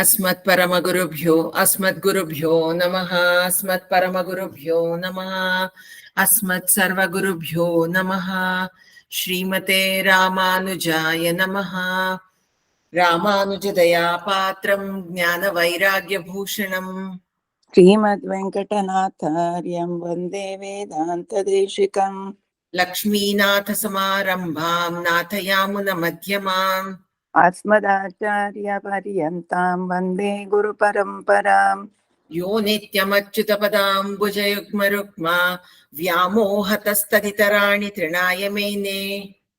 अस्मद्गुरुभ्यो नमः। अस्मत्परमगुरुभ्यो नमः। अस्मत्सर्वगुरुभ्यो नमः। श्रीमते रामानुजाय नमः। रामानुजदया पात्रं ज्ञानवैराग्यभूषणम् श्रीमद्वेङ्कटनाथार्यं वन्दे वेदान्तदेशिकम् लक्ष्मीनाथसमारम्भां नाथयामुनमध्यमाम् अस्मदाचार्यपर्यन्तां वन्दे गुरुपरम्पराम् यो नित्यमच्युतपदाम्बुजयुग्मरुक्मा व्यामोहतस्तदितराणि तृणाय मेने।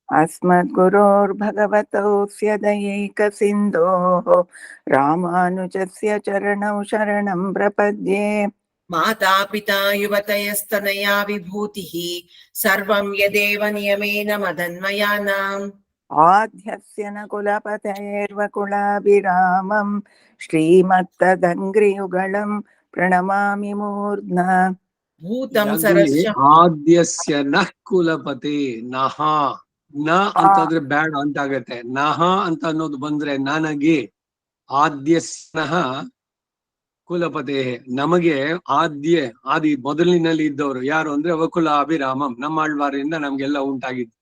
अस्मद्गुरोर्भगवतोऽस्य दयैकसिन्धोः रामानुजस्य चरणौ शरणं प्रपद्ये। मातापिता युवतयस्तनया विभूतिः सर्वं यदेव नियमेन मदन्मयानाम्। आद्यस्य न कुलपतेर्वकुलाभिरामं श्रीमत्तदङ्घ्रियुगलं प्रणमामि मूर्ध्ना। भूतं सरस्य ಆದ್ಯಸ್ಯ ನಃ ಕುಲಪತಿ ನಹ ನ ಅಂತಂದ್ರೆ ಬ್ಯಾಡ್ ಅಂತ ಆಗತ್ತೆ. ನಹ ಅಂತ ಅನ್ನೋದು ಬಂದ್ರೆ ನನಗೆ ಆದ್ಯಸ್ನಃ ಕುಲಪತಿ, ನಮಗೆ ಆದಿ ಮೊದಲಿನಲ್ಲಿ ಇದ್ದವರು ಯಾರು ಅಂದ್ರೆ ವಕುಲ ಅಭಿರಾಮಂ, ನಮ್ಮ ಆಳ್ವಾರಿಂದ ನಮ್ಗೆಲ್ಲ ಉಂಟಾಗಿದ್ದು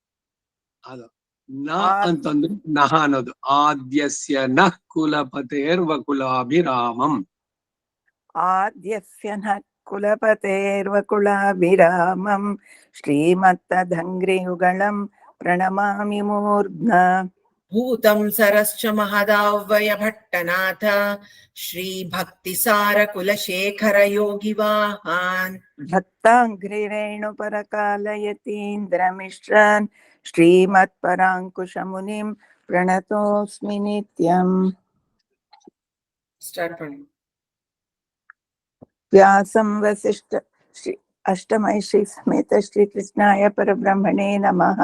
ಅದು. ನ ಅಂತಂದ್ರೆ ನಹ ಅನ್ನೋದು ಆದ್ಯಸ್ಯ ನಃ ಕುಲಪತೇರ್ ವಕುಲಾಭಿರಾಮಂ. आद्यस्य नः कुलपतेर्वकुलाभिरामं श्रीमत्तदङ्घ्रियुगलं प्रणमामि मूर्ध्ना। भूतं सरश्च महदाव्ययभट्टनाथ श्रीभक्तिसारकुलशेखरयोगिवाहान् भक्ताङ्घ्रिरेणुपरकालयतीन्द्रमिश्रान् श्रीमत्पराङ्कुशमुनिं प्रणतोऽस्मि नित्यम्। व्यासं वसिष्ठ श्री अष्टमैश्री समेत श्रीकृष्णाय परब्रह्मणे नमः।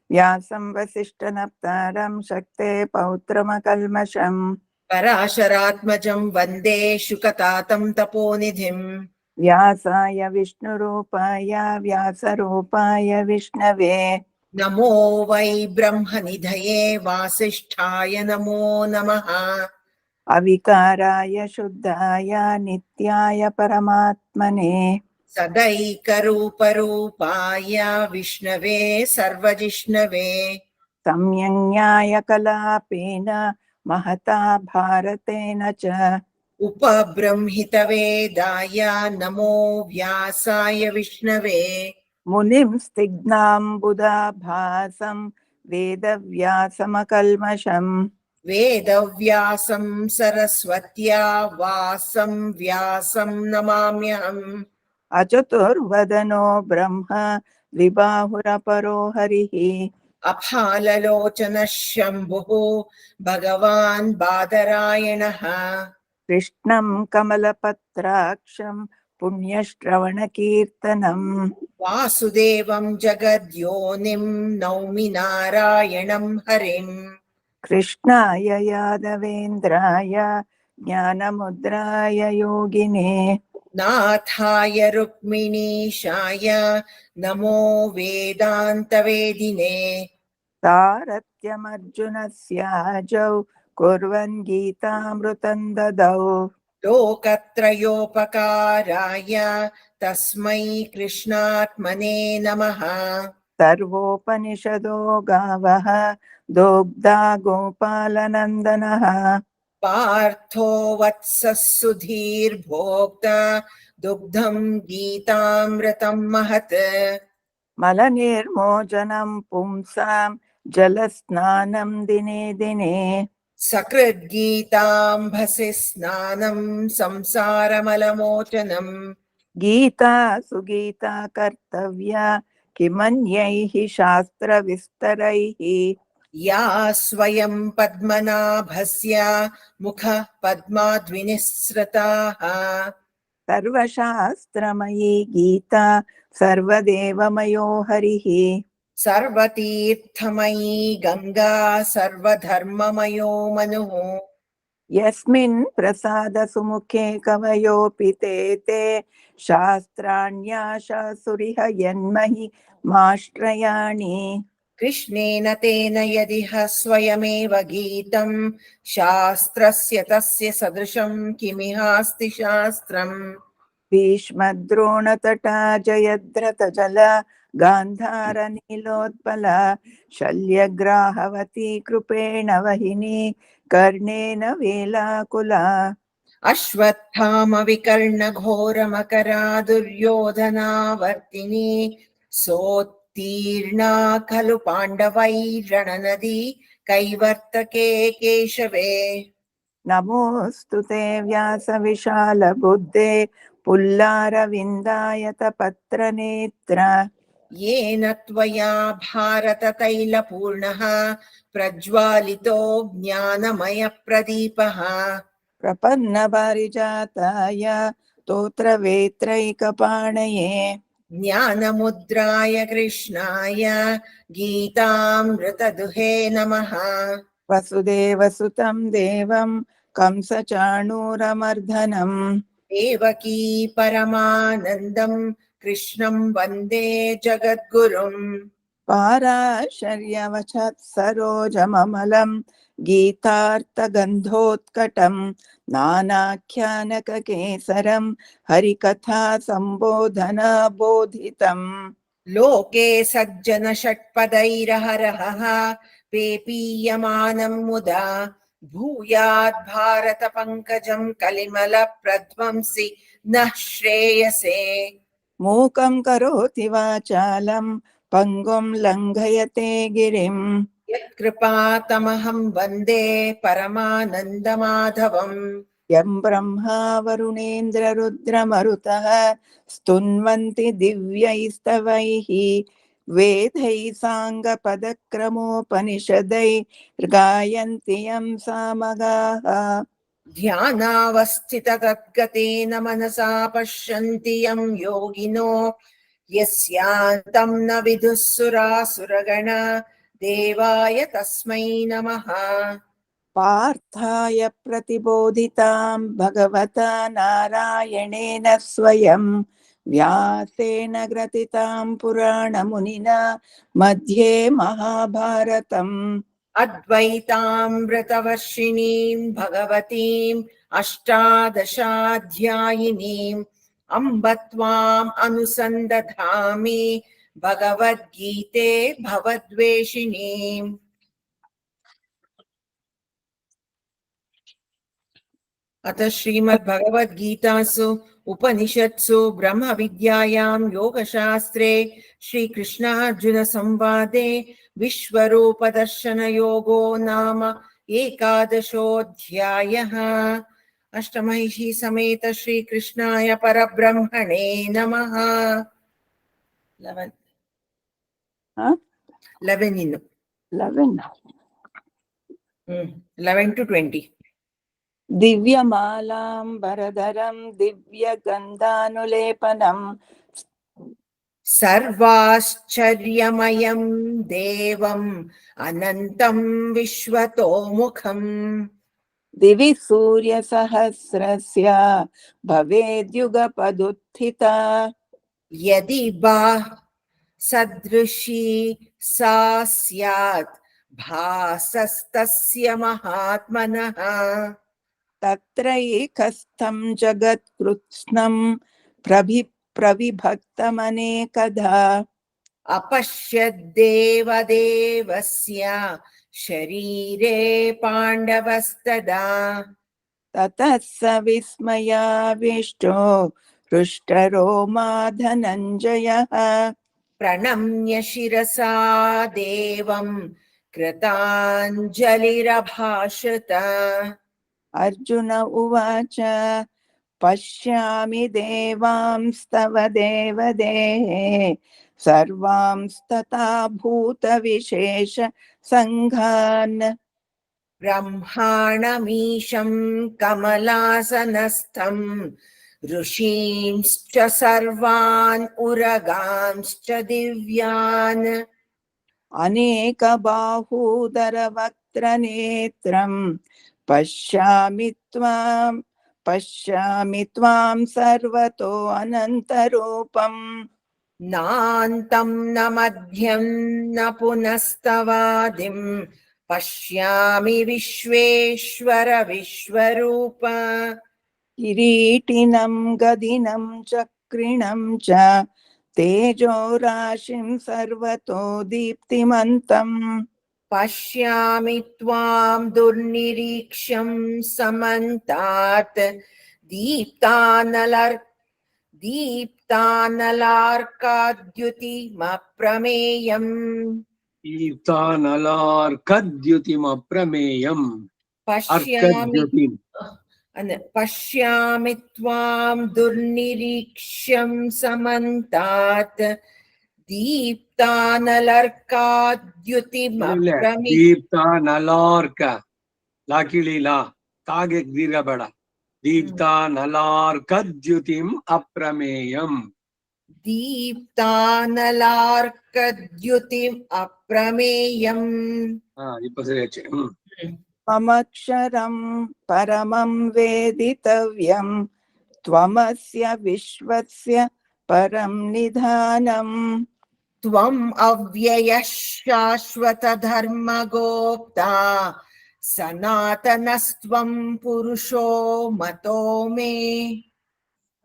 व्यासं वसिष्ठनप्तारं शक्ते पौत्रमकल्मषम् पराशरात्मजं वन्दे शुकतातं तपोनिधिम्। व्यासाय विष्णुरूपाय व्यासरूपाय विष्णवे नमो वै ब्रह्मनिधये वासिष्ठाय नमो नमः। अविकाराय शुद्धाय नित्याय परमात्मने सदैकरूपरूपाय विष्णवे सर्वजिष्णवे संयज्ञाय कलापेन महता भारतेन च उपबृंहितवेदाय नमो व्यासाय विष्णवे मुनिं स्निग्धाम्बुदाभासं वेदव्यासमकल्मषम् वेदव्यासं सरस्वत्या वासं व्यासं नमाम्यहम्। अचतुर्वदनो ब्रह्म द्विबाहुरपरो हरिः अफाललोचनः शम्भुः भगवान् बादरायणः कृष्णं कमलपत्राक्षं पुण्यश्रवणकीर्तनम् वासुदेवं जगद्योनिं नौमि नारायणं हरिम्। कृष्णाय यादवेन्द्राय ज्ञानमुद्राय योगिने नाथाय रुक्मिणीशाय नमो वेदान्तवेदिने तारत्यमर्जुनस्याजौ कुर्वन् गीतामृतं ददौ लोकत्रयोपकाराय तस्मै कृष्णात्मने नमः। सर्वोपनिषदो गावः दोग्धा गोपालनन्दनः पार्थो वत्सः सुधीर्भोक्ता दुग्धं गीतामृतं महत्। मलनिर्मोचनं पुंसां जलस्नानं दिने दिने सकृद्गीताम्भसि स्नानं संसारमलमोचनम्। गीता सुगीता कर्तव्या किमन्यैः शास्त्रविस्तरैः या स्वयं पद्मनाभस्य मुखः पद्माद्विनिःसृताः सर्वशास्त्रमयी गीता सर्वदेवमयो हरिः सर्वतीर्थमयी गंगा सर्वधर्ममयो मनुः। यस्मिन् प्रसादसुमुखे कवयोऽपि ते शास्त्राण्याशासुरिह यन्महि माश्रयाणि कृष्णेन तेन यदिह स्वयमेव गीतं शास्त्रस्य तस्य सदृशं किमिहास्ति शास्त्रम्। भीष्मद्रोणतटा जयद्रथजला गान्धारनीलोत्पला शल्यग्राहवती कृपेण वहिनी कर्णेन वेलाकुला अश्वत्थामविकर्णघोरमकरा दुर्योधनावर्तिनी सोत्तीर्णा खलु पाण्डवैरणनदी कैवर्तके केशवे। नमोऽस्तु ते व्यासविशालबुद्धे पुल्लारविन्दायतपत्रनेत्र येन त्वया भारततैलपूर्णः प्रज्वालितो ज्ञानमयप्रदीपः। प्रपन्नपारिजाताय स्तोत्रवेत्रैकपाणये ज्ञानमुद्राय कृष्णाय गीतामृतदुहे नमः। वसुदेवसुतं देवं कंसचाणूरमर्दनम् देवकी परमानन्दं कृष्णं वन्दे जगद्गुरुम्। पाराशर्यवचत् सरोजममलं गीतार्थगन्धोत्कटं नानाख्यानककेसरं हरिकथा सम्बोधनबोधितम् लोके सज्जन षट्पदैरहरहः पेपीयमानं मुदा भूयात् भारत पङ्कजं कलिमल प्रध्वंसि नः श्रेयसे। मूकं करोति वाचालं पङ्गुं लङ्घयते गिरिम् यत्कृपातमहं वन्दे परमानन्दमाधवम्। यं ब्रह्मा वरुणेन्द्ररुद्रमरुतः स्तुन्वन्ति दिव्यैस्तवैः वेदैः साङ्गपदक्रमोपनिषदैः गायन्ति यं सामगाः ध्यानावस्थिततद्गतेन मनसा पश्यन्ति यं योगिनो यस्यान्तं न विदुः सुरासुरगणा देवाय तस्मै नमः। पार्थाय प्रतिबोधितां भगवता नारायणेन स्वयं व्यासेन ग्रथितां पुराणमुनिना मध्ये महाभारतम् अद्वैतामृतवर्षिणीं भगवतीम् अष्टादशाध्यायिनीम् अम्ब त्वाम् अनुसन्दधामि भगवद्गीते भवद्वेषिणीम्। अथ श्रीमद्भगवद्गीतासु उपनिषत्सु ब्रह्मविद्यायां योगशास्त्रे श्रीकृष्णार्जुनसंवादे विश्वरूपदर्शनयोगो नाम एकादशोऽध्यायः। अष्टमहिषी समेत श्रीकृष्णाय परब्रह्मणे नमः। 11 to 20 दिव्यमालाम्बरधरं दिव्यगन्धानुलेपनं सर्वाश्चर्यमयं देवम् अनन्तं विश्वतोमुखम् दिवि सूर्यसहस्रस्य भवेद्युगपदुत्थिता यदि बाः सदृशी सा स्यात् भासस्तस्य महात्मनः तत्रैकस्थं जगत्कृत्स्नं प्रविभक्तमनेकधा अपश्यद्देवदेवस्य शरीरे पाण्डवस्तदा ततः स विस्मयाविष्टो हृष्टरोमा धनञ्जयः प्रणम्य शिरसा देवं कृताञ्जलिरभाषत। अर्जुन उवाच पश्यामि देवांस्तव देवदेहे सर्वांस्तथा भूतविशेष सङ्घान् ब्रह्माणमीशं कमलासनस्थं ऋषींश्च सर्वान् उरगांश्च दिव्यान् अनेकबाहूदरवक्त्रनेत्रं पश्यामि त्वां सर्वतो अनन्तरूपम् नान्तं न मध्यं न पुनस्तवादिं पश्यामि विश्वेश्वर विश्वरूप किरीटिनं गदिनं चक्रिणं च तेजो राशिं सर्वतो दीप्तिमन्तम् पश्यामि त्वां दुर्निरीक्ष्यं समन्तात् दीप्तानलार्काद्युतिमप्रमेयम् ईर्तानलार्कद्युतिमप्रमेयम् पश्यामि अर्कद्युतिम् पश्यामि त्वां दुर्निरीक्ष्यं समन्तात् दीप्तानलर्काद्युतिमप्रमे दीप्तानलार्क लाकिलीला तागे दीर्घ दीप्तानलार्कद्युतिम् अप्रमेयम् दीप्तानलार्कद्युतिम् अप्रमेयम् ममक्षरं परमं वेदितव्यं त्वमस्य विश्वस्य परं निधानम् त्वम् अव्ययः शाश्वतधर्मगोप्ता सनातनस्त्वं पुरुषो मतो मे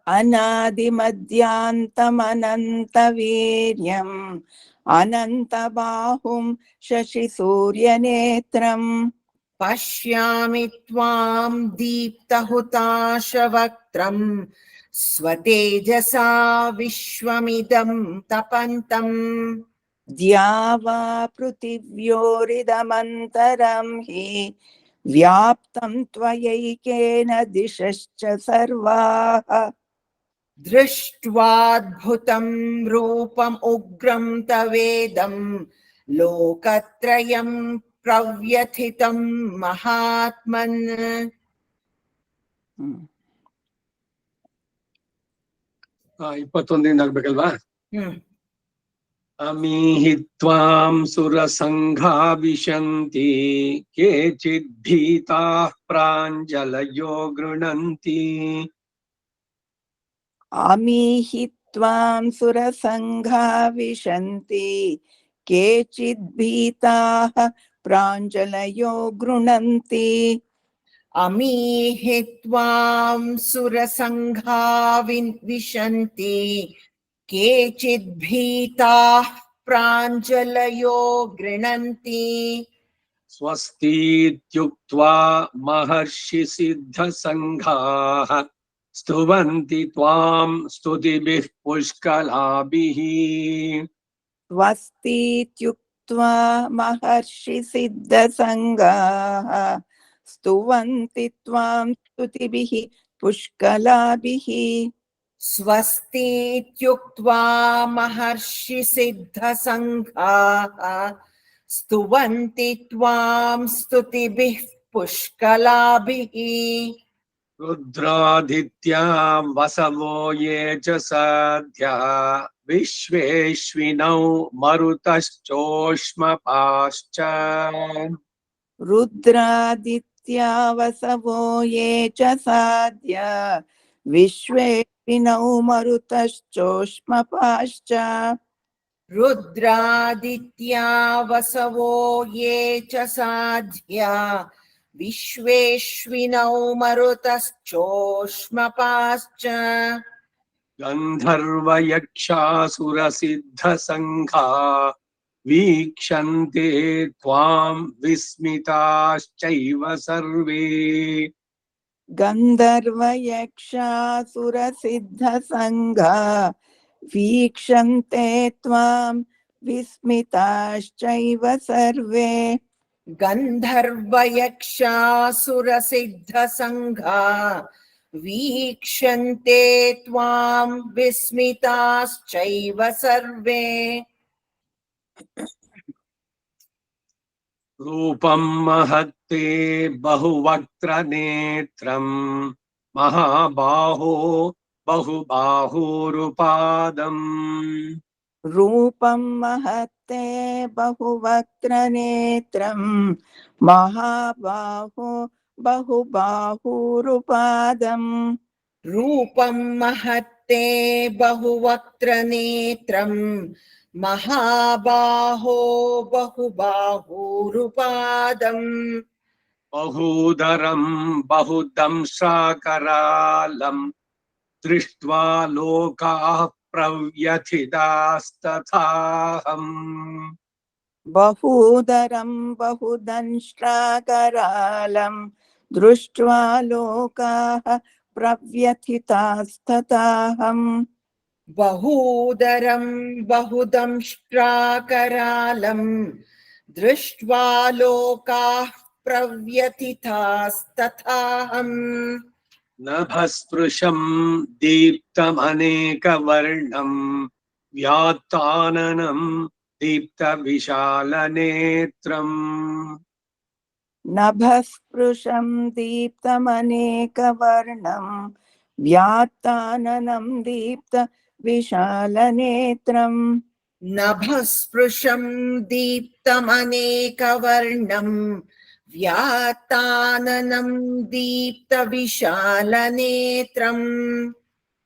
अनादिमध्यान्तमनन्तवीर्यम् अनन्तबाहुं शशिसूर्यनेत्रम् पश्यामि त्वां दीप्तहुताशवक्त्रं स्वतेजसा विश्वमिदं तपन्तम् द्या वा पृथिव्योरिदमन्तरं हि व्याप्तं त्वयैकेन दिशश्च सर्वाः दृष्ट्वाद्भुतं रूपम् उग्रं तवेदं लोकत्रयं प्रव्यथितं महात्मन् इಪ್ಪತ್ತೊಂದರಿಂದ ಆಗ್ಬೇಕಲ್ವಾ अमीहि त्वां सुरसङ्घा विशन्ति केचित् भीताः प्राञ्जलयो गृह्णन्ति अमीहि त्वां सुरसङ्घा विशन्ति केचित् भीताः प्राञ्जलयो गृह्णन्ति अमीहि त्वां सुरसङ्घा विशन्ति केचित् भीताः प्राञ्जलयो गृह्णन्ति स्वस्तीत्युक्त्वा महर्षिसिद्धसङ्घाः स्तुवन्ति त्वां स्तुतिभिः पुष्कलाभिः स्वस्तीत्युक्त्वा महर्षिसिद्धसङ्घाः स्तुवन्ति त्वां स्तुतिभिः पुष्कलाभिः स्वस्तीत्युक्त्वा महर्षिसिद्धसङ्घाः स्तुवन्ति त्वां स्तुतिभिः पुष्कलाभिः रुद्रादित्या वसवो ये च सद्या विश्वेश्विनौ मरुतश्चोष्मपाश्च रुद्रादित्या वसवो ये च साध्या विश्वेश्विनौ मरुतश्चोष्मपाश्च रुद्रादित्या वसवो ये च साध्या विश्वेश्विनौ मरुतश्चोष्मपाश्च गन्धर्वयक्षासुरसिद्धसङ्घा वीक्षन्ते त्वां विस्मिताश्चैव सर्वे गन्धर्वयक्षासुरसिद्धसङ्घा वीक्षन्ते त्वां विस्मिताश्चैव सर्वे गन्धर्वयक्षासुरसिद्धसङ्घा वीक्षन्ते त्वां विस्मिताश्चैव सर्वे रूपं महत्ते बहुवक्त्रनेत्रं महाबाहो बहुबाहुरुपादम् रूपं महत्ते बहुवक्त्रनेत्रं महाबाहो बहुबाहुरुपादम् रूपं महत्ते बहुवक्त्रनेत्रं महाबाहो बहुबाहूरुपादम् बहूदरं बहुदंशाकरालं दृष्ट्वा लोकाः प्रव्यथितास्तथाहम् बहूदरं बहुदंष्ट्राकरालं दृष्ट्वा लोकाः प्रव्यथितास्तथाहम् बहूदरं बहुदंष्ट्राकरालं दृष्ट्वा लोकाः प्रव्यथितास्तथाहम् नभस्पृशं दीप्तमनेकवर्णं व्यात्ताननं दीप्तविशालनेत्रम् नभस्पृशं दीप्तमनेकवर्णं व्यात्ताननं दीप्तविशालनेत्रम् नभस्पृशं दीप्तमनेकवर्णं व्यात्ताननं दीप्तविशालनेत्रम्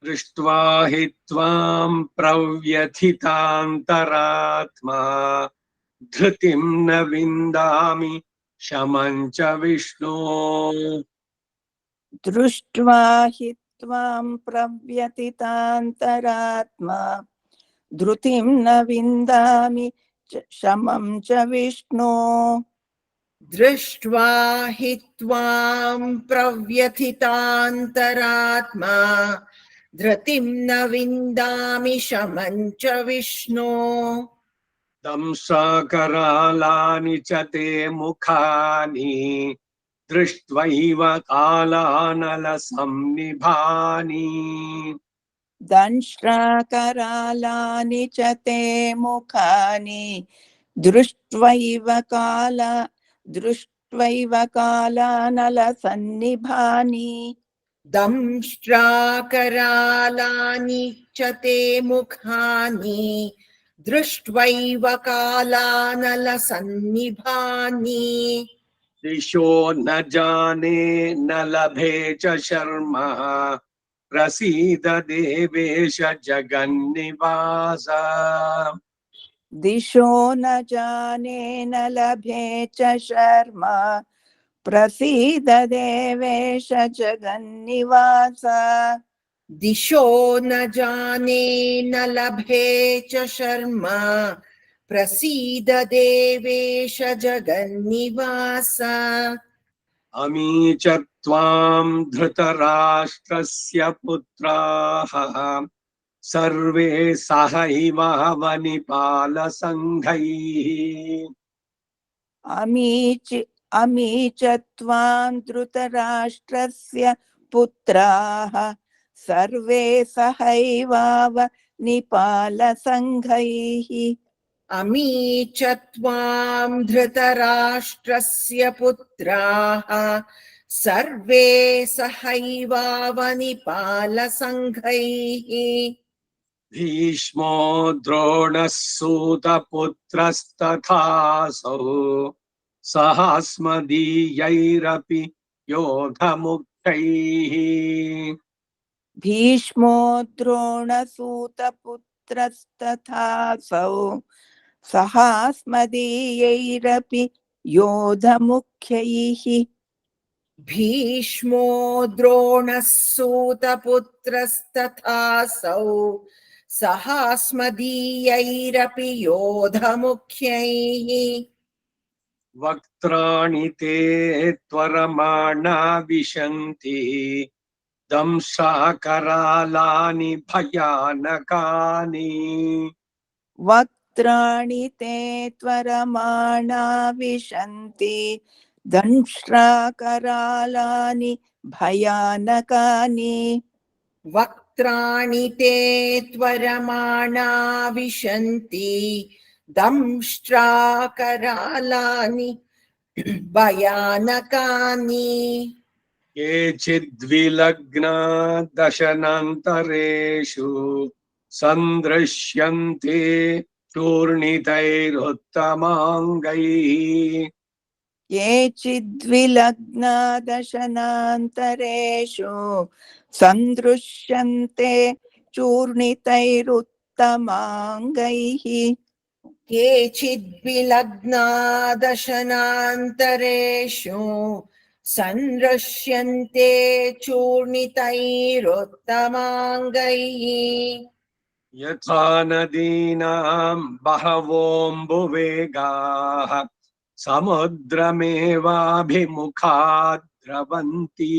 दृष्ट्वा हि त्वां प्रव्यथितान्तरात्मा धृतिं न विन्दामि शमं च विष्णो दृष्ट्वा हि त्वां प्रव्यथितान्तरात्मा धृतिं न विन्दामि शमं च विष्णो दृष्ट्वा हि त्वां प्रव्यथितान्तरात्मा धृतिं न विन्दामि शमं च विष्णो दंशाकरालानि च ते मुखानि दृष्ट्वैव कालानलसंनिभानि दंष्ट्राकरालानि च ते मुखानि दृष्ट्वैव कालानलसन्निभानि दंष्ट्राकरालानि च ते मुखानि दृष्ट्वैव कालानलसन्निभानि दिशो न जाने न लभे च शर्मा प्रसीद देवेश जगन्निवास दिशो न जाने न लभे च शर्मा प्रसीद देवेश जगन्निवास दिशो न जाने न लभे च शर्मा प्रसीद देवेश जगन्निवास अमी च त्वां धृतराष्ट्रस्य पुत्राः सर्वे सहैवावनिपालसङ्घैः अमी च त्वां धृतराष्ट्रस्य पुत्राः सर्वे सहैवावनिपालसङ्घैः अमी च त्वां धृतराष्ट्रस्य पुत्राः सर्वे सहैवावनिपालसङ्घैः भीष्मो द्रोणः सूतपुत्रस्तथासौ सहास्मदीयैरपि योधमुख्यैः भीष्मो द्रोणसूतपुत्रस्तथासौ सहास्मदीयैरपि योधमुख्यैः भीष्मो द्रोणः सूतपुत्रस्तथासौ सहास्मदीयैरपि योधमुख्यैः वक्त्राणि ते त्वरमाणा विशन्ति दंशाकरालानि भयानकानि वक्त्राणि ते त्वरमाणा विशन्ति दंष्ट्राकरालानि भयानकानि वक्त्राणि ते त्वरमाणा विशन्ति दंष्ट्राकरालानि भयानकानि केचिद्विलग्ना दशनान्तरेषु सन्दृश्यन्ते चूर्णितैरुत्तमाङ्गैः ये चिद्विलग्ना दशनान्तरेषु सन्दृश्यन्ते चूर्णितैरुत्तमाङ्गैः केचिद्विलग्ना दशनान्तरेषु संरक्ष्यन्ते चूर्णितैरुत्तमाङ्गैः यथा नदीनां बहवोऽम्बुवेगाः समुद्रमेवाभिमुखा द्रवन्ति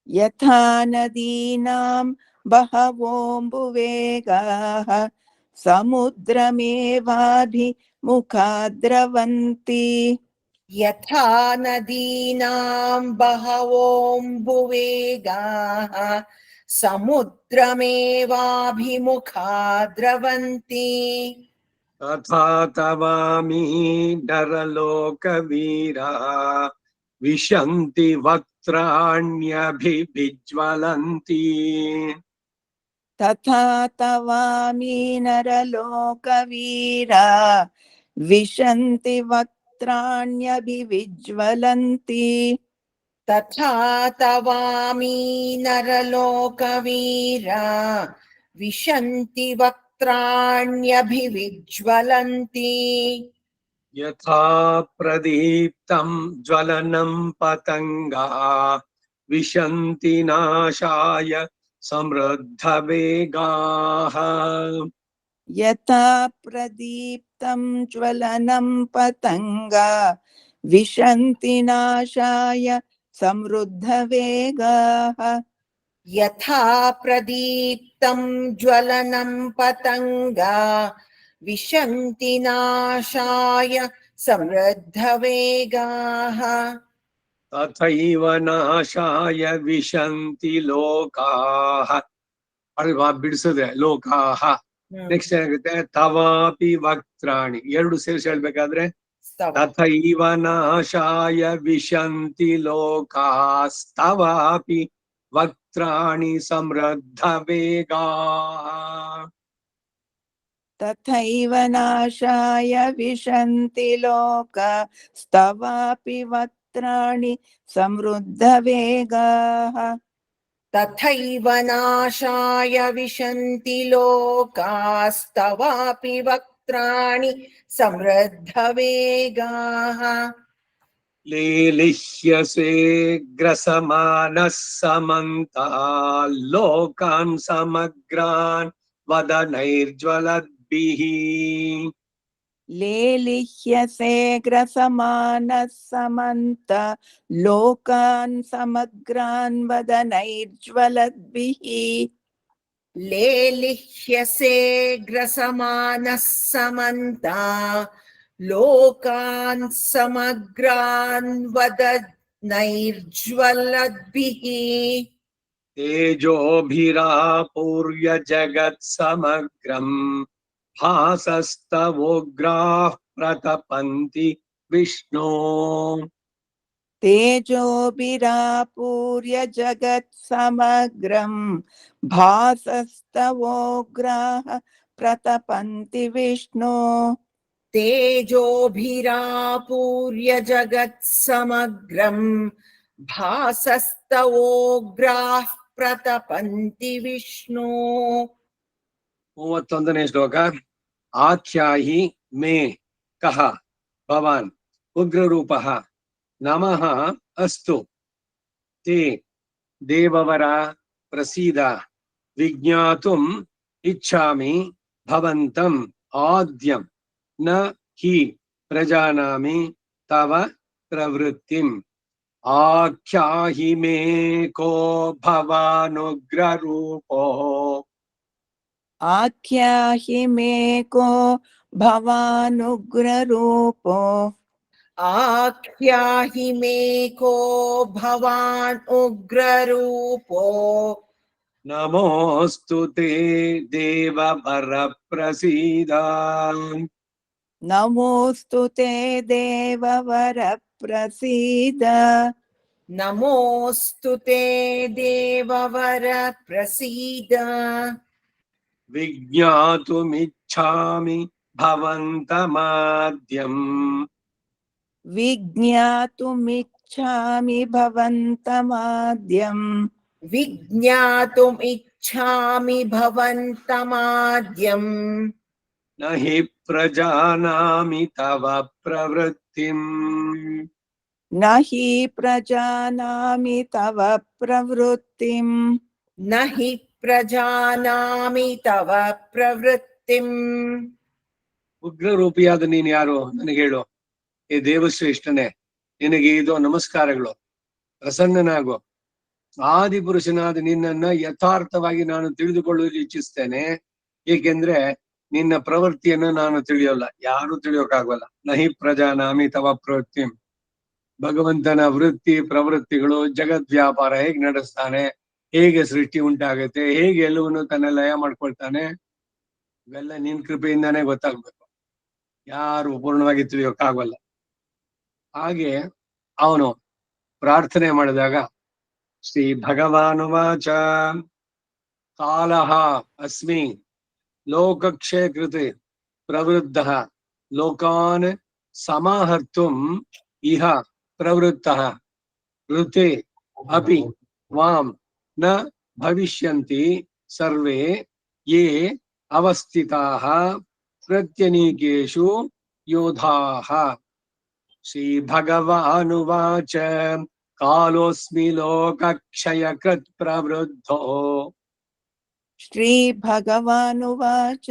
यथा नदीनां बहवोऽम्बुवेगाः समुद्रमेवाभिमुखा द्रवन्ति यथा नदीनां बहवोऽम्बुवेगाः समुद्रमेवाभिमुखा द्रवन्ति तथा तवामि नरलोकवीराः विशन्ति वक्त्राण्यभिविज्वलन्ति तथा तवामि नरलोकवीरा विशन्ति वक्त्राण्यभिविज्वलन्ति तथा तवामि नरलोकवीरा विशन्ति वक्त्राण्यभिविज्वलन्ति यथा प्रदीप्तं ज्वलनं पतङ्गाः विशन्ति नाशाय समृद्धवेगाः यथा प्रदीप्तं ज्वलनं पतङ्गा विशन्ति नाशाय समृद्धवेगाः यथा प्रदीप्तं ज्वलनं पतङ्गा विशन्ति नाशाय समृद्धवेगाः तथैव नाशाय विशन्ति लोकाः ಅಲ್ವಾ ಬಿಡಿಸಿದ್ರೆ ಲೋಕಾಹ ನೆಕ್ಸ್ಟ್ ಏನಾಗುತ್ತೆ ತವಾಪಿ ವಕ್ತ್ರಾಣಿ ಎರಡು ಸೇರಿಸಿ ಹೇಳ್ಬೇಕಾದ್ರೆ ತಥೈವ ನಾಶಾಯ ವಿಶಂತಿ ಲೋಕಾಸ್ತವಾಪಿ ವಕ್ತ್ರಾಣಿ ಸಮೃದ್ಧ ವೇಗಾ तथैव नाशाय विशन्ति लोकास्तवापि वक्त्राणि समृद्धवेगाः तथैव नाशाय विशन्ति लोकास्तवापि वक्त्राणि समृद्धवेगाः लीलिष्यसे ग्रसमानः समन्ता लोकान् समग्रान् वदनैर्ज्वलद्भिः लेलिह्यसे ग्रसमानः समन्त लोकान् समग्रान् वदनैर्ज्वलद्भिः लेलिह्यसे ग्रसमानः समन्ता लोकान् समग्रान् वदनैर्ज्वलद्भिः तेजोभिरापूर्य जगत्समग्रम् भासस्तवोग्राः प्रतपन्ति विष्णो तेजोभिरापूर्य जगत्समग्रं भासस्तवोग्राः प्रतपन्ति विष्णो तेजोभिरापूर्य जगत्समग्रम् भासस्तवोग्राः प्रतपन्ति विष्णु 31ನೇ ಶ್ಲೋಕ ಆಖ್ಯಾಹಿ ಮೇ ಕಹ ಭವಾನ್ ಉಗ್ರರೂಪಃ ನಮಃ ಅಸ್ತು ತೇ ದೇವವರ ಪ್ರಸೀದ ವಿಜ್ಞಾತುಂ ಇಚ್ಛಾಮಿ ಭವಂತಂ ಆದ್ಯಂ ನ ಹಿ ಪ್ರಜಾನಾಮಿ ತವ ಪ್ರವೃತ್ತಿಂ ಆಖ್ಯಾಹಿ ಮೇ ಕೋ ಭವಾನುಗ್ರರೂಪೋ आख्याहि मे को भवानुग्ररूपो आख्याहि मे को भवान् उग्ररूपो नमोऽस्तु ते देववर प्रसीद नमोऽस्तु ते देववर प्रसीद नमोऽस्तु ते देववर प्रसीद विज्ञातुमिच्छामि भवन्तमाद्यम् विज्ञातुमिच्छामि भवन्तमाद्यम् विज्ञातुम् इच्छामि भवन्तमाद्यम् न हि प्रजानामि तव प्रवृत्तिम् न हि प्रजानामि तव प्रवृत्तिम् न हि प्रजानामि तव प्रवृत्तिम् ಉಗ್ರರೂಪಿಯಾದ ನೀನ್ ಯಾರು ನನಗೆ ಹೇಳು. ಏ ದೇವಶ್ರೇಷ್ಠನೇ, ನಿನಗೆ ಇದು ನಮಸ್ಕಾರಗಳು. ಪ್ರಸನ್ನನಾಗು. ಆದಿಪುರುಷನಾದ ನಿನ್ನನ್ನ ಯಥಾರ್ಥವಾಗಿ ನಾನು ತಿಳಿದುಕೊಳ್ಳಲು ಇಚ್ಛಿಸ್ತೇನೆ. ಏಕೆಂದ್ರೆ ನಿನ್ನ ಪ್ರವೃತ್ತಿಯನ್ನು ನಾನು ತಿಳಿಯೋಲ್ಲ, ಯಾರು ತಿಳಿಯೋಕ್ಕಾಗಲ್ಲ. ನಹಿ ಪ್ರಜಾನಾಮಿ ತವ ಪ್ರವೃತ್ತಿ. ಭಗವಂತನ ವೃತ್ತಿ ಪ್ರವೃತ್ತಿಗಳು, ಜಗದ್ ವ್ಯಾಪಾರ ಹೇಗೆ ನಡೆಸ್ತಾನೆ, ಹೇಗೆ ಸೃಷ್ಟಿ ಉಂಟಾಗುತ್ತೆ, ಹೇಗೆ ಎಲ್ಲವನ್ನು ತನ್ನ ಲಯ ಮಾಡ್ಕೊಳ್ತಾನೆ, ಇವೆಲ್ಲ ನಿನ್ ಕೃಪೆಯಿಂದಾನೇ ಗೊತ್ತಾಗ್ಬೇಕು. ಯಾರು ಪೂರ್ಣವಾಗಿ ತಿಳಿಯೋಕ್ಕಾಗಲ್ಲ. ಹಾಗೆ ಅವನು ಪ್ರಾರ್ಥನೆ ಮಾಡಿದಾಗ ಶ್ರೀ ಭಗವಾನುವಾಚ ಕಾಲಃ ಅಸ್ಮಿ ಲೋಕಕ್ಷಯ ಕೃತೆ ಪ್ರವೃದ್ಧಃ ಲೋಕಾನ್ ಸಮಾಹರ್ತುಂ ಇಹ ಪ್ರವೃತ್ತಃ ಋತೆ ಅಪಿ ವಾಂ ನ ಭವಿಷ್ಯಂತಿ ಸರ್ವೇ ಯೇ ಅವಸ್ಥಿತಾಃ ಪ್ರತ್ಯನೀಕೇಷು ಯೋಧಾಃ. ಶ್ರೀ ಭಗವಾನುವಾಚ ಕಾಲೋಸ್ಮಿ ಲೋಕಕ್ಷಯಕೃತ್ ಪ್ರವೃದ್ಧೋ श्रीभगवानुवाच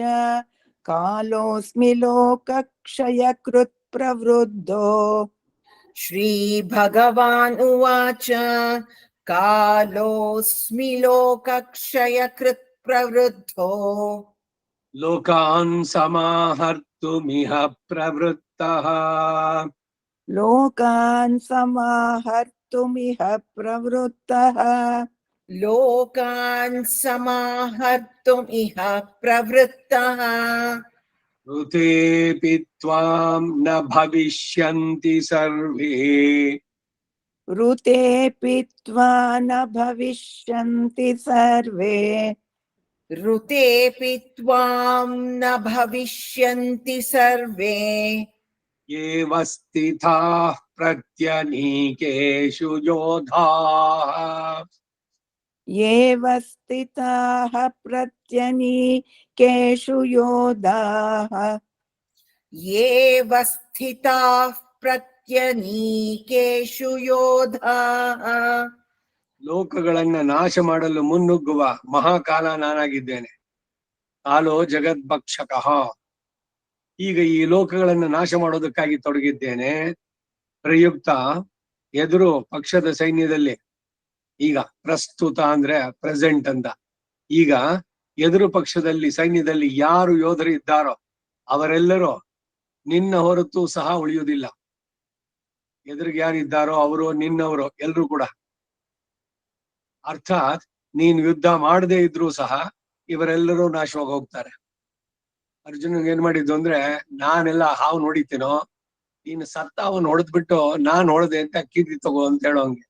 कालोऽस्मि लोकक्षयकृत् प्रवृद्धो श्रीभगवान् उवाच कालोऽस्मि लोकक्षयकृत् प्रवृद्धो लोकान् समाहर्तुमिह प्रवृत्तः लोकान् समाहर्तुमिह प्रवृत्तः लोकान् समाहर्तुम् इह प्रवृत्तः ऋतेऽपि त्वां न भविष्यन्ति सर्वे ऋतेऽपि त्वा न भविष्यन्ति सर्वे ऋतेऽपि त्वां न भविष्यन्ति सर्वे एव स्थिताः प्रत्यनीकेषु योधाः येव स्थिताः प्रत्यनीकेषु योधाः येव स्थिताः प्रत्यनीकेषु योधाः ಲೋಕಗಳನ್ನ ನಾಶ ಮಾಡಲು ಮುನ್ನುಗ್ಗುವ ಮಹಾಕಾಲ ನಾನಾಗಿದ್ದೇನೆ. ಕಾಲೋ ಜಗದ್ಭಕ್ಷಕಃ. ಈಗ ಈ ಲೋಕಗಳನ್ನ ನಾಶ ಮಾಡೋದಕ್ಕಾಗಿ ತೊಡಗಿದ್ದೇನೆ. ಪ್ರಯುಕ್ತ ಎದುರು ಪಕ್ಷದ ಸೈನ್ಯದಲ್ಲಿ, ಈಗ ಪ್ರಸ್ತುತ ಅಂದ್ರೆ ಪ್ರೆಸೆಂಟ್ ಅಂತ, ಈಗ ಎದುರು ಪಕ್ಷದಲ್ಲಿ ಸೈನ್ಯದಲ್ಲಿ ಯಾರು ಯೋಧರು ಇದ್ದಾರೋ ಅವರೆಲ್ಲರೂ ನಿನ್ನ ಹೊರತು ಸಹ ಉಳಿಯುವುದಿಲ್ಲ. ಎದುರಿಗೆ ಯಾರಿದ್ದಾರೋ ಅವರು ನಿನ್ನವರು ಎಲ್ರು ಕೂಡ. ಅರ್ಥಾತ್ ನೀನ್ ಯುದ್ಧ ಮಾಡದೇ ಇದ್ರು ಸಹ ಇವರೆಲ್ಲರೂ ನಾಶವಾಗಿ ಹೋಗ್ತಾರೆ. ಅರ್ಜುನನ್ ಏನ್ ಮಾಡಿದ್ದು ಅಂದ್ರೆ, ನಾನೆಲ್ಲ ಹಾವು ನೋಡಿತೀನೋ, ನೀನು ಸತ್ತ ಅವನ್ ಹೊಡೆದ್ಬಿಟ್ಟು ನಾನ್ ಹೊಡೆದೆ ಅಂತ ಕೀರ್ತಿ ತಗೋ ಅಂತ ಹೇಳೋಂಗೆ.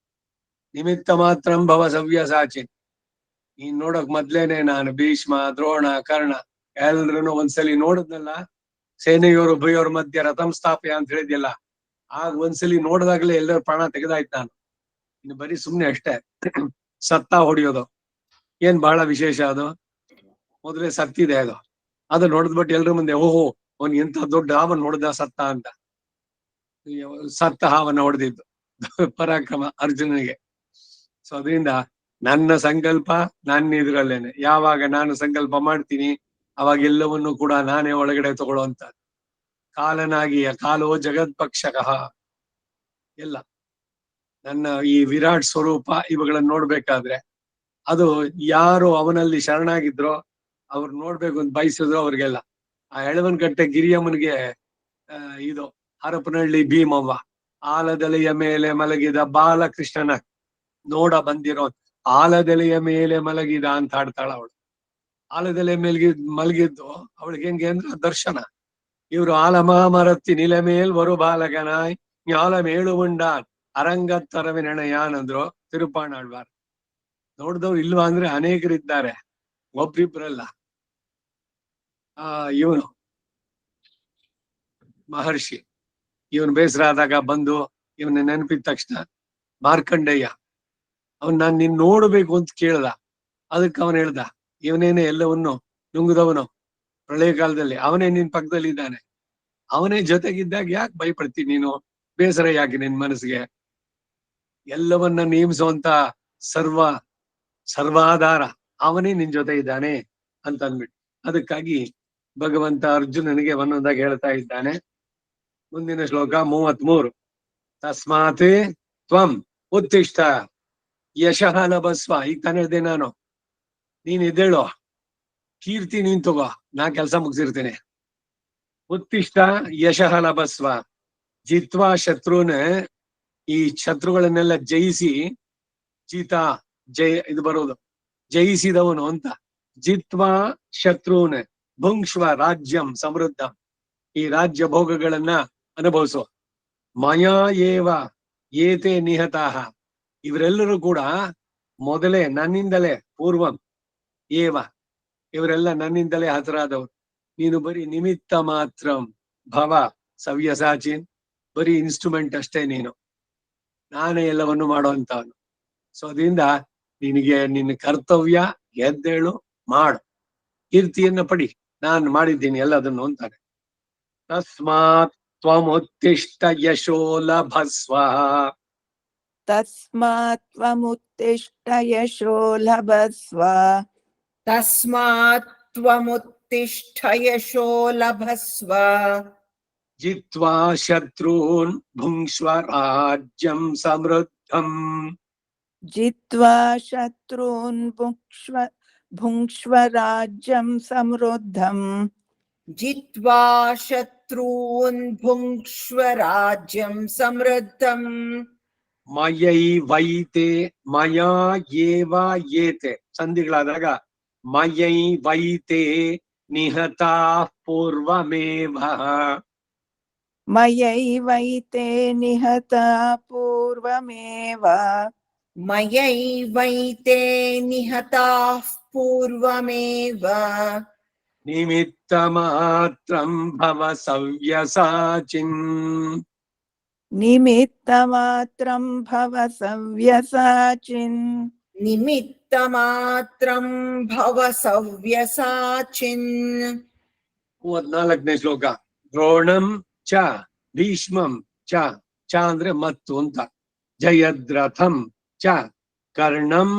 ನಿಮಿತ್ತ ಮಾತ್ರ ಭವ ಸವ್ಯಸಾಚಿ. ನೀನ್ ನೋಡಕ್ ಮೊದ್ಲೇನೆ ನಾನು ಭೀಷ್ಮ ದ್ರೋಣ ಕರ್ಣ ಎಲ್ರನ್ನು ಒಂದ್ಸಲಿ ನೋಡಿದ್ನಲ್ಲ. ಸೇನೆಯವರು ಉಭಯೋರ ಮಧ್ಯ ರಥಂ ಸ್ಥಾಪ್ಯ ಅಂತ ಹೇಳಿದ್ಯಲ್ಲ, ಆಗ ಒಂದ್ಸಲಿ ನೋಡಿದಾಗ್ಲೇ ಎಲ್ಲರ ಪ್ರಾಣ ತೆಗೆದಾಯ್ತು ನಾನು. ಇನ್ನು ಬರೀ ಸುಮ್ನೆ ಅಷ್ಟೇ ಸತ್ತ ಹೊಡಿಯೋದು ಏನ್ ಬಹಳ ವಿಶೇಷ? ಅದು ಮೊದಲೇ ಸತ್ತಿದೆ. ಅದು ನೋಡಿದ್ಬಿಟ್ಟು ಎಲ್ರ ಮುಂದೆ ಓಹೋ ಅವನ್ ಎಂತ ದೊಡ್ಡ ಹಾವನ್ನ ಹೊಡೆದ ಸತ್ತ ಅಂತ. ಸತ್ತ ಹಾವನ್ನ ಹೊಡೆದಿದ್ದು ಪರಾಕ್ರಮ ಅರ್ಜುನನಿಗೆ. ಸೊ ಅದರಿಂದ ನನ್ನ ಸಂಕಲ್ಪ ನನ್ನ ಇದ್ರಲ್ಲೇನೆ. ಯಾವಾಗ ನಾನು ಸಂಕಲ್ಪ ಮಾಡ್ತೀನಿ ಅವಾಗ ಎಲ್ಲವನ್ನು ಕೂಡ ನಾನೇ ಒಳಗಡೆ ತಗೊಳ್ಳುವಂತ ಕಾಲನಾಗಿ. ಕಾಲೋ ಜಗದ್ಭಕ್ಷಕಃ. ಎಲ್ಲ ನನ್ನ ಈ ವಿರಾಟ್ ಸ್ವರೂಪ ಇವುಗಳನ್ನ ನೋಡ್ಬೇಕಾದ್ರೆ ಅದು ಯಾರು ಅವನಲ್ಲಿ ಶರಣಾಗಿದ್ರೋ ಅವ್ರು ನೋಡ್ಬೇಕು ಅಂತ ಬಯಸಿದ್ರು ಅವ್ರಿಗೆಲ್ಲ. ಆ ಎಳವನಕಟ್ಟೆ ಗಿರಿಯಮ್ಮನಿಗೆ ಇದು ಹರಪನಹಳ್ಳಿ ಭೀಮವ್ವ ಆಲದೆಲೆಯ ಮೇಲೆ ಮಲಗಿದ ಬಾಲಕೃಷ್ಣನ ನೋಡ ಬಂದಿರೋ ಆಲದೆಲೆಯ ಮೇಲೆ ಮಲಗಿದ ಅಂತ ಹಾಡ್ತಾಳ ಅವಳು. ಆಲದೆಲೆ ಮಲಗಿದ್ದು ಅವಳಿಗೆ ಹೆಂಗೆ ಅಂದ್ರೆ ದರ್ಶನ. ಇವ್ರು ಆಲಮಾಮರತ್ತಿ ನಿಲ ಮೇಲ್ ವರು ಬಾಲಕನಾಯ್ ஞால ಮೇಳುವುಂಡಾನ್ ಅರಂಗತ್ತರವಿನಣಯಾನ್ ಅಂದ್ರು ತಿರುಪಾಣಾಳ್ವಾರ್. ನೋಡ್ದವ್ರು ಇಲ್ವಾ ಅಂದ್ರೆ ಅನೇಕರಿದ್ದಾರೆ, ಒಬ್ರಿಬ್ರಲ್ಲ. ಇವನು ಮಹರ್ಷಿ ಇವನ್ ಬೇಸರ ಆದಾಗ ಬಂದು ಇವನ ನೆನಪಿದ ತಕ್ಷಣ ಮಾರ್ಕಂಡೇಯ ನಾನ್ ನಿನ್ ನೋಡ್ಬೇಕು ಅಂತ ಕೇಳ್ದ. ಅದಕ್ಕೆ ಅವನ್ ಹೇಳ್ದ, ಇವನೇನೆ ಎಲ್ಲವನ್ನು ನುಂಗಿದವನು ಪ್ರಳಯ ಕಾಲದಲ್ಲಿ, ಅವನೇ ನಿನ್ ಪಕ್ಕದಲ್ಲಿ ಇದ್ದಾನೆ, ಅವನೇ ಜೊತೆಗಿದ್ದಾಗ ಯಾಕೆ ಭಯಪಡ್ತೀನಿ ನೀನು, ಬೇಸರ ಯಾಕೆ ನಿನ್ ಮನಸ್ಸಿಗೆ, ಎಲ್ಲವನ್ನ ನೇಮಿಸುವಂತ ಸರ್ವಾಧಾರ ಅವನೇ ನಿನ್ ಜೊತೆ ಇದ್ದಾನೆ ಅಂತ ಅಂದ್ಬಿಟ್ಟು. ಅದಕ್ಕಾಗಿ ಭಗವಂತ ಅರ್ಜುನನಿಗೆ ಒಂದೊಂದಾಗಿ ಹೇಳ್ತಾ ಇದ್ದಾನೆ. ಮುಂದಿನ ಶ್ಲೋಕ 33. ತಸ್ಮಾತ್ ತ್ವಂ ಉತ್ತಿಷ್ಠ ಯಶಃ ಲಭಸ್ವ. ಈಗ ತಾನೇ ಹೇಳ್ದೆ ನಾನು, ನೀನ್ ಎದ್ದೇಳು, ಕೀರ್ತಿ ನೀನ್ ತಗೋ, ನಾ ಕೆಲಸ ಮುಗಿಸಿರ್ತೀನಿ. ಉತ್ತಿಷ್ಠ ಯಶಃ ಲಭಸ್ವ ಜಿತ್ವಾ ಶತ್ರುನ, ಈ ಶತ್ರುಗಳನ್ನೆಲ್ಲ ಜಯಿಸಿ, ಇದು ಬರೋದು ಜಯಿಸಿದವನು ಅಂತ. ಜಿತ್ವಾ ಶತ್ರುನ ಭುಂಕ್ಷ್ವ ರಾಜ್ಯಂ ಸಮೃದ್ಧ, ಈ ರಾಜ್ಯ ಭೋಗಗಳನ್ನ ಅನುಭವಿಸು. ಮಯಾ ಏವ ಏತೆ ನಿಹತಾಹ, ಇವರೆಲ್ಲರೂ ಕೂಡ ಮೊದಲೇ ನನ್ನಿಂದಲೇ, ಪೂರ್ವಂ ಏವ ಇವರೆಲ್ಲ ನನ್ನಿಂದಲೇ ಹತರಾದವರು. ನೀನು ಬರೀ ನಿಮಿತ್ತ ಮಾತ್ರ ಭವ ಸವ್ಯಸಾಚಿನ್, ಬರೀ ಇನ್ಸ್ಟ್ರೂಮೆಂಟ್ ಅಷ್ಟೇ ನೀನು, ನಾನೇ ಎಲ್ಲವನ್ನು ಮಾಡುವಂತವನು. ಸೊ ಅದರಿಂದ ನಿನಗೆ ನಿನ್ನ ಕರ್ತವ್ಯ, ಎದ್ದೇಳು, ಮಾಡು, ಕೀರ್ತಿಯನ್ನ ಪಡಿ, ನಾನು ಮಾಡಿದ್ದೀನಿ ಎಲ್ಲದನ್ನು ಅಂತಾನೆ. ತಸ್ಮಾತ್ ತ್ವಮುತ್ತಿಷ್ಠ ಯಶೋ ಲಭಸ್ವ. ತಸ್ಮಾತ್ ತ್ವಮುತ್ತಿಷ್ಠ ಯಶೋ ಲಭಸ್ವ. ತಸ್ಮಾತ್ ತ್ವಮುತ್ತಿಷ್ಠ ಯಶೋ ಲಭಸ್ವ. ಜಿತ್ವಾ ಶತ್ರೂನ್ ಭುಂಕ್ಷ್ವ ರಾಜ್ಯಂ ಸಮೃದ್ಧಂ. ಜಿತ್ವಾ ಶತ್ರೂನ್ ಭುಂಕ್ಷ್ವ ರಾಜ್ಯಂ ಸಮೃದ್ಧಂ. ಜಿತ್ವಾ ಶತ್ರೂನ್ ಭುಂಕ್ಷ್ವ ರಾಜ್ಯಂ ಸಮೃದ್ಧಂ. ಮಯೈವೈತೆ ಮಯಾ ಏವ ಏತೆ, ಸಂಧಿಗಳಾದಾಗ ಮಯೈವೈತೆ ನಿಹತಾ ಪೂರ್ವಮೇವ. ಮಯೈವೈತೆ ನಿಹತಾ ಪೂರ್ವಮೇವ. ಮಯೈವೈತೆ ನಿಹತಾಃ ಪೂರ್ವಮೇವ. ನಿಮಿತ್ತ ಮಾತ್ರಂ ಭವ ಸವ್ಯಸಾಚಿನ್. ನಿಮಿತ್ತ ಮಾತ್ರಂ ಭವ ಸವ್ಯಸಾಚಿನ್. ನಿಮಿತ್ತ ಮಾತ್ರಂ ಭವ ಸವ್ಯಸಾಚಿನ್. 34ನೇ ಶ್ಲೋಕ. ದ್ರೋಣಂ ಚ ಭೀಷ್ಮಂ ಚ, ಚ ಅಂದ್ರೆ ಮತ್ತು ಅಂತ, ಜಯದ್ರಥಂ ಚ ಕರ್ಣಂ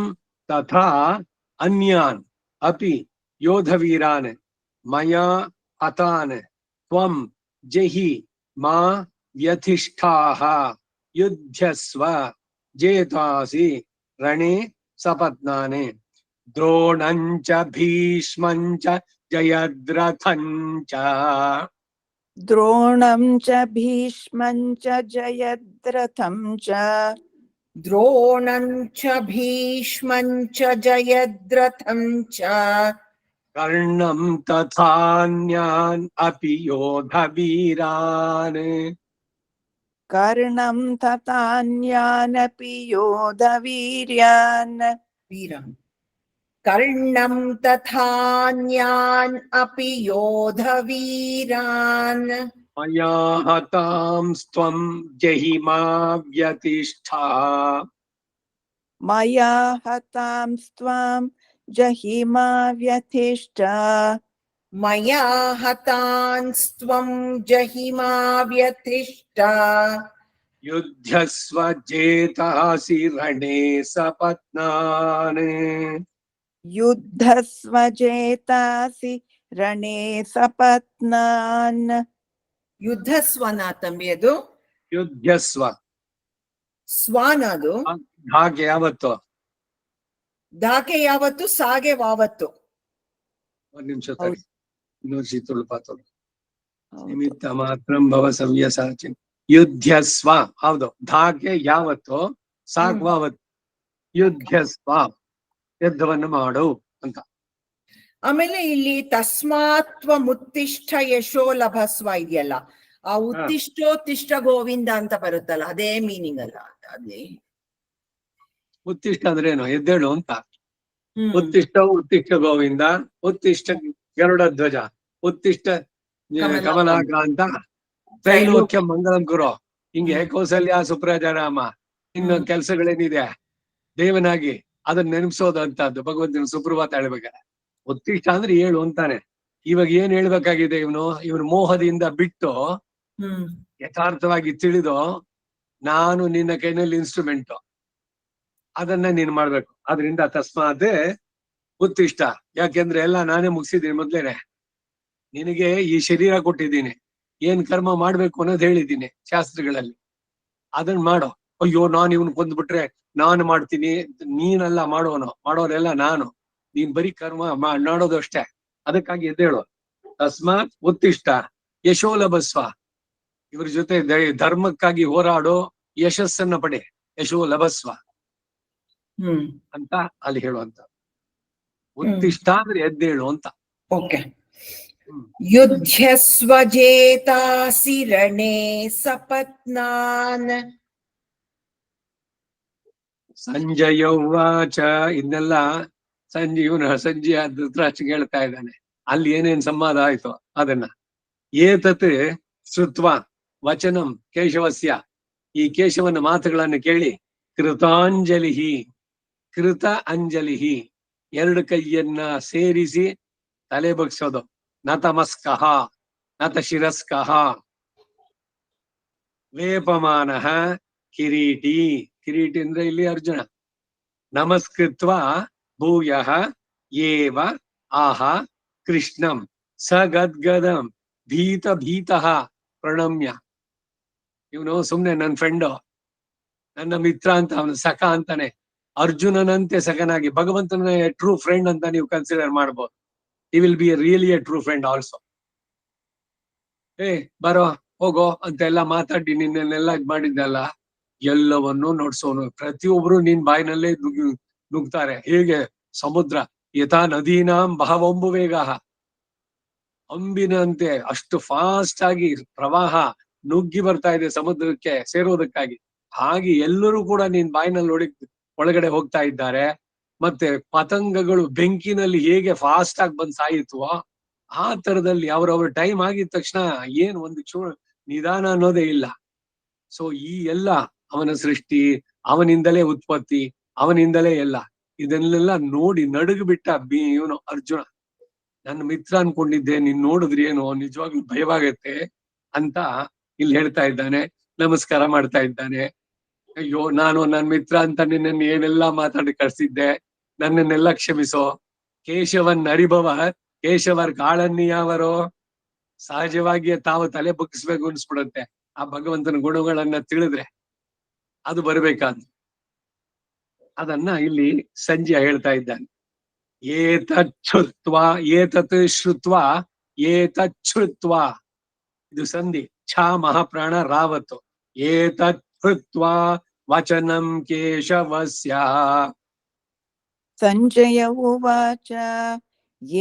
ತಥಾ ಅನ್ಯಾನ್ ಅಪಿ ಯೋಧವೀರಾನ್ ಮಯಾ ಹತಾನ್ ತ್ವಂ ಜಹಿ ಮಾ ವ್ಯಥಿಷ್ಠಾಃ ಯುಧ್ಯಸ್ವ ಜೇತಾಸಿ ರಣೇ ಸಪತ್ನಾನೆ. ದ್ರೋಣಂಚ ಭೀಷ್ಮಂಚ ಜಯದ್ರಥಂಚ. ದ್ರೋಣಂ ಚ ಭೀಷ್ಮಂ ಚ ಜಯದ್ರಥಂ ಚ. ದ್ರೋಣಂ ಚ ಭೀಷ್ಮಂ ಚ ಜಯದ್ರಥಂ ಚ. ಕರ್ಣಂ ತಥಾನ್ಯಾನ್ ಅಪಿ ಯೋಧವೀರಾನ್. ಕರ್ಣಂ ತಥಾನ್ಯಾನಪಿ ಯೋಧವೀರ್ಯಾನ್. ಕರ್ಣಂ ತಥಾನ್ಯಾನ್ ಅಪಿ ಯೋಧವೀರಾನ್. ಮಯಾ ಹತಾಂಸ್ತ್ವಂ ಜಹಿ ಮಾ ವ್ಯತಿಷ್ಠಾ. ಮಯಾ ಹತಾಂಸ್ತ್ವಾಂ ಜಹಿ ಮಾ ವ್ಯಥಿಷ್ಠ. ಮಯಾ ಹತಾಂಸ್ತ್ವಂ ಜಹಿ ಮಾ ವ್ಯಥಿಷ್ಠ. ಯುಧ್ಯಸ್ವ ಜೇತಾಸಿ ರಣೇ ಸಪತ್ನಾನ್. ಯುದ್ಧಸ್ವ ಜೇತಾಸಿ ರಣೇ ಸಪತ್ನಾನ್. ಯುದ್ಧಸ್ವನ ತಂಬಿ, ಅದು ಯುಧ್ಯಸ್ವ ಸ್ವಾನ, ಅದು ಹಾಗೆ ಯಾವತ್ತು ದಾಕೆ ಯಾವತ್ತು, ಸಾಗೆ ವಾವತ್ತು. ಒಂದ್ ನಿಮಿಷ ತಡಿ, ಇನ್ನೊಂದು ತುಳುಪಾತಳು. ನಿಮಿತ್ತ ಮಾತ್ರಂ ಭವ ಸವ್ಯಸಾಚಿನ್. ಯುಧ್ಯಸ್ವ, ಹೌದು, ಧಾಕೆ ಯಾವತ್ತು, ಸಾಗ್ವಾವತ್ತು. ಯುಧ್ಯಸ್ವ, ಯುದ್ಧವನ್ನು ಮಾಡು ಅಂತ. ಆಮೇಲೆ ಇಲ್ಲಿ ತಸ್ಮಾತ್ವ ಮುತ್ತಿಷ್ಠ ಯಶೋ ಲಭಸ್ವ ಇದೆಯಲ್ಲ, ಆ ಉತ್ತಿಷ್ಟೋತ್ತಿಷ್ಟ ಗೋವಿಂದ ಅಂತ ಬರುತ್ತಲ್ಲ, ಅದೇ ಮೀನಿಂಗ್ ಅಲ್ಲ ಅಲ್ಲಿ. ಉತ್ತಿಷ್ಟ ಅಂದ್ರೆ ಏನು, ಎದ್ದೇಳು ಅಂತ. ಉತ್ತಿಷ್ಟ ಉತ್ತಿಷ್ಟ ಗೋವಿಂದ, ಉತ್ತಿಷ್ಟ ಗರುಡ ಧ್ವಜ, ಉತ್ತಿಷ್ಟ ಕಮಲಾಕಾಂತ ತ್ರೈಲೋಕ್ಯ ಮಂಗಳಂ ಗುರು. ಹಿಂಗೆ ಹ್ಮ್. ಕೌಸಲ್ಯ ಸುಪ್ರಾಜ ರಾಮ ಇನ್ನು ಹ್ಮ್. ಕೆಲ್ಸಗಳೇನಿದೆ ದೇವನಾಗಿ ಅದನ್ನ ನೆನಪಿಸೋದು ಅಂತದ್ದು ಭಗವಂತನ ಸುಪ್ರಭಾತ ಹೇಳ್ಬೇಕಾರೆ. ಉತ್ತಿಷ್ಠ ಅಂದ್ರೆ ಹೇಳು ಅಂತಾನೆ. ಇವಾಗ ಏನ್ ಹೇಳ್ಬೇಕಾಗಿದೆ ಇವನು ಮೋಹದಿಂದ ಬಿಟ್ಟು ಹ್ಮ್. ಯಥಾರ್ಥವಾಗಿ ತಿಳಿದು ನಾನು ನಿನ್ನ ಕೈನಲ್ಲಿ ಇನ್ಸ್ಟ್ರೂಮೆಂಟ್ ಅದನ್ನ ನೀನ್ ಮಾಡ್ಬೇಕು. ಅದರಿಂದ ತಸ್ಮಾತ್ ಉತ್ತಿಷ್ಠ. ಯಾಕೆಂದ್ರೆ ಎಲ್ಲ ನಾನೇ ಮುಗಿಸಿದ್ದೀನಿ ಮೊದ್ಲೇನೆ. ನಿನಗೆ ಈ ಶರೀರ ಕೊಟ್ಟಿದ್ದೀನಿ, ಏನ್ ಕರ್ಮ ಮಾಡ್ಬೇಕು ಅನ್ನೋದು ಹೇಳಿದ್ದೀನಿ ಶಾಸ್ತ್ರಗಳಲ್ಲಿ, ಅದನ್ನ ಮಾಡೋ. ಅಯ್ಯೋ ನಾನ್ ಇವನ್ ಕೊಂದ್ಬಿಟ್ರೆ ನಾನು ಮಾಡ್ತೀನಿ, ನೀನೆಲ್ಲ ಮಾಡೋರೆಲ್ಲ ನಾನು, ನೀನ್ ಬರೀ ಕರ್ಮ ಮಾಡೋದು ಅಷ್ಟೇ. ಅದಕ್ಕಾಗಿ ಎದ್ದೇಳು. ತಸ್ಮಾತ್ ಉತ್ತಿಷ್ಠ ಯಶೋ ಲಭಸ್ವ. ಇವ್ರ ಜೊತೆ ಧರ್ಮಕ್ಕಾಗಿ ಹೋರಾಡೋ, ಯಶಸ್ಸನ್ನ ಪಡೆ, ಯಶೋ ಲಭಸ್ವ ಅಂತ ಅಲ್ಲಿ ಹೇಳುವಂತ. ಉತ್ತಿಷ್ಠ ಅಂದ್ರೆ ಎದ್ದೇಳು ಅಂತ. ಓಕೆ. ಯುಧ್ಯಸ್ವಜೇತಾಸಿ ರಣೇ ಸಪತ್ನಾನ್. ಸಂಜಯ ಉವಾಚ. ಇದನ್ನೆಲ್ಲ ಸಂಜಯ ಧೃತರಾಷ್ಟ್ರ ಹೇಳ್ತಾ ಇದ್ದಾನೆ. ಅಲ್ಲಿ ಏನೇನ್ ಸಂವಾದ ಆಯ್ತು ಅದನ್ನ. ಏತತ್ ಶ್ರುತ್ವ ವಚನಂ ಕೇಶವಸ್ಯ. ಈ ಕೇಶವನ ಮಾತುಗಳನ್ನು ಕೇಳಿ ಕೃತಾಂಜಲಿ, ಕೃತ ಅಂಜಲಿ, ಎರಡು ಕೈಯನ್ನ ಸೇರಿಸಿ ತಲೆ ಬಗ್ಸೋದು. ನತಮಸ್ಕಃ ನತ ಶಿರಸ್ಕಃ. ವೇಪಮಾನಃ ಕಿರೀಟಿ. ಕಿರೀಟಿ ಅಂದ್ರೆ ಇಲ್ಲಿ ಅರ್ಜುನ. ನಮಸ್ಕೃತ್ವ ಭೂಯಃ ಏವ ಆಹ ಕೃಷ್ಣಂ ಸಗದ್ಗದಂ ಭೀತಃ ಪ್ರಣಮ್ಯ. ಇವನು ಸುಮ್ನೆ ನನ್ನ ಫ್ರೆಂಡು, ನನ್ನ ಮಿತ್ರ ಅಂತ, ಅವನು ಸಖ ಅಂತಾನೆ. ಅರ್ಜುನನಂತೆ ಸಖನಾಗಿ ಭಗವಂತನ ಟ್ರೂ ಫ್ರೆಂಡ್ ಅಂತ ನೀವು ಕನ್ಸಿಡರ್ ಮಾಡ್ಬೋದು. he will be really a true friend also. ಬರೋ ಹೋಗೋ ಅಂತೆಲ್ಲ ಮಾತಾಡಿ ನಿನ್ನೆಲ್ಲ ಇದ್ ಮಾಡಿದ್ದಲ್ಲ, ಎಲ್ಲವನ್ನೂ ನೋಡ್ಸೋನು. ಪ್ರತಿಯೊಬ್ರು ನಿನ್ ಬಾಯಿನಲ್ಲೇ ನುಗ್ತಾರೆ. ಹೇಗೆ ಸಮುದ್ರ ಯಥಾ ನದೀನಾಂ ಬಹವಂಬು ವೇಗ. ಅಂಬಿನಂತೆ ಅಷ್ಟು ಫಾಸ್ಟ್ ಆಗಿ ಪ್ರವಾಹ ನುಗ್ಗಿ ಬರ್ತಾ ಇದೆ ಸಮುದ್ರಕ್ಕೆ ಸೇರೋದಕ್ಕಾಗಿ. ಹಾಗೆ ಎಲ್ಲರೂ ಕೂಡ ನಿನ್ ಬಾಯಿನಲ್ಲಿ ಒಳಗಡೆ ಹೋಗ್ತಾ ಇದ್ದಾರೆ. ಮತ್ತೆ ಪತಂಗಗಳು ಬೆಂಕಿನಲ್ಲಿ ಹೇಗೆ ಫಾಸ್ಟ್ ಆಗಿ ಬಂದ್ ಸಾಯಿತ್ವೋ ಆ ತರದಲ್ಲಿ ಅವ್ರವ್ರ ಟೈಮ್ ಆಗಿದ ತಕ್ಷಣ ಏನ್ ಒಂದು ನಿಧಾನ ಅನ್ನೋದೇ ಇಲ್ಲ. ಸೊ ಈ ಎಲ್ಲ ಅವನ ಸೃಷ್ಟಿ, ಅವನಿಂದಲೇ ಉತ್ಪತ್ತಿ, ಅವನಿಂದಲೇ ಎಲ್ಲ. ಇದನ್ನೆಲ್ಲ ನೋಡಿ ನಡುಗು ಬಿಟ್ಟ ಇವನು ಅರ್ಜುನ. ನನ್ನ ಮಿತ್ರ ಅನ್ಕೊಂಡಿದ್ದೆ, ನೀನ್ ನೋಡಿದ್ರಿ ಏನೋ ನಿಜವಾಗ್ಲೂ ಭಯವಾಗತ್ತೆ ಅಂತ ಇಲ್ಲಿ ಹೇಳ್ತಾ ಇದ್ದಾನೆ. ನಮಸ್ಕಾರ ಮಾಡ್ತಾ ಇದ್ದಾನೆ. ಅಯ್ಯೋ ನಾನು ನನ್ನ ಮಿತ್ರ ಅಂತ ನಿನ್ನನ್ನು ಏನೆಲ್ಲಾ ಮಾತಾಡಿ ಕಳ್ಸಿದ್ದೆ, ನನ್ನನ್ನೆಲ್ಲ ಕ್ಷಮಿಸೋ. ಕೇಶವನ್ ಅರಿಭವ ಕೇಶವರ್ ಕಾಳನ್ನಿಯಾವರೋ. ಸಹಜವಾಗಿ ತಾವು ತಲೆ ಬಗ್ಗಿಸ್ಬೇಕು ಅನ್ಸ್ಬಿಡುತ್ತೆ. ಆ ಭಗವಂತನ ಗುಣಗಳನ್ನ ತಿಳಿದ್ರೆ ಅದು ಬರ್ಬೇಕಾದ್ದು. ಅದನ್ನ ಇಲ್ಲಿ ಸಂಜಯ ಹೇಳ್ತಾ ಇದ್ದಾನೆ. ಏತತ್ ಶ್ರುತ್ವ. ಇದು ಸಂಧಿ. ಛ ಮಹಾಪ್ರಾಣ ರಾವತ್ತು. ಏತತ್ ಶ್ರುತ್ವಾ ವಚನಂ ಕೇಶವಸ್ಯ. ಸಂಜಯ ಉವಾಚ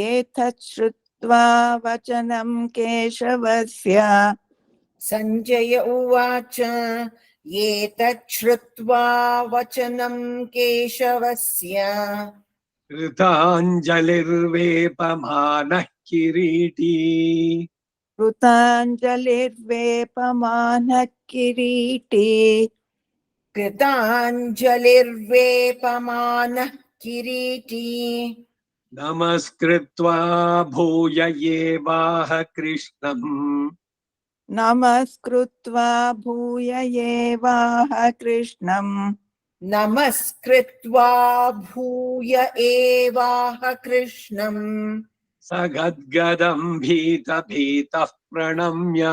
ಏತತ್ ಶ್ರುತ್ವಾ ವಚನಂ ಕೇಶವಸ್ಯ. ಸಂಜಯ ಉವಾಚ ಏತತ್ ಶ್ರುತ್ವಾ ವಚನಂ ಕೇಶವಸ್ಯ. ಕೃತಾಂಜಲಿರ್ವೇಪಮಾನಃ ಕಿರೀಟಿ. ಕೃತಾಂಜಲಿರ್ವೇಪಮಾನಃ ಕಿರೀಟಿ. ಕೃತಾಂಜಲಿರ್ವೇಪಮಾನಃ ಕಿರೀಟಿ. ನಮಸ್ಕೃತ್ವಾ ಭೂಯ ಏವಾಹ ಕೃಷ್ಣಂ. ನಮಸ್ಕೃತ್ವಾ ಭೂಯ ಏವಾಹ ಕೃಷ್ಣಂ. ನಮಸ್ಕೃತ್ವಾ ಭೂಯ ಏವಾಹ ಕೃಷ್ಣಂ. ಸಗದ್ಗದಂ ಭೀತಃ ಪ್ರಣಮ್ಯ.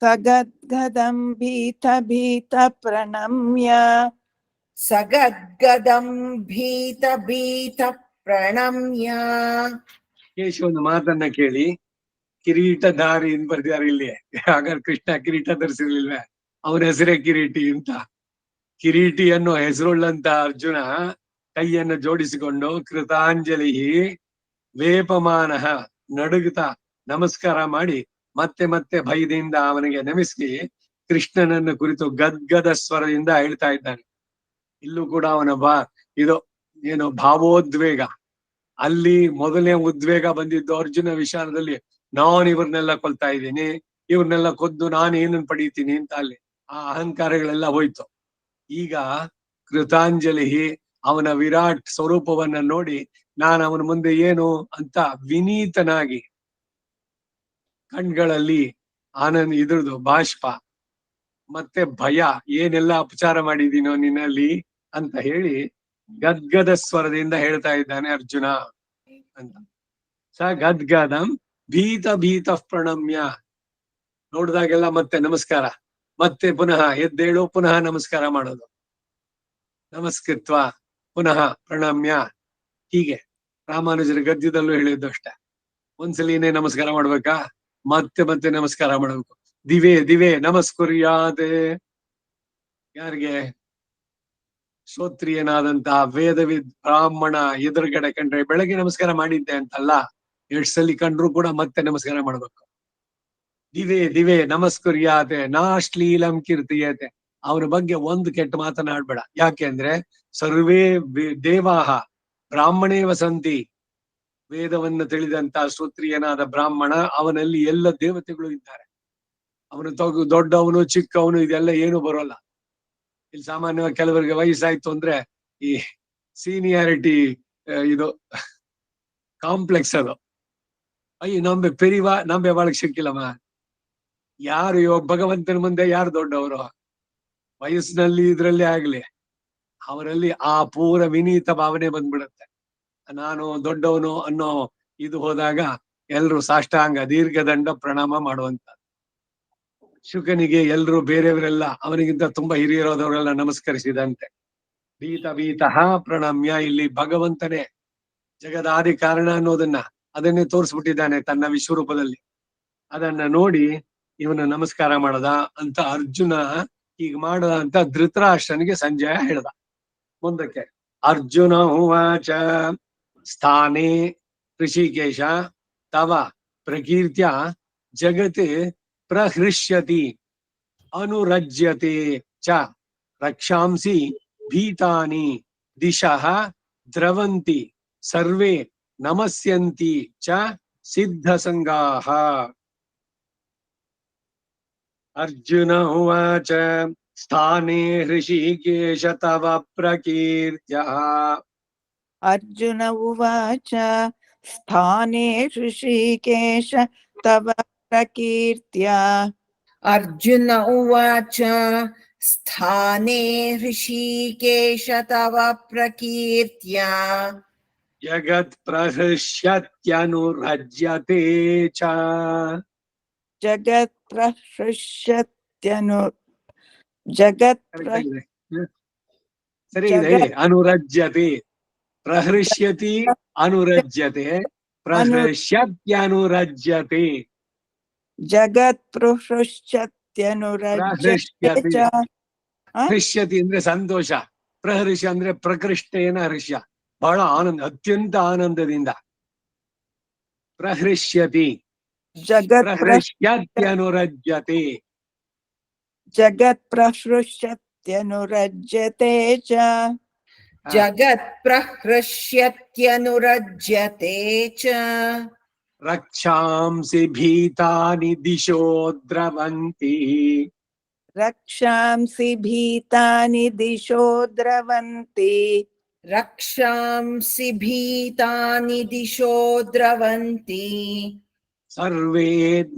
ಸಗದ್ಗದಂ ಭೀತ ಪ್ರಣಮ್ಯ. ಸಗದ್ಗದಂ ಭೀತ ಪ್ರಣಮ್ಯ. ಕೇಶವನ ಮಾತನ್ನ ಕೇಳಿ ಕಿರೀಟಧಾರಿ ಅಂತ ಬರ್ದಿದ್ದಾರೆ ಇಲ್ಲಿ. ಹಾಗಾದ್ರೆ ಕೃಷ್ಣ ಕಿರೀಟ ಧರಿಸಿರ್ಲಿಲ್ವೇ? ಅವನ ಹೆಸರೇ ಕಿರೀಟಿ ಅಂತ. ಕಿರೀಟಿ ಅನ್ನೋ ಹೆಸರುಳ್ಳಂತ ಅರ್ಜುನ ಕೈಯನ್ನು ಜೋಡಿಸಿಕೊಂಡು ಕೃತಾಂಜಲಿ ವೇಪಮಾನ ನಡುಗುತ್ತಾ ನಮಸ್ಕಾರ ಮಾಡಿ ಮತ್ತೆ ಮತ್ತೆ ಭಯದಿಂದ ಅವನಿಗೆ ನಮಿಸಿ ಕೃಷ್ಣನನ್ನು ಕುರಿತು ಗದ್ಗದ ಸ್ವರದಿಂದ ಹೇಳ್ತಾ ಇದ್ದಾನೆ. ಇಲ್ಲೂ ಕೂಡ ಅವನ ಇದು ಏನು ಭಾವೋದ್ವೇಗ. ಅಲ್ಲಿ ಮೊದಲನೇ ಉದ್ವೇಗ ಬಂದಿದ್ದು ಅರ್ಜುನ ವಿಚಾರದಲ್ಲಿ, ನಾನು ಇವ್ರನ್ನೆಲ್ಲ ಕೊಲ್ತಾ ಇದ್ದೀನಿ, ಇವ್ರನ್ನೆಲ್ಲ ಕೊಂದು ನಾನು ಏನನ್ನು ಪಡೀತೀನಿ ಅಂತ ಅಲ್ಲಿ ಆ ಅಹಂಕಾರಗಳೆಲ್ಲ ಹೋಯ್ತು. ಈಗ ಕೃತಾಂಜಲಿ ಅವನ ವಿರಾಟ್ ಸ್ವರೂಪವನ್ನ ನೋಡಿ ನಾನು ಅವನ ಮುಂದೆ ಏನು ಅಂತ ವಿನೀತನಾಗಿ ಕಣ್ಗಳಲ್ಲಿ ಆನಂದ ಇದ್ರದು ಬಾಷ್ಪ ಮತ್ತೆ ಭಯ ಏನೆಲ್ಲ ಅಪಚಾರ ಮಾಡಿದೀನೋ ನಿನ್ನಲ್ಲಿ ಅಂತ ಹೇಳಿ ಗದ್ಗದ ಸ್ವರದಿಂದ ಹೇಳ್ತಾ ಇದ್ದಾನೆ ಅರ್ಜುನ ಅಂತ. ಸ ಗದ್ಗದಂ ಭೀತ ಭೀತ ಪ್ರಣಮ್ಯ. ನೋಡಿದಾಗೆಲ್ಲ ಮತ್ತೆ ನಮಸ್ಕಾರ, ಮತ್ತೆ ಪುನಃ ಎದ್ದೇಳು, ಪುನಃ ನಮಸ್ಕಾರ ಮಾಡೋದು, ನಮಸ್ಕೃತ್ವ ಪುನಃ ಪ್ರಣಮ್ಯ. ಹೀಗೆ ರಾಮಾನುಜರ ಗದ್ಯದಲ್ಲೂ ಹೇಳಿದ್ದು ಅಷ್ಟೇ. ಒಂದ್ಸಲಿನೇ ನಮಸ್ಕಾರ ಮಾಡ್ಬೇಕಾ, ಮತ್ತೆ ಮತ್ತೆ ನಮಸ್ಕಾರ ಮಾಡ್ಬೇಕು. ದಿವೇ ದಿವೇ ನಮಸ್ಕುರ್ಯಾದೆ. ಯಾರಿಗೆ? ಶ್ರೋತ್ರಿಯನಾದಂತಹ ವೇದವಿದ್ ಬ್ರಾಹ್ಮಣ ಎದುರುಗಡೆ ಕಂಡ್ರೆ ಬೆಳಗ್ಗೆ ನಮಸ್ಕಾರ ಮಾಡಿದ್ದೆ ಅಂತಲ್ಲ, ಎಷ್ಟ್ ಸಲಿ ಕಂಡ್ರು ಕೂಡ ಮತ್ತೆ ನಮಸ್ಕಾರ ಮಾಡ್ಬೇಕು. ದಿವೇ ದಿವೇ ನಮಸ್ಕುರ್ಯಾತೆ ನಾಶ್ಲೀಲಂ ಕೀರ್ತಿಯತೆ. ಅವನ ಬಗ್ಗೆ ಒಂದು ಕೆಟ್ಟ ಮಾತನಾಡ್ಬೇಡ. ಯಾಕೆ ಅಂದ್ರೆ ಸರ್ವೇ ದೇವಾಹ ಬ್ರಾಹ್ಮಣೇ ವಸಂತಿ. ವೇದವನ್ನು ತಿಳಿದಂತ ಶ್ರೋತ್ರಿಯನಾದ ಬ್ರಾಹ್ಮಣ, ಅವನಲ್ಲಿ ಎಲ್ಲ ದೇವತೆಗಳು ಇದ್ದಾರೆ. ಅವನು ದೊಡ್ಡವನು ಚಿಕ್ಕವನು ಇದೆಲ್ಲ ಏನು ಬರೋಲ್ಲ. ಇಲ್ಲಿ ಸಾಮಾನ್ಯವಾಗಿ ಕೆಲವರಿಗೆ ವಯಸ್ಸಾಯ್ತು ಅಂದ್ರೆ ಈ ಸೀನಿಯಾರಿಟಿ ಇದು ಕಾಂಪ್ಲೆಕ್ಸ್ ಅದು. ಅಯ್ಯ ನಂಬೆ ಪೆರಿವ ನಂಬೆ ಒಳಗ್ ಸಿಕ್ಕಿಲ್ಲಮ್ಮ. ಯಾರು ಇವಾಗ ಭಗವಂತನ ಮುಂದೆ ಯಾರು ದೊಡ್ಡವರು? ವಯಸ್ಸಿನಲ್ಲಿ ಇದ್ರಲ್ಲಿ ಆಗ್ಲಿ ಅವರಲ್ಲಿ ಆ ಪೂರ ವಿನೀತ ಭಾವನೆ ಬಂದ್ಬಿಡುತ್ತೆ. ನಾನು ದೊಡ್ಡವನು ಅನ್ನೋ ಇದು ಹೋದಾಗ ಎಲ್ರು ಸಾಷ್ಟಾಂಗ ದೀರ್ಘದಂಡ ಪ್ರಣಾಮ ಮಾಡುವಂತ. ಶುಕನಿಗೆ ಎಲ್ರು ಬೇರೆಯವರೆಲ್ಲ ಅವನಿಗಿಂತ ತುಂಬಾ ಹಿರಿಯರಾದವರೆಲ್ಲ ನಮಸ್ಕರಿಸಿದಂತೆ. ಭೀತ ಭೀತಃ ಪ್ರಣಮ್ಯ. ಇಲ್ಲಿ ಭಗವಂತನೇ ಜಗದಾದಿ ಕಾರಣ ಅನ್ನೋದನ್ನ ಅದನ್ನೇ ತೋರಿಸ್ಬಿಟ್ಟಿದ್ದಾನೆ ತನ್ನ ವಿಶ್ವರೂಪದಲ್ಲಿ. ಅದನ್ನ ನೋಡಿ ಇವನು ನಮಸ್ಕಾರ ಮಾಡದ ಅಂತ ಅರ್ಜುನ ಹೀಗೆ ಮಾಡದ ಅಂತ ಧೃತರಾಷ್ಟ್ರನಿಗೆ ಸಂಜಯ ಹೇಳ್ದ. ಮುಂದಕ್ಕೆ ಅರ್ಜುನ ಉವಾಚ ಸ್ಥಾನೇ ಋಷಿಕೇಶ ತವ ಪ್ರಕೀರ್ತ್ಯ ಜಗತ್ ಪ್ರಹೃಷ್ಯತಿ ಅನುರಜ್ಯತೆ ಚ ರಕ್ಷಾಂಸಿ ಭೀತಾನಿ ದಿಶಃ ದ್ರವಂತಿ ಸರ್ವೇ ನಮಸ್ಯಂತಿ ಚ ಸಿದ್ಧಸಂಗಾಃ. ಅರ್ಜುನ ಉವಾಚ ಸ್ಥಾನೇ ಹೃಷಿಕೇಶ ತವ ಪ್ರಕೀರ್ತ್ಯ. ಅರ್ಜುನ ಉವಾಚ ಸ್ಥಾನೇ ಋಷಿಕೇಶ ತವ ಪ್ರಕೀರ್ತ್ಯ. ಅರ್ಜುನ ಉವಾಚ ಸ್ಥಾನೇ ಹೃಷಿಕೇಶ ತವ ಪ್ರಕೀರ್ತ್ಯ. ಜಗತ್ ಪ್ರಹೃಷ್ಯತ್ಯನುರಜ್ಯತೆ ಚ. ಜಗತ್ ಪ್ರಹೃಷ್ಯತ್ಯನು ಜಗತ್ ಸರಿ ಇದೆ ಹೇಳಿ. ಅನುರಜ್ಯತೆ ಪ್ರಹೃಷ್ಯತಿ ಅನುರಜ್ಯತೆ ಪ್ರಹೃಷ್ಯತ್ಯನುರಜ್ಯತೆ. ಜಗತ್ ಪ್ರಹೃಷ್ಯತ್ಯನುರಜ್ಯತೆ ಚ. ಹೃಷ್ಯತಿ ಅಂದ್ರೆ ಸಂತೋಷ, ಪ್ರಹೃಷ್ಯ ಅಂದ್ರೆ ಪ್ರಕೃಷ್ಟೇನ ಹೃಷ್ಯ, ಬಹಳ ಆನಂದ, ಅತ್ಯಂತ ಆನಂದದಿಂದ. ಪ್ರಹೃಷ್ಯತಿ ಜಗತ್ ಪ್ರಹೃಷ್ಯತ್ಯನುರಜ್ಯತೆ. ಜಗತ್ ಪ್ರಹೃಷ್ಯತ್ಯನುರಜ್ಯತೆ ಚ. ಜಗತ್ ಪ್ರಹೃಷ್ಯತ್ಯನುರಜ್ಯತೆ ಚ. ರಕ್ಷಾಂಸಿ ಭೀತಾನಿ ದಿಶೋ ದ್ರವಂತಿ. ರಕ್ಷಾಂಸಿ ಭೀತಾನಿ ದಿಶೋ ದ್ರವಂತಿ. ರಕ್ಷಾಂಸಿ ಭೀತಾನಿ ದಿಶೋ ದ್ರವಂತಿ. ಸರ್ವೇ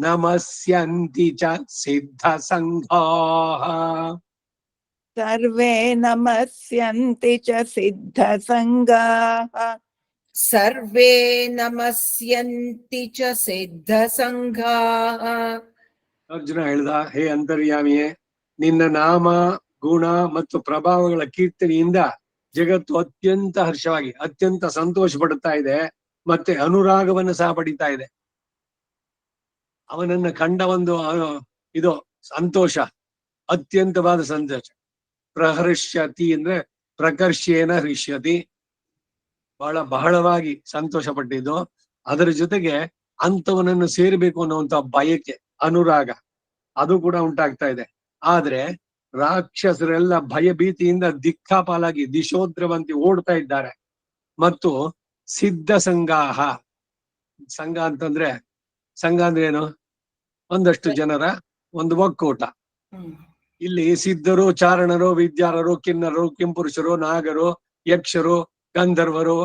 ನಮಸ್ಯಂತಿ ಚ ಸಿದ್ಧಸಂಘಾಃ. ಸರ್ವೇ ನಮಸ್ಯಂತಿ ಚ ಸಿದ್ಧಸಂಗಾಃ. ಸರ್ವೇ ನಮಸ್ಯಂತಿ ಚ ಸಿದ್ಧಸಂಘಾಃ. ಅರ್ಜುನ ಹೇಳ್ದ, ಹೇ ಅಂತರ್ಯಾಮಿಯೇ, ನಿನ್ನ ನಾಮ ಗುಣ ಮತ್ತು ಪ್ರಭಾವಗಳ ಕೀರ್ತನೆಯಿಂದ ಜಗತ್ತು ಅತ್ಯಂತ ಹರ್ಷವಾಗಿ ಅತ್ಯಂತ ಸಂತೋಷ ಪಡುತ್ತಾ ಇದೆ, ಮತ್ತೆ ಅನುರಾಗವನ್ನು ಸಹ ಪಡಿತಾ ಇದೆ. ಅವನನ್ನ ಕಂಡ ಒಂದು ಇದು ಸಂತೋಷ, ಅತ್ಯಂತವಾದ ಸಂತೋಷ. ಪ್ರಹರ್ಷ್ಯತಿ ಅಂದ್ರೆ ಪ್ರಕರ್ಷೇನ ಹೃಷ್ಯತಿ, ಬಹಳವಾಗಿ ಸಂತೋಷ ಪಟ್ಟಿದ್ದು. ಅದರ ಜೊತೆಗೆ ಅಂತವನನ್ನು ಸೇರ್ಬೇಕು ಅನ್ನುವಂತ ಬಯಕೆ, ಅನುರಾಗ ಅದು ಕೂಡ ಉಂಟಾಗ್ತಾ ಇದೆ. ಆದ್ರೆ ರಾಕ್ಷಸರೆಲ್ಲ ಭಯಭೀತಿಯಿಂದ ದಿಕ್ಕಾಪಾಲಾಗಿ ದಿಶೋದ್ರವಂತಿ ಓಡ್ತಾ ಇದ್ದಾರೆ. ಮತ್ತು ಸಿದ್ಧ ಸಂಘಾಹ, ಸಂಘ ಅಂತಂದ್ರೆ ಸಂಘ ಅಂದ್ರೆ ಏನು? ಒಂದಷ್ಟು ಜನರ ಒಂದು ಒಕ್ಕೂಟ. ಇಲ್ಲಿ ಸಿದ್ಧರು, ಚಾರಣರು, ವಿದ್ಯಾರರು, ಕಿನ್ನರು, ಕಿಂಪುರುಷರು, ನಾಗರು, ಯಕ್ಷರು, ಗಂಧರ್ವರು,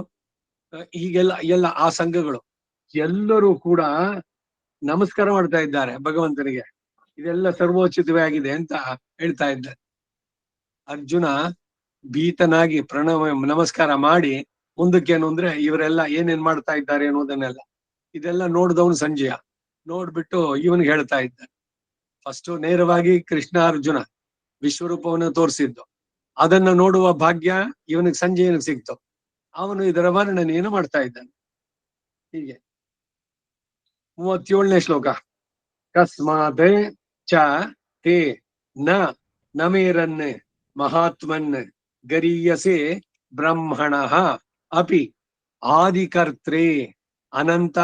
ಹೀಗೆಲ್ಲ ಆ ಸಂಘಗಳು ಎಲ್ಲರೂ ಕೂಡ ನಮಸ್ಕಾರ ಮಾಡ್ತಾ ಇದ್ದಾರೆ ಭಗವಂತನಿಗೆ. ಇದೆಲ್ಲ ಸರ್ವೋಚಿತವೇ ಆಗಿದೆ ಅಂತ ಹೇಳ್ತಾ ಇದ್ದಾರೆ. ಅರ್ಜುನ ಭೀತನಾಗಿ ನಮಸ್ಕಾರ ಮಾಡಿ ಮುಂದಕ್ಕೇನು ಅಂದ್ರೆ ಇವರೆಲ್ಲ ಏನೇನ್ ಮಾಡ್ತಾ ಇದ್ದಾರೆ ಅನ್ನೋದನ್ನೆಲ್ಲ ಇದೆಲ್ಲ ನೋಡಿದವನು ಸಂಜಯ ನೋಡ್ಬಿಟ್ಟು ಇವನ್ಗೆ ಹೇಳ್ತಾ ಇದ್ದ. ಫಸ್ಟ್ ನೇರವಾಗಿ ಕೃಷ್ಣ ಅರ್ಜುನ ವಿಶ್ವರೂಪವನ್ನು ತೋರಿಸಿದ್ದು, ಅದನ್ನ ನೋಡುವ ಭಾಗ್ಯ ಇವನಿಗೆ ಸಂಜಯನಿಗೆ ಸಿಕ್ತು. ಅವನು ಇದರ ವರ್ಣನೆಯನ್ನು ಮಾಡ್ತಾ ಇದ್ದಾನೆ. ಹೀಗೆ 37ನೇ ಶ್ಲೋಕ. ಕಸ್ಮಾತ್ ಚ ತೇ ನಮೇರನ್ ಮಹಾತ್ಮನ್ ಗರೀಯಸೆ ಬ್ರಹ್ಮಣಃ ಅಪಿ ಆದಿಕರ್ತ್ರೇ ಅನಂತ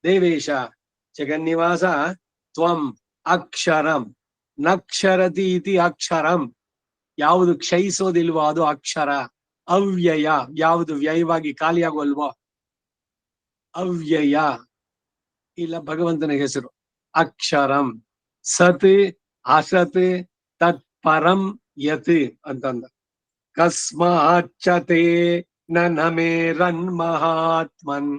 ದೇವೇಶ ಜಗನ್ನಿವಾಸ ತ್ವಂ ಅಕ್ಷರಂ ನಕ್ಷರತಿ ಇತಿ ಅಕ್ಷರಂ. ಯಾವುದು ಕ್ಷಯಿಸೋದಿಲ್ವೋ ಅದು ಅಕ್ಷರ. ಅವ್ಯಯ ಯಾವುದು ವ್ಯಯವಾಗಿ ಖಾಲಿಯಾಗೋಲ್ವೋ ಅವ್ಯಯ. ಇಲ್ಲ ಭಗವಂತನ ಹೆಸರು ಅಕ್ಷರಂ. ಸತ್ ಅಸತ್ ತತ್ಪರಂ ಯತ್ ಅಂತಂದ. ಕಸ್ಮಾಚ್ಚತೆ ನಮೇರನ್ ಮಹಾತ್ಮನ್.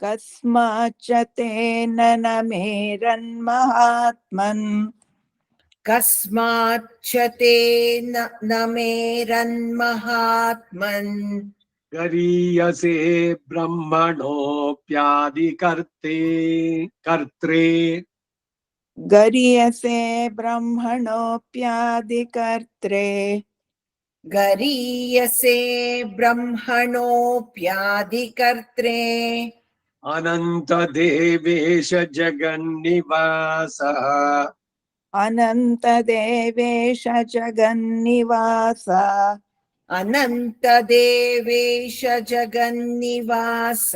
ಕಸ್ಮಾಚ್ಚ ತೇನ ನಮೇರನ್ ಮಹಾತ್ಮನ್. ಕಸ್ಮಾಚ್ಚ ತೇನ ನಮೇರನ್ ಮಹಾತ್ಮನ್. ಗರೀಯಸೆ ಬ್ರಹ್ಮಣೋಪ್ಯಾದಿಕರ್ತ್ರೇ ಕರ್ತ್ರೇ. ಗರೀಯಸೆ ಬ್ರಹ್ಮಣೋಪ್ಯಾದಿಕರ್ತ್ರೇ. ಗರೀಯಸೆ ಬ್ರಹ್ಮಣೋಪ್ಯಾದಿಕರ್ತ್ರೇ. ಅನಂತ ದೇವೇಶ ಜಗನ್ನಿವಾಸ. ಅನಂತ ದೇವೇಶ ಜಗನ್ನಿವಾಸ. ಅನಂತ ದೇವೇಶ ಜಗನ್ನಿವಾಸ.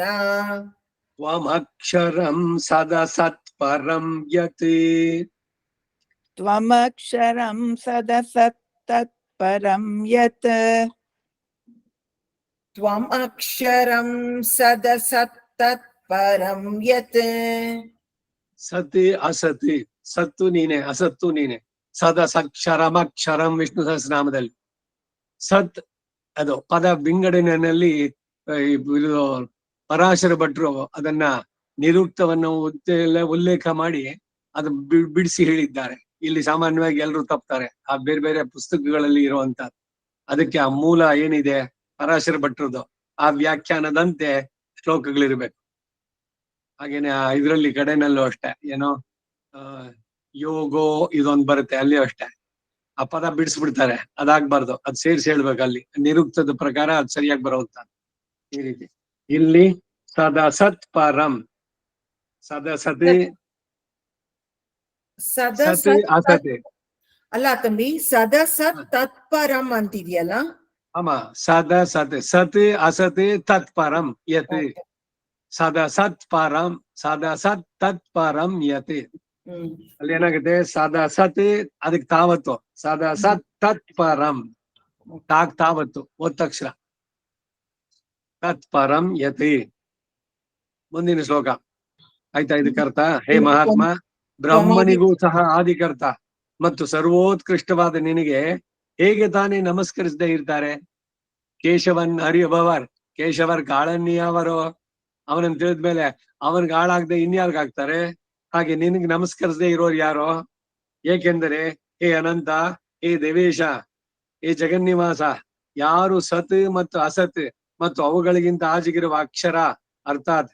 ತ್ವಮಕ್ಷರಂ ಸದಸತ್ಪರಂ ಯತ್. ತ್ವಮಕ್ಷರಂ ಸದಸತ್ತತ್ಪರಂ ಯತ್. ತ್ವಂ ಅಕ್ಷರಂ ಸದಸತ್ತತ್ಪರಂ ಯತ್. ಸತ್ ಅಸತ್. ಸತ್ತು ನೀನೆ, ಅಸತ್ತು ನೀನೆ. ಸದಸಕ್ಷರಮಕ್ಷರಂ ವಿಷ್ಣು ಸಹಸ್ರನಾಮದಲ್ಲಿ ಸತ್ ಅದು ಪದ ವಿಂಗಡಣೆಯಲ್ಲಿ ಇದು ಪರಾಶರ ಭಟ್ರು ಅದನ್ನ ನಿರುಕ್ತವನ್ನು ಉಲ್ಲೇಖ ಮಾಡಿ ಅದು ಬಿಡಿಸಿ ಹೇಳಿದ್ದಾರೆ. ಇಲ್ಲಿ ಸಾಮಾನ್ಯವಾಗಿ ಎಲ್ಲರೂ ತಪ್ತಾರೆ ಆ ಬೇರೆ ಬೇರೆ ಪುಸ್ತಕಗಳಲ್ಲಿ ಇರುವಂತ. ಅದಕ್ಕೆ ಆ ಮೂಲ ಏನಿದೆ ಪರಾಶರ ಭಟ್ರದ್ದು ಆ ವ್ಯಾಖ್ಯಾನದಂತೆ ಶ್ಲೋಕಗಳಿರ್ಬೇಕು. ಹಾಗೇನೆ ಇದರಲ್ಲಿ ಕಡೆನಲ್ಲೂ ಅಷ್ಟೇ ಏನೋ ಯೋಗೋ ಇದೊಂದು ಬರುತ್ತೆ, ಅಲ್ಲಿಯೂ ಅಷ್ಟೇ ಆ ಪದ ಬಿಡಿಸ್ಬಿಡ್ತಾರೆ. ಅದಾಗ್ಬಾರ್ದು, ಅದ್ ಸೇರಿಸಿ ಹೇಳ್ಬೇಕು. ಅಲ್ಲಿ ನಿರುಕ್ತದ ಪ್ರಕಾರ ಅದ್ ಸರಿಯಾಗಿ ಬರುವಂತ ಈ ರೀತಿ. ಇಲ್ಲಿ ಸದಸತ್ ಪರಂ ಸದಸತಿ ಸತ್ ಅಸತೆ. ಅಲ್ಲ ತಂಬಿ, ಸದಸತ್ ತತ್ಪರಂ ಅಂತಿದ್ಯಲ್ಲ. ಆಮ ಸದಸತ್ ಸತ್ ಅಸತೆ ತತ್ಪರಂ ಯತ್. ಸದಸತ್ ಪರಂ ಸದಸತ್ ತತ್ಪರಂ ಯತ್. ಅಲ್ಲಿ ಏನಾಗುತ್ತೆ ಸದಸತ್ ಅದಕ್ಕೆ ತಾವತ್ತು ಸದಸತ್ ತತ್ಪರಂ ತಾವತ್ತು ಒತ್ತಕ್ಷರ ತತ್ಪರಂ ಯತಿ. ಮುಂದಿನ ಶ್ಲೋಕ ಆಯ್ತಾ? ಇದಕ್ಕರ್ಥ ಹೇ ಮಹಾತ್ಮ, ಬ್ರಹ್ಮನಿಗೂ ಸಹ ಆದಿಕರ್ತ ಮತ್ತು ಸರ್ವೋತ್ಕೃಷ್ಟವಾದ ನಿನಗೆ ಹೇಗೆ ತಾನೇ ನಮಸ್ಕರಿಸದೇ ಇರ್ತಾರೆ? ಕೇಶವನ್ ಅರಿಯಬವರ್ ಕೇಶವರ್ ಗಾಳನ್ನಿಯವರು. ಅವನನ್ನು ತಿಳಿದ್ಮೇಲೆ ಅವನ್ಗೆ ಹಾಳಾಗದೆ ಇನ್ಯಾರ್ಗಾಗ್ತಾರೆ? ಹಾಗೆ ನಿನಗೆ ನಮಸ್ಕರಿಸದೇ ಇರೋರು ಯಾರೋ? ಏಕೆಂದರೆ ಹೇ ಅನಂತ, ಹೇ ದೇವೇಶ, ಹೇ ಜಗನ್ನಿವಾಸ, ಯಾರು ಸತ್ ಮತ್ತು ಅಸತ್ ಮತ್ತು ಅವುಗಳಿಗಿಂತ ಆಚೆಗಿರುವ ಅಕ್ಷರ ಅರ್ಥಾತ್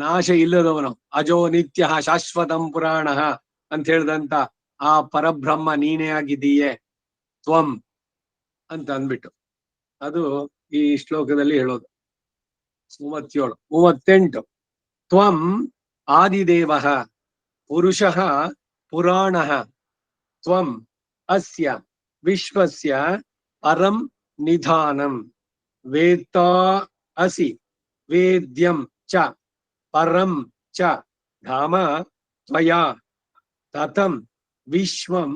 ನಾಶ ಇಲ್ಲದವನು, ಅಜೋ ನಿತ್ಯ ಶಾಶ್ವತಂ ಪುರಾಣ ಅಂತ ಹೇಳಿದಂತ ಆ ಪರಬ್ರಹ್ಮ ನೀನೇ ಆಗಿದ್ದೀಯೆ ತ್ವಂ ಅಂತ ಅಂದ್ಬಿಟ್ಟು ಅದು ಈ ಶ್ಲೋಕದಲ್ಲಿ ಹೇಳೋದು. 37 38 ತ್ವಂ ಆದಿದೇವಃ ಪುರುಷಃ ಪುರಾಣಃ ತ್ವಂ ಅಸ್ಯ ವಿಶ್ವಸ್ಯ ಪರಂ ನಿಧಾನಂ ವೇತ್ತಾ ಅಸಿ ವೇದ್ಯಂ ಚ ಪರಂ ಚ ಧಾಮ ತ್ವಯಾ ತತಂ ವಿಶ್ವಂ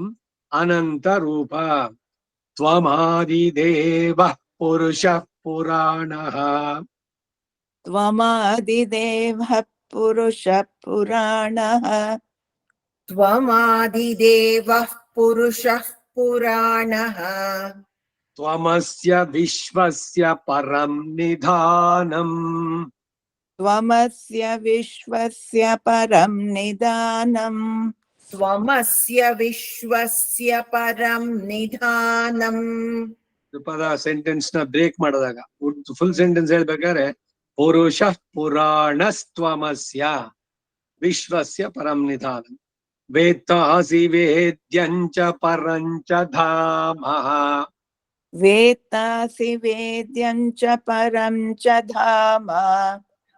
ಅನಂತ ರೂಪ ತ್ವಮಾದಿದೇವಃ ಪುರುಷಃ ಪುರಾಣಃ. ತ್ವಮಾದಿದೇವಃ पुरुषः पुराणः त्वमादिदेवः पुरुषः पुराणः त्वमस्य विश्वस्य परं निधानम् त्वमस्य विश्वस्य परं निदानम् त्वमस्य विश्वस्य परं निधानम् ಪದ ಸೆಂಟೆನ್ಸ್ ನ ಬ್ರೇಕ್ ಮಾಡಿದಾಗ ಫುಲ್ ಸೆಂಟೆನ್ಸ್ ಹೇಳ್ಬೇಕಾದ್ರೆ ಪುರುಷ ಪುರಾಣಸ್ತ್ವಮಸ್ಯ ವಿಶ್ವಸ್ಯ ಪರಂ ನಿಧಾನಂ ವೇತ್ತಾಸಿ ವೇದ್ಯಂಚ ಪರಂಚ ಧಾಮ वेत्तासि वेद्यं च परं च धाम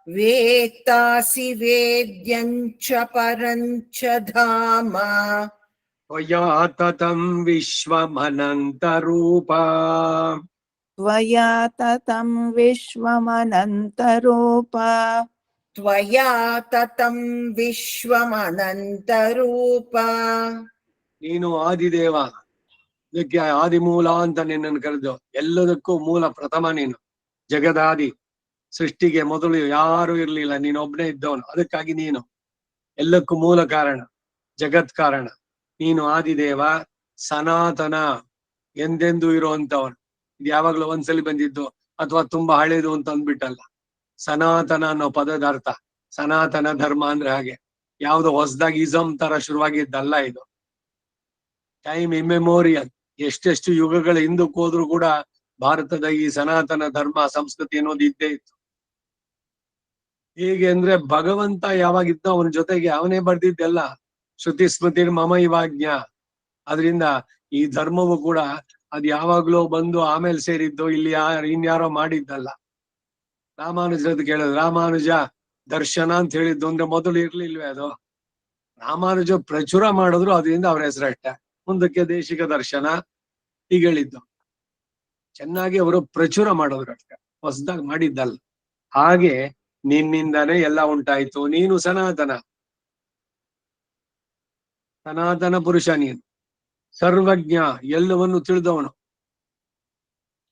वेत्तासि वेद्यं च परं च धाम त्वया ततं विश्वमनन्तरूपा त्वया ततं विश्वमनन्तरूपा त्वया ततं विश्वमनन्तरूप ನೀನು ಆದಿದೇವ, ಇದಕ್ಕೆ ಆದಿಮೂಲ ಅಂತ ನಿನ್ನನ್ನು ಕರೆದು, ಎಲ್ಲದಕ್ಕೂ ಮೂಲ ಪ್ರಥಮ ನೀನು. ಜಗದಾದಿ ಸೃಷ್ಟಿಗೆ ಮೊದಲು ಯಾರು ಇರ್ಲಿಲ್ಲ, ನೀನೊಬ್ನೇ ಇದ್ದವನು. ಅದಕ್ಕಾಗಿ ನೀನು ಎಲ್ಲಕ್ಕೂ ಮೂಲ ಕಾರಣ, ಜಗತ್ ಕಾರಣ. ನೀನು ಆದಿದೇವ, ಸನಾತನ, ಎಂದೆಂದೂ ಇರುವಂತವನು. ಇದು ಯಾವಾಗ್ಲೂ ಒಂದ್ಸಲಿ ಬಂದಿದ್ದು ಅಥವಾ ತುಂಬಾ ಹಳೇದು ಅಂತ ಅಂದ್ಬಿಟ್ಟಲ್ಲ. ಸನಾತನ ಅನ್ನೋ ಪದದ ಅರ್ಥ, ಸನಾತನ ಧರ್ಮ ಅಂದ್ರೆ ಹಾಗೆ ಯಾವ್ದು ಹೊಸದಾಗಿ ಇಸಮ್ ತರ ಶುರುವಾಗಿದ್ದಲ್ಲ. ಇದು ಟೈಮ್ ಇಮ್ಮೆಮೋರಿಯಲ್, ಎಷ್ಟೆಷ್ಟು ಯುಗಗಳ ಹಿಂದಕ್ಕೆ ಹೋದ್ರು ಕೂಡ ಭಾರತದ ಈ ಸನಾತನ ಧರ್ಮ ಸಂಸ್ಕೃತಿ ಅನ್ನೋದು ಇದ್ದೇ ಇತ್ತು. ಹೇಗೆ ಅಂದ್ರೆ ಭಗವಂತ ಯಾವಾಗಿದ್ದ ಅವನ ಜೊತೆಗೆ ಅವನೇ ಬರ್ದಿದ್ದೆಲ್ಲ. ಶ್ರುತಿ ಸ್ಮೃತಿ ಮಮ ಇವಾಜ್ಞ. ಅದರಿಂದ ಈ ಧರ್ಮವು ಕೂಡ ಅದ್ ಯಾವಾಗ್ಲೂ ಬಂದು ಆಮೇಲೆ ಸೇರಿದ್ದು, ಇಲ್ಲಿ ಇನ್ಯಾರೋ ಮಾಡಿದ್ದಲ್ಲ. ರಾಮಾನುಜರದ್ದು ಕೇಳಿದ್ರು, ರಾಮಾನುಜ ದರ್ಶನ ಅಂತ ಹೇಳಿದ್ದು ಅಂದ್ರೆ ಮೊದಲು ಇರ್ಲಿಲ್ವೇ ಅದು? ರಾಮಾನುಜ ಪ್ರಚುರ ಮಾಡಿದ್ರು, ಅದರಿಂದ ಅವ್ರ ಹೆಸರಟ್ಟೆ. ಮುಂದಕ್ಕೆ ದೇಶಿಕ ದರ್ಶನ ಹೀಗೆ ಹೇಳಿದ್ದು. ಚೆನ್ನಾಗಿ ಅವರು ಪ್ರಚುರ ಮಾಡೋದ್ರು ಅಷ್ಟೇ, ಹೊಸದಾಗಿ ಮಾಡಿದ್ದಲ್ಲ. ಹಾಗೆ ನಿನ್ನಿಂದಾನೇ ಎಲ್ಲ ಉಂಟಾಯ್ತು. ನೀನು ಸನಾತನ, ಸನಾತನ ಪುರುಷ. ನೀನು ಸರ್ವಜ್ಞ, ಎಲ್ಲವನ್ನು ತಿಳಿದವನು.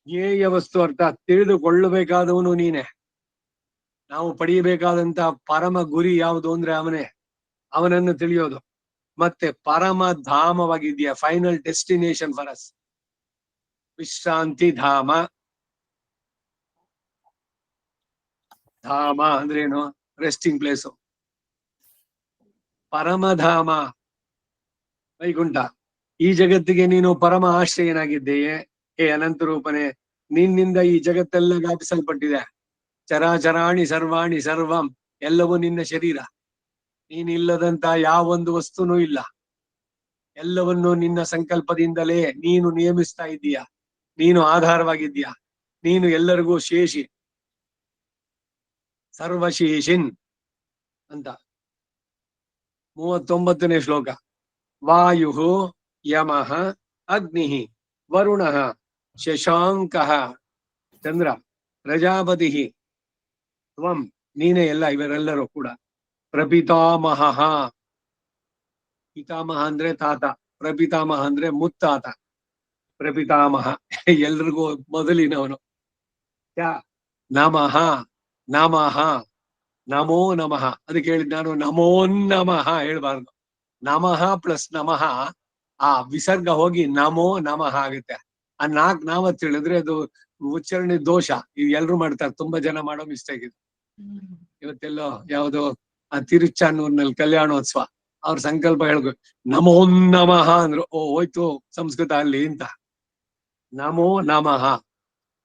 ಜ್ಞೇಯ ವಸ್ತು ಅರ್ಥ ತಿಳಿದುಕೊಳ್ಳಬೇಕಾದವನು ನೀನೆ. ನಾವು ಪಡೆಯಬೇಕಾದಂತ ಪರಮ ಗುರಿ ಯಾವುದು ಅಂದ್ರೆ ಅವನೇ, ಅವನನ್ನು ತಿಳಿಯೋದು. ಮತ್ತೆ ಪರಮ ಧಾಮವಾಗಿದೆಯಾ, ಫೈನಲ್ ಡೆಸ್ಟಿನೇಷನ್ ಫಾರ್ ಅಸ್. ವಿಶ್ರಾಂತಿ ಧಾಮ. ಧಾಮ ಅಂದ್ರೇನು? Resting place. ಪರಮಧಾಮ ವೈಕುಂಠ. ಈ ಜಗತ್ತಿಗೆ ನೀನು ಪರಮ ಆಶ್ರಯನಾಗಿದ್ದೀಯೆ. ಹೇ ಅನಂತ ರೂಪನೇ, ನಿನ್ನಿಂದ ಈ ಜಗತ್ತೆಲ್ಲ ವ್ಯಾಪಿಸಲ್ಪಟ್ಟಿದೆ. ಚರಾಚರಾಣಿ ಸರ್ವಾಣಿ ಸರ್ವಂ, ಎಲ್ಲವೂ ನಿನ್ನ ಶರೀರ. ನೀನಿಲ್ಲದಂತ ಯಾವೊಂದು ವಸ್ತುನೂ ಇಲ್ಲ. ಎಲ್ಲವನ್ನು ನಿನ್ನ ಸಂಕಲ್ಪದಿಂದಲೇ ನೀನು ನಿಯಮಿಸ್ತಾ ಇದ್ದೀಯ. ನೀನು ಆಧಾರವಾಗಿದ್ದೀಯ. ನೀನು ಎಲ್ಲರಿಗೂ ಶೇಷಿ, ಸರ್ವಶೇಷಿನ್ ಅಂತ. 39ನೇ ಶ್ಲೋಕ. ವಾಯು ಯಮಃ ಅಗ್ನಿ ವರುಣ ಶಶಾಂಕ ಚಂದ್ರ ಪ್ರಜಾಪತಿ ತ್ವಂ, ನೀನೇ ಎಲ್ಲ ಇವರೆಲ್ಲರೂ ಕೂಡ. ಪ್ರಪಿತಾಮಹ, ಪಿತಾಮಹ ಅಂದ್ರೆ ತಾತ, ಪ್ರಪಿತಾಮಹ ಅಂದ್ರೆ ಮುತ್ತಾತ. ಪ್ರಪಿತಾಮಹ ಎಲ್ರಿಗೂ ಮೊದಲಿನವನು. ನಮಃ ನಮಃ ನಮೋ ನಮಃ. ಅದಕ್ಕೆ ಹೇಳಿದ್ ನಾನು ನಮೋ ನಮಃ ಹೇಳ್ಬಾರ್ದು. ನಮಃ ಪ್ಲಸ್ ನಮಃ, ಆ ವಿಸರ್ಗ ಹೋಗಿ ನಮೋ ನಮಃ ಆಗುತ್ತೆ. ಆ 4 ನಾಮತ್ ಹೇಳಿದ್ರೆ ಅದು ಉಚ್ಚಾರಣೆ ದೋಷ. ಇದು ಎಲ್ರು ಮಾಡ್ತಾರೆ, ತುಂಬಾ ಜನ ಮಾಡೋ ಮಿಸ್ಟೇಕ್ ಇದು. ಇವತ್ತೆಲ್ಲೋ ಯಾವ್ದೋ ಆ ತಿರುಚಾನೂರ್ನಲ್ಲಿ ಕಲ್ಯಾಣೋತ್ಸವ, ಅವ್ರ ಸಂಕಲ್ಪ ಹೇಳ್ಬೇಕು ನಮೋ ನಮಃ ಅಂದ್ರು. ಓ ಹೋಯ್ತು ಸಂಸ್ಕೃತ ಅಲ್ಲಿ ಅಂತ. ನಮೋ ನಮಃ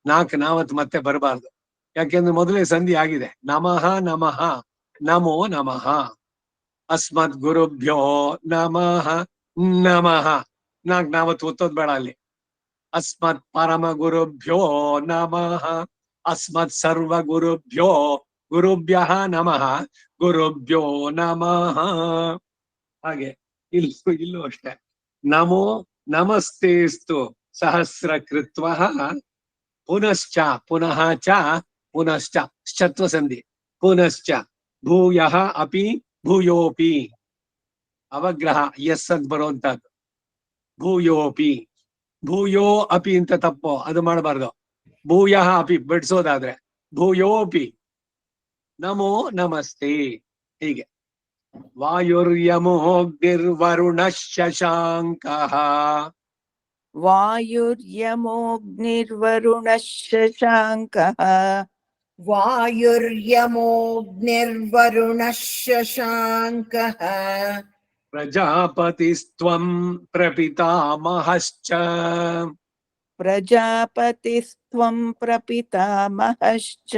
4 ನಾವತ್ ಮತ್ತೆ ಬರಬಾರ್ದು. ಯಾಕೆಂದ್ರೆ ಮೊದಲೇ ಸಂಧಿ ಆಗಿದೆ. ನಮಃ ನಮಃ ನಮೋ ನಮಃ. ಅಸ್ಮತ್ ಗುರುಭ್ಯೋ ನಮಃ ನಮಃ 4 ನಾವತ್ ಒತ್ತೋದ್ ಬೇಡ ಅಲ್ಲಿ. ಅಸ್ಮತ್ ಪರಮ ಗುರುಭ್ಯೋ ನಮಃ, ಅಸ್ಮತ್ ಸರ್ವ ಗುರುಭ್ಯೋ ಗುರುಭ್ಯಃ ನಮಃ, ಗುರುಭ್ಯೋ ನಮಃ. ಹಾಗೆ ಇಲ್ಲೂ ಅಷ್ಟೇ. ನಮೋ ನಮಸ್ತೇಸ್ತು ಸಹಸ್ರ ಕೃತ್ವ ಪುನಶ್ಚ, ಪುನಃ ಚ ಪುನಶ್ಚ, ಶ್ಚತ್ವ ಸಂಧಿ. ಪುನಶ್ಚ ಭೂಯಃ ಅಪಿ ಭೂಯೋಪಿ, ಅವಗ್ರಹ ಎಸ್ ಅಂತ ಬರುವಂತಹದ್ದು. ಭೂಯೋಪಿ, ಭೂಯೋ ಅಪಿ ಅಂತ ತಪ್ಪು, ಅದು ಮಾಡಬಾರ್ದು. ಭೂಯಃ ಅಪಿ ಬಿಡ್ಸೋದಾದ್ರೆ ಭೂಯೋಪಿ. ನಮೋ ನಮಸ್ತೆ, ಹೀಗೆ ವಾಯುರ್ಯಮೋಗ್ನಿರ್ವರುಣ ಶಶಾಂಕಃ ವಾಯುರ್ಯಮೋಗ್ನಿರ್ವರುಣಃ ಶಶಾಂಕಃ ವಾಯುರ್ಯಮೋಗ್ನಿರ್ವರುಣಃ ಶಶಾಂಕಃ ಪ್ರಜಾಪತಿಸ್ತ್ವಂ ಪ್ರಪಿತಾಮಹಶ್ಚ ಪ್ರಜಾಪತಿಸ್ತ್ವಂ ಪ್ರಪಿತಾಮಹಶ್ಚ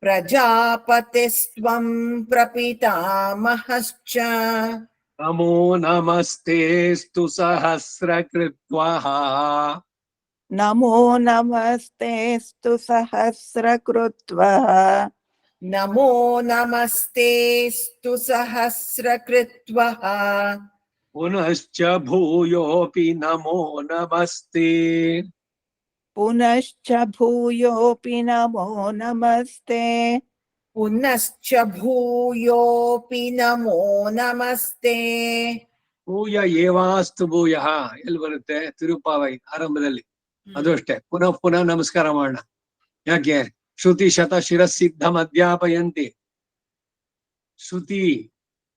ಪ್ರಜಾಪತಿಸ್ತ್ವಂ ಪ್ರಪಿತಾಮಹಶ್ಚ ನಮೋ ನಮಸ್ತೇಸ್ತು ಸಹಸ್ರಕೃತ್ವಃ ನಮೋ ನಮಸ್ತೇಸ್ತು ಸಹಸ್ರಕೃತ್ವಃ ನಮೋ ನಮಸ್ತೇಸ್ತು ಸಹಸ್ರಕೃತ್ವಃ ಪುನಶ್ಚ ಭೂಯೋಪಿ ನಮೋ ನಮಸ್ತೆ ಪುನಶ್ಚ ಭೂಯೋಪಿ ನಮೋ ನಮಸ್ತೆ ಪುನಶ್ಚ ಭೂಯೋಪಿ ನಮೋ ನಮಸ್ತೆ ಭೂಯ ಏವಾಸ್ತು ಭೂಯಃ ಎಲ್ಲಿ ಬರುತ್ತೆ ತಿರುಪಾವೈ ಆರಂಭದಲ್ಲಿ ಅದು ಅಷ್ಟೇ ಪುನಃ ಪುನಃ ನಮಸ್ಕಾರ ಮಾಡೋಣ. ಯಾಕೆ ಶ್ರುತಿ ಶತ ಶಿರಸಿದ್ಧಂ ಅಧ್ಯಾಪಯಂತಿ. ಶ್ರುತಿ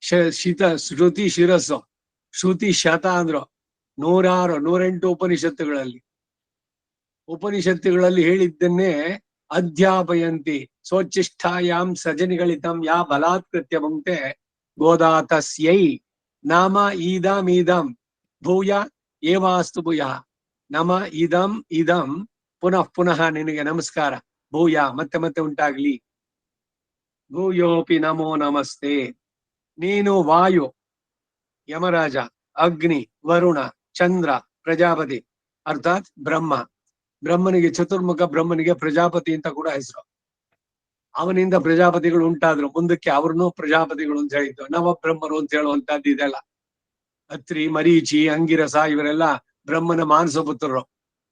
ಶ್ರುತಿ ಶಿರಸ್ಸು, ಶ್ರುತಿ ಶತ ಅಂದ್ರು 108 ಉಪನಿಷತ್ತುಗಳಲ್ಲಿ ಹೇಳಿದ್ದನ್ನೇ ಅಧ್ಯಾಪಯಂತಿ ಸ್ವಚ್ಛಿಷ್ಠಾಯಾಮ್ ಸಜನಿಗಳಿತಂ ಯಾ ಬಲಾತ್ಕೃತ್ಯ ಭುಂಕ್ತೆ ಗೋದಾತಸ್ಯೈ ನಾಮ ಈದಂ ಭೂಯ ಏವಾಸ್ತು ಭೂಯಃ. ನಮ ಇದಂ ಪುನಃ ಪುನಃ ನಿನಗೆ ನಮಸ್ಕಾರ, ಭೂಯ ಮತ್ತೆ ಮತ್ತೆ ಉಂಟಾಗ್ಲಿ. ಭೂಯೋಪಿ ನಮೋ ನಮಸ್ತೆ. ನೀನು ವಾಯು, ಯಮರಾಜ, ಅಗ್ನಿ, ವರುಣ, ಚಂದ್ರ, ಪ್ರಜಾಪತಿ ಅರ್ಥಾತ್ ಬ್ರಹ್ಮನಿಗೆ ಚತುರ್ಮುಖ ಬ್ರಹ್ಮನಿಗೆ ಪ್ರಜಾಪತಿ ಅಂತ ಕೂಡ ಹೆಸರು. ಅವನಿಂದ ಪ್ರಜಾಪತಿಗಳು ಉಂಟಾದ್ರು, ಮುಂದಕ್ಕೆ ಅವ್ರನ್ನೂ ಪ್ರಜಾಪತಿಗಳು ಅಂತ ಹೇಳಿದ್ದು, ನವಬ್ರಹ್ಮರು ಅಂತ ಹೇಳುವಂತದ್ದು ಇದೆಲ್ಲ. ಅತ್ರಿ, ಮರೀಚಿ, ಅಂಗಿರಸ ಇವರೆಲ್ಲ ಬ್ರಹ್ಮನ ಮಾನಸ ಪುತ್ರರು.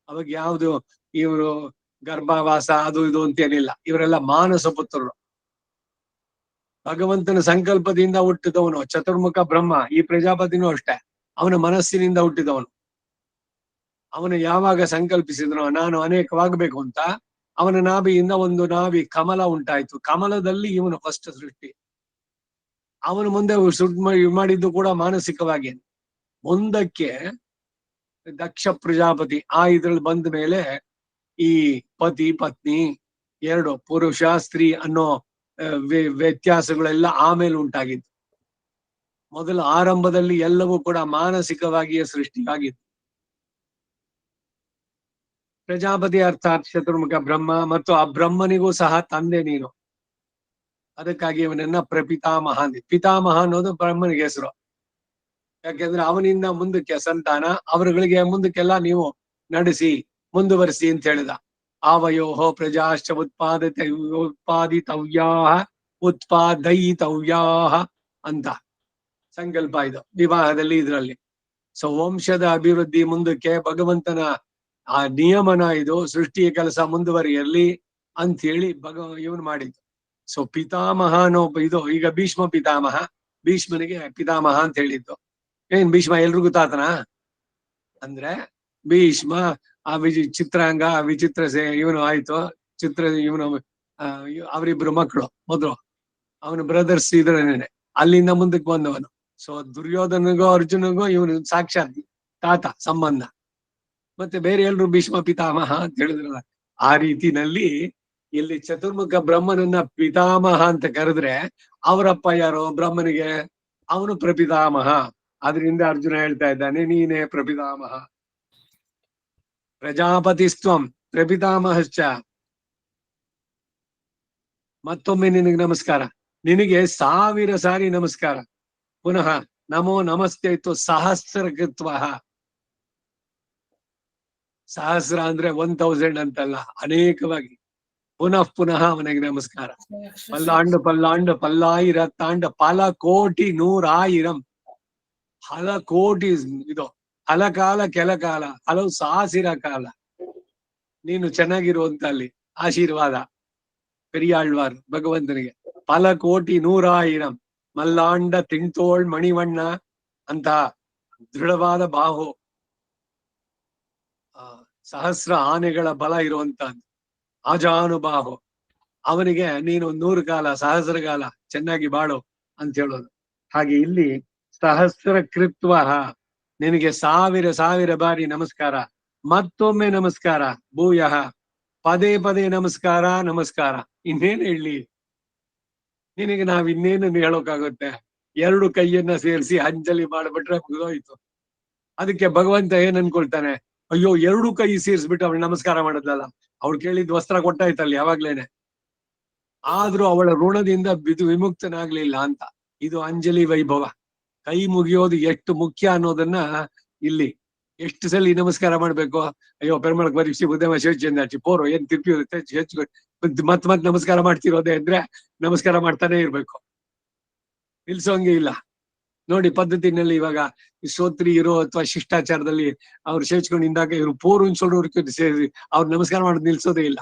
ಅವಾಗ ಯಾವ್ದು ಇವರು ಗರ್ಭವಾಸ ಅದು ಇದು ಅಂತೇನಿಲ್ಲ, ಇವರೆಲ್ಲ ಮಾನಸ ಪುತ್ರರು. ಭಗವಂತನ ಸಂಕಲ್ಪದಿಂದ ಹುಟ್ಟಿದವನು ಚತುರ್ಮುಖ ಬ್ರಹ್ಮ. ಈ ಪ್ರಜಾಪತಿನೂ ಅಷ್ಟೇ ಅವನ ಮನಸ್ಸಿನಿಂದ ಹುಟ್ಟಿದವನು. ಅವನು ಯಾವಾಗ ಸಂಕಲ್ಪಿಸಿದನೋ ನಾನು ಅನೇಕವಾಗಬೇಕು ಅಂತ, ಅವನ ನಾಭಿಯಿಂದ ಒಂದು ನಾಭಿ ಕಮಲ ಉಂಟಾಯ್ತು. ಕಮಲದಲ್ಲಿ ಇವನು ಫಸ್ಟ್ ಸೃಷ್ಟಿ. ಅವನು ಮುಂದೆ ಮಾಡಿದ್ದು ಕೂಡ ಮಾನಸಿಕವಾಗಿ. ಮುಂದಕ್ಕೆ ದಕ್ಷ ಪ್ರಜಾಪತಿ ಇದ್ರಲ್ಲಿ ಬಂದ ಮೇಲೆ ಈ ಪತಿ ಪತ್ನಿ ಎರಡು ಪುರುಷ ಸ್ತ್ರೀ ಅನ್ನೋ ವ್ಯತ್ಯಾಸಗಳೆಲ್ಲ ಆಮೇಲೆ ಉಂಟಾಗಿತ್ತು. ಮೊದಲು ಆರಂಭದಲ್ಲಿ ಎಲ್ಲವೂ ಕೂಡ ಮಾನಸಿಕವಾಗಿಯೇ ಸೃಷ್ಟಿಯಾಗಿತ್ತು. ಪ್ರಜಾಪತಿ ಅರ್ಥಾತ್ ಚತುರ್ಮುಖ ಬ್ರಹ್ಮ, ಮತ್ತು ಆ ಬ್ರಹ್ಮನಿಗೂ ಸಹ ತಂದೆ ನೀನು. ಅದಕ್ಕಾಗಿ ಅವನನ್ನ ಪ್ರಪಿತಾಮಹ ಅಂದಿ. ಪಿತಾಮಹ ಅನ್ನೋದು ಬ್ರಹ್ಮನಿಗೆ ಹೆಸರು. ಯಾಕೆಂದ್ರೆ ಅವನಿಂದ ಮುಂದಕ್ಕೆ ಸಂತಾನ, ಅವರುಗಳಿಗೆ ಮುಂದಕ್ಕೆಲ್ಲ ನೀವು ನಡೆಸಿ ಮುಂದುವರಿಸಿ ಅಂತ ಹೇಳಿದ. ಆವಯೋಹೋ ಪ್ರಜಾಶ್ಚ ಉತ್ಪಾದಯಿತವ್ಯಾಹ ಅಂತ ಸಂಕಲ್ಪ ಇದು ವಿವಾಹದಲ್ಲಿ ಇದ್ರಲ್ಲಿ. ಸೊ ವಂಶದ ಅಭಿವೃದ್ಧಿ ಮುಂದಕ್ಕೆ ಭಗವಂತನ ಆ ನಿಯಮನ ಇದು. ಸೃಷ್ಟಿಯ ಕೆಲಸ ಮುಂದುವರಿಯಲಿ ಅಂತ ಹೇಳಿ ಇವನು ಮಾಡಿದ್ದು. ಸೊ ಪಿತಾಮಹ ಅನ್ನೋ ಇದು. ಈಗ ಭೀಷ್ಮ ಪಿತಾಮಹ, ಭೀಷ್ಮನಿಗೆ ಪಿತಾಮಹ ಅಂತ ಹೇಳಿದ್ದು. ಏನ್ ಭೀಷ್ಮ ಎಲ್ರಿಗೂ ತಾತನ ಅಂದ್ರೆ, ಭೀಷ್ಮ ಆ ಚಿತ್ರಾಂಗ ವಿಚಿತ್ರ ಇವನು ಆಯ್ತು, ಇವನು ಅವರಿಬ್ರು ಮಕ್ಕಳು ಮೊದಲು ಅವನ ಬ್ರದರ್ಸ್ ಇದ್ರೇನೆ ಅಲ್ಲಿಂದ ಮುಂದಕ್ಕೆ ಬಂದವನು. ಸೊ ದುರ್ಯೋಧನಿಗೂ ಅರ್ಜುನಿಗೂ ಇವನು ಸಾಕ್ಷಾತ್ ತಾತ ಸಂಬಂಧ. ಮತ್ತೆ ಬೇರೆ ಎಲ್ರು ಭೀಷ್ಮ ಪಿತಾಮಹ ಅಂತ ಹೇಳಿದ್ರಲ್ಲ, ಆ ರೀತಿನಲ್ಲಿ ಇಲ್ಲಿ ಚತುರ್ಮುಖ ಬ್ರಹ್ಮನನ್ನ ಪಿತಾಮಹ ಅಂತ ಕರೆದ್ರೆ ಅವರಪ್ಪ ಯಾರು ಬ್ರಹ್ಮನಿಗೆ? ಅವನು ಪ್ರಪಿತಾಮಹ. ಅದರಿಂದ ಅರ್ಜುನ ಹೇಳ್ತಾ ಇದ್ದಾನೆ ನೀನೇ ಪ್ರಪಿತಾಮಹ. ಪ್ರಜಾಪತಿಸ್ತ್ವಂ ಪ್ರಪಿತಾಮಹಶ್ಚ. ಮತ್ತೊಮ್ಮೆ ನಿನಗೆ ನಮಸ್ಕಾರ, ನಿನಗೆ 1000 ಸಾರಿ ನಮಸ್ಕಾರ. ಪುನಃ ನಮೋ ನಮಸ್ತೆ ಇತ್ತು ಸಹಸ್ರಕೃತ್ವಃ. ಸಹಸ್ರ ಅಂದ್ರೆ 1000 ಅಂತಲ್ಲ, ಅನೇಕವಾಗಿ ಪುನಃ ಪುನಃ ಅವನಿಗೆ ನಮಸ್ಕಾರ. ಪಲ್ಲಾಂಡು ಪಲ್ಲಾಯಿರತ್ತಾಂಡ ಪಲ ಕೋಟಿ 100,000 ಹಲ ಕೋಟಿ ಇದು ಹಲಕಾಲ ಕೆಲಕಾಲ ಹಲವು ಸಾಸಿರ ಕಾಲ ನೀನು ಚೆನ್ನಾಗಿರುವಂತ ಅಲ್ಲಿ ಆಶೀರ್ವಾದ. ಪೆರಿಯಾಳ್ವಾರ್ ಭಗವಂತನಿಗೆ ಪಲ ಕೋಟಿ 100,000 ಮಲ್ಲಾಂಡ ತಿಂತೋಳ್ ಮಣಿವಣ್ಣ ಅಂತ ದೃಢವಾದ ಬಾಹು, ಸಹಸ್ರ ಆನೆಗಳ ಬಲ ಇರುವಂತಹದ್ದು ಆಜಾನುಬಾಹು. ಅವನಿಗೆ ನೀನು 100 ಕಾಲ 1000 ಕಾಲ ಚೆನ್ನಾಗಿ ಬಾಳು ಅಂತ ಹೇಳೋದು. ಹಾಗೆ ಇಲ್ಲಿ ಸಹಸ್ರ ಕೃತ್ವ, ನಿನಗೆ ಸಾವಿರ ಸಾವಿರ ಬಾರಿ ನಮಸ್ಕಾರ, ಮತ್ತೊಮ್ಮೆ ನಮಸ್ಕಾರ, ಭೂಯಃ, ಪದೇ ಪದೇ ನಮಸ್ಕಾರ ನಮಸ್ಕಾರ. ಇನ್ನೇನು ಹೇಳಿ ನಿನಗೆ? ನಾವ್ ಇನ್ನೇನು ಹೇಳೋಕ್ಕಾಗುತ್ತೆ? ಎರಡು ಕೈಯನ್ನ ಸೇರಿಸಿ ಅಂಜಲಿ ಮಾಡ್ಬಿಟ್ರೆ ಮುಗಿದೋಯ್ತು. ಅದಕ್ಕೆ ಭಗವಂತ ಏನ್ ಅನ್ಕೊಳ್ತಾನೆ, ಅಯ್ಯೋ ಎರಡು ಕೈ ಸೇರಿಸ್ಬಿಟ್ಟು ಅವಳು ನಮಸ್ಕಾರ ಮಾಡಿದ್ಲಲ್ಲ, ಅವಳು ಕೇಳಿದ್ ವಸ್ತ್ರ ಕೊಟ್ಟಾಯ್ತಲ್ಲಿ ಯಾವಾಗ್ಲೇನೆ, ಆದ್ರೂ ಅವಳ ಋಣದಿಂದ ವಿಮುಕ್ತನಾಗ್ಲಿಲ್ಲ ಅಂತ. ಇದು ಅಂಜಲಿ ವೈಭವ. ಕೈ ಮುಗಿಯೋದು ಎಷ್ಟು ಮುಖ್ಯ ಅನ್ನೋದನ್ನ ಇಲ್ಲಿ ಎಷ್ಟು ಸಲ ನಮಸ್ಕಾರ ಮಾಡ್ಬೇಕು. ಅಯ್ಯೋ ಪೆರ್ಮಳಕ್ ಪರೀಕ್ಷೆ ಬುದ್ಧಮ ಶೇಷಿ ಪೋರು ಏನ್ ತಿರ್ಪಿ ಹೆಚ್ಚು ಮತ್ ನಮಸ್ಕಾರ ಮಾಡ್ತಿರೋದೇ ಅಂದ್ರೆ ನಮಸ್ಕಾರ ಮಾಡ್ತಾನೆ ಇರ್ಬೇಕು, ನಿಲ್ಸೋಂಗೆ ಇಲ್ಲ. ನೋಡಿ ಪದ್ಧತಿನಲ್ಲಿ ಇವಾಗ ಶ್ರೋತ್ರಿ ಇರೋ ಅಥವಾ ಶಿಷ್ಟಾಚಾರದಲ್ಲಿ ಅವ್ರು ಸೇರ್ಚ್ಕೊಂಡು ಇಂದಾಗ ಇವ್ರು ಪೋರು ಸೇರಿ ಅವ್ರು ನಮಸ್ಕಾರ ಮಾಡೋದು ನಿಲ್ಸೋದೇ ಇಲ್ಲ.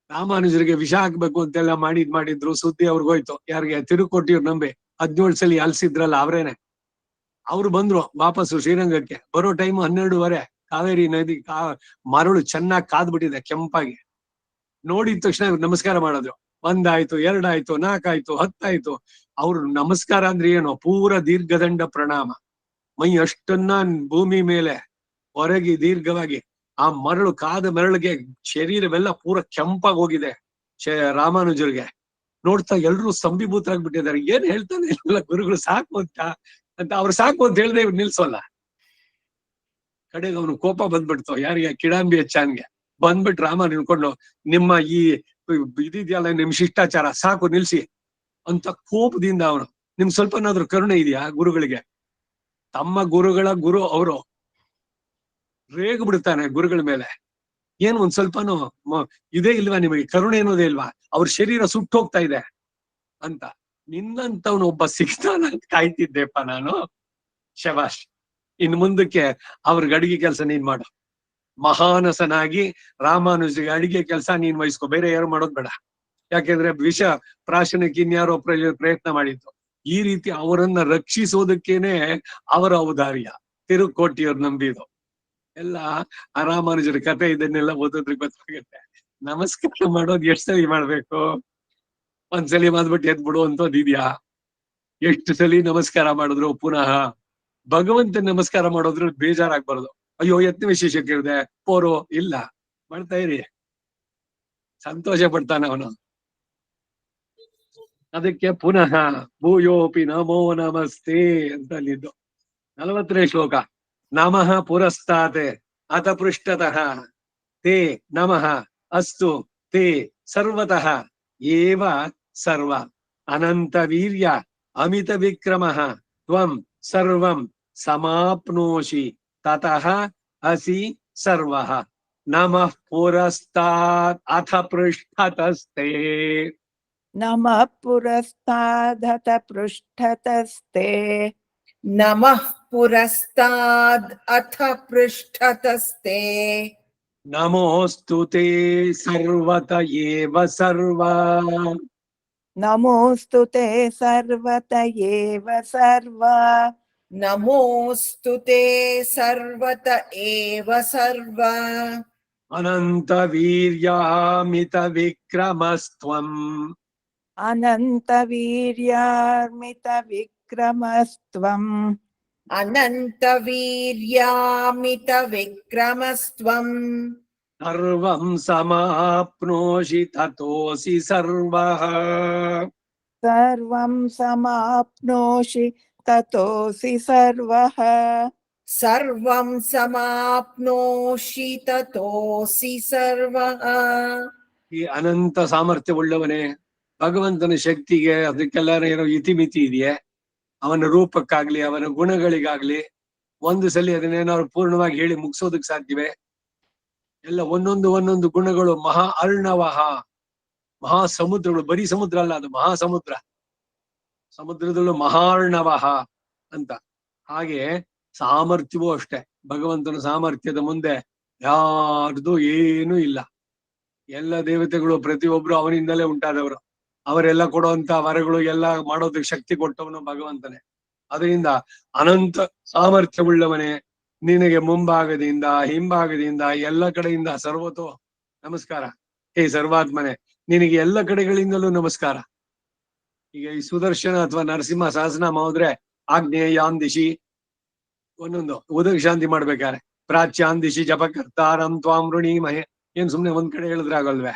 ರಾಮಾನುಜರಿಗೆ ವಿಷ ಹಾಕ್ಬೇಕು ಅಂತೆಲ್ಲ ಮಾಡಿದ್ರು, ಸುದ್ದಿ ಅವ್ರಿಗೋಯ್ತು. ಯಾರಿಗೆ? ತಿರುಕೋಟಿಯವ್ರು ನಂಬೆ 17 ಸಲ ಅಲ್ಸಿದ್ರಲ್ಲ ಅವ್ರೇನೆ. ಅವ್ರು ಬಂದ್ರು ವಾಪಸ್ಸು ಶ್ರೀರಂಗಕ್ಕೆ. ಬರೋ ಟೈಮ್ 12:15. ಕಾವೇರಿ ನದಿ ಮರಳು ಚೆನ್ನಾಗಿ ಕಾದ್ಬಿಟ್ಟಿದೆ ಕೆಂಪಾಗಿ. ನೋಡಿದ ತಕ್ಷಣ ಇವ್ರು ನಮಸ್ಕಾರ ಮಾಡಿದ್ರು. 1 ಆಯ್ತು, 2 ಆಯ್ತು, 4 ಆಯ್ತು, 10 ಆಯ್ತು. ಅವ್ರು ನಮಸ್ಕಾರ ಅಂದ್ರೆ ಏನು? ಪೂರ ದೀರ್ಘದಂಡ ಪ್ರಣಾಮ. ಮೈ ಅಷ್ಟನ್ನ ಭೂಮಿ ಮೇಲೆ ಹೊರಗಿ ದೀರ್ಘವಾಗಿ, ಆ ಮರಳು ಕಾದ ಮರಳಿಗೆ ಶರೀರವೆಲ್ಲ ಪೂರ ಕೆಂಪಾಗಿ ಹೋಗಿದೆ ರಾಮಾನುಜರಿಗೆ. ನೋಡ್ತಾ ಎಲ್ರು ಸ್ತಂಭೀಭೂತರಾಗ್ಬಿಟ್ಟಿದ್ದಾರೆ. ಏನ್ ಹೇಳ್ತಾನೆ ಇಲ್ಲ ಗುರುಗಳು, ಸಾಕು ಅಂತ ಅವ್ರು ಸಾಕು ಅಂತ ಹೇಳ್ದೆ ಇವ್ರು ನಿಲ್ಸೋಲ್ಲ. ಕಡೆಗೆ ಅವನು ಕೋಪ ಬಂದ್ಬಿಡ್ತು. ಯಾರಿಗೆ? ಕಿಡಂಬಿ ಹೆಚ್ಚಾನ್ಗೆ ಬಂದ್ಬಿಟ್ಟು ರಾಮ ನಿನ್ಕೊಂಡು, ನಿಮ್ಮ ಈ ಇದಿದೆಯಲ್ಲ ನಿಮ್ ಶಿಷ್ಟಾಚಾರ ಸಾಕು ನಿಲ್ಸಿ ಅಂತ ಕೋಪದಿಂದ ಅವನು. ನಿಮ್ ಸ್ವಲ್ಪನಾದ್ರೂ ಕರುಣೆ ಇದೆಯಾ ಗುರುಗಳಿಗೆ? ತಮ್ಮ ಗುರುಗಳ ಗುರು ಅವರು ರೇಗ್ ಬಿಡ್ತಾನೆ ಗುರುಗಳ ಮೇಲೆ. ಏನು ಒಂದ್ ಸ್ವಲ್ಪನೂ ಇದೇ ಇಲ್ವಾ ನಿಮಗೆ? ಕರುಣೆ ಅನ್ನೋದೇ ಇಲ್ವಾ? ಅವ್ರ ಶರೀರ ಸುಟ್ಟು ಹೋಗ್ತಾ ಇದೆ ಅಂತ. ನಿನ್ನಂತವನು ಒಬ್ಬ ಸಿಗ್ತಾನ ಅಂತ ಕಾಯ್ತಿದ್ದೆಪ್ಪ ನಾನು. ಶಬಾಷ್. ಇನ್ ಮುಂದಕ್ಕೆ ಅವ್ರಿಗೆ ಅಡಿಗೆ ಕೆಲಸ ನೀನ್ ಮಾಡು. ಮಹಾನಸನಾಗಿ ರಾಮಾನುಜಿಗೆ ಅಡಿಗೆ ಕೆಲಸ ನೀನ್ ವಹಿಸ್ಕೊ, ಬೇರೆ ಯಾರು ಮಾಡೋದ್ ಬೇಡ. ಯಾಕೆಂದ್ರೆ ವಿಷ ಪ್ರಾಶನಕ್ಕೆ ಇನ್ಯಾರೋ ಪ್ರಯತ್ನ ಮಾಡಿದ್ದು. ಈ ರೀತಿ ಅವರನ್ನ ರಕ್ಷಿಸೋದಕ್ಕೇನೆ ಅವರ ಔದಾರ್ಯ. ತಿರುಕೋಟಿಯವ್ರು ನಂಬಿದು ಎಲ್ಲ ಆ ರಾಮಾನುಜರ ಕಥೆ. ಇದನ್ನೆಲ್ಲ ಓದೋದ್ರಿಗೆ ಗೊತ್ತಾಗುತ್ತೆ. ನಮಸ್ಕಾರ ಮಾಡೋದು ಎಷ್ಟ್ ಸಲಿ ಮಾಡ್ಬೇಕು? ಒಂದ್ಸಲಿ ಮಾಡ್ಬಿಟ್ಟು ಎದ್ ಬಿಡು ಅಂತದ್ ಇದ್ಯಾ? ಎಷ್ಟು ಸಲಿ ನಮಸ್ಕಾರ ಮಾಡಿದ್ರು ಪುನಃ ಭಗವಂತ ನಮಸ್ಕಾರ ಮಾಡೋದ್ರ ಬೇಜಾರಾಗ್ಬಾರ್ದು. ಅಯ್ಯೋ ಯತ್ನ ವಿಶೇಷ ಕೇಳಿದೆ ಪೋರು ಇಲ್ಲ, ಮಾಡ್ತಾ ಇರಿ, ಸಂತೋಷ ಪಡ್ತಾನೆ ಅವನು. ಅದಕ್ಕೆ ಪುನಃ ಭೂಯೋಪಿ ನಮೋ ನಮಸ್ತೆ ಅಂತ ಅಲ್ಲಿದ್ದು. 40ನೇ ಶ್ಲೋಕ. ನಮಃ ಪುರಸ್ತಾತೆ ಅಥ ಪೃಷ್ಠತಃ ತೇ ನಮಃ ಅಸ್ತು ತೇ ಸರ್ವತಃ ಏವ ಸರ್ವ ಅನಂತ ವೀರ್ಯ ಅಮಿತ ವಿಕ್ರಮಃ ತ್ವಂ ಸರ್ವಂ ಸಮಾಪ್ನೋಷಿ ತತಃ ಅಸಿ ಸರ್ವಃ. ನಮಃ ಪುರಸ್ತಾತ್ ಅಥ ಪೃಷ್ಠತಸ್ತೆ. ನಮಃ ಪುರಸ್ತಾದಥ ಪೃಷ್ಠತಸ್ತೆ. ನಮಃ ಪುರಸ್ತಾದ್ ಅಥ ಪೃಷ್ಠತಸ್ತೆ. ನಮೋಸ್ತು ತೇ ಸರ್ವತ ಏವ ಸರ್ವ. ನಮೋಸ್ತು ತೇ ಸರ್ವತ ಏವ ಸರ್ವ. ನಮೋಸ್ತು ತೇ ಸರ್ವತ ಏವ ಸರ್ವ. ಅನಂತ ವೀರ್ಯಾಮಿತ ವಿಕ್ರಮಸ್ತ್ವಂ. ಅನಂತ ವೀರ್ಯಾರ್ಮಿತ ವಿಕ್ರಮಸ್ತ್ವಂ. ಅನಂತ ವೀರ್ಯಾಮಿತ ವಿಕ್ರಮಸ್ತ್ವಂ. ಸರ್ವಂ ಸಮಾಪ್ನೋಷಿ ತತೋಸಿ ಸರ್ವಃ. ಸರ್ವಂ ಸಮಾಪ್ನೋಷಿ ತತೋಸಿ ಸರ್ವಃ. ಸರ್ವಂ ಸಮಾಪ್ನೋಷಿ ತತೋಸಿ ಸರ್ವಃ. ಈ ಅನಂತ ಸಾಮರ್ಥ್ಯವುಳ್ಳವನೇ, ಭಗವಂತನ ಶಕ್ತಿಗೆ ಅದಕ್ಕೆಲ್ಲ ಏನೋ ಇತಿಮಿತಿ ಇದೆಯೇ? ಅವನ ರೂಪಕ್ಕಾಗ್ಲಿ ಅವನ ಗುಣಗಳಿಗಾಗ್ಲಿ ಒಂದು ಸಲ ಅದನ್ನೇನಾದ್ರು ಪೂರ್ಣವಾಗಿ ಹೇಳಿ ಮುಗಿಸೋದಕ್ ಸಾಧ್ಯವೇ? ಎಲ್ಲ ಒಂದೊಂದು ಗುಣಗಳು ಮಹಾ ಅರ್ಣವಹ, ಮಹಾ ಸಮುದ್ರಗಳು. ಬರೀ ಸಮುದ್ರ ಅಲ್ಲ, ಅದು ಮಹಾ ಸಮುದ್ರ. ಸಮುದ್ರದಲ್ಲೂ ಮಹಾರ್ಣವಹ ಅಂತ. ಹಾಗೆ ಸಾಮರ್ಥ್ಯವೂ ಅಷ್ಟೇ. ಭಗವಂತನ ಸಾಮರ್ಥ್ಯದ ಮುಂದೆ ಯಾರ್ದು ಏನೂ ಇಲ್ಲ. ಎಲ್ಲ ದೇವತೆಗಳು ಪ್ರತಿಯೊಬ್ರು ಅವನಿಂದಲೇ ಉಂಟಾದವರು. ಅವರೆಲ್ಲ ಕೊಡುವಂತ ವರಗಳು ಎಲ್ಲ ಮಾಡೋದಕ್ಕೆ ಶಕ್ತಿ ಕೊಟ್ಟವನು ಭಗವಂತನೇ. ಅದರಿಂದ ಅನಂತ ಸಾಮರ್ಥ್ಯವುಳ್ಳವನೇ, ನಿನಗೆ ಮುಂಭಾಗದಿಂದ ಹಿಂಭಾಗದಿಂದ ಎಲ್ಲ ಕಡೆಯಿಂದ ಸರ್ವತೋ ನಮಸ್ಕಾರ. ಹೇ ಸರ್ವಾತ್ಮನೆ, ನಿನಗೆ ಎಲ್ಲ ಕಡೆಗಳಿಂದಲೂ ನಮಸ್ಕಾರ. ಈಗ ಈ ಸುದರ್ಶನ ಅಥವಾ ನರಸಿಂಹ ಸಹಸ್ರನಾಮ ಹೋದ್ರೆ ಆಗ್ನೇಯಾನ್ ದಿಶಿ ಒಂದೊಂದು ಉದಕ್ ಶಾಂತಿ ಮಾಡ್ಬೇಕಾರೆ ಪ್ರಾಚ್ಯಾನ್ ದಿಶಿ ಜಪಕರ್ತಾರಂ ತ್ವಾಂ ಮಹೆ ಏನ್ ಸುಮ್ನೆ ಒಂದ್ ಕಡೆ ಹೇಳಿದ್ರೆ ಆಗಲ್ವೇ?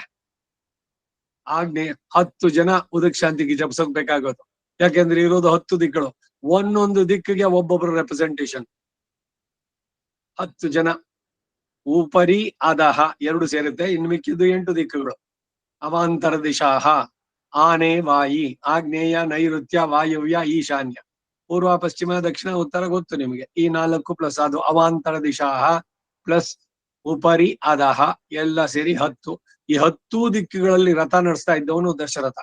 ಆಗ್ನೇಯ 10 ಜನ ಉದಕ್ ಶಾಂತಿಗೆ ಜಪಿಸೋಕ್ ಬೇಕಾಗೋದು. ಯಾಕೆಂದ್ರೆ ಇರೋದು 10 ದಿಕ್ಕುಗಳು, ಒಂದೊಂದು ದಿಕ್ಕಿಗೆ ಒಬ್ಬೊಬ್ರು ರೆಪ್ರೆಸೆಂಟೇಷನ್. 10 ಜನ. ಉಪರಿ ಅಧಃ 2 ಸೇರುತ್ತೆ, ಇನ್ನು ಮಿಕ್ಕಿದ್ದು 8 ದಿಕ್ಕುಗಳು. ಅವಾಂತರ ದಿಶಾಹ ಆನೆ ವಾಯಿ, ಆಗ್ನೇಯ ನೈಋತ್ಯ ವಾಯವ್ಯ ಈಶಾನ್ಯ, ಪೂರ್ವ ಪಶ್ಚಿಮ ದಕ್ಷಿಣ ಉತ್ತರ ಗೊತ್ತು ನಿಮಗೆ. ಈ 4 ಪ್ಲಸ್ ಅದು ಅವಾಂತರ ದಿಶಾಹ ಪ್ಲಸ್ ಉಪರಿ ಅಧಃ ಎಲ್ಲ ಸೇರಿ 10. ಈ 10 ದಿಕ್ಕುಗಳಲ್ಲಿ ರಥ ನಡೆಸ್ತಾ ಇದ್ದವನು ದಶರಥ.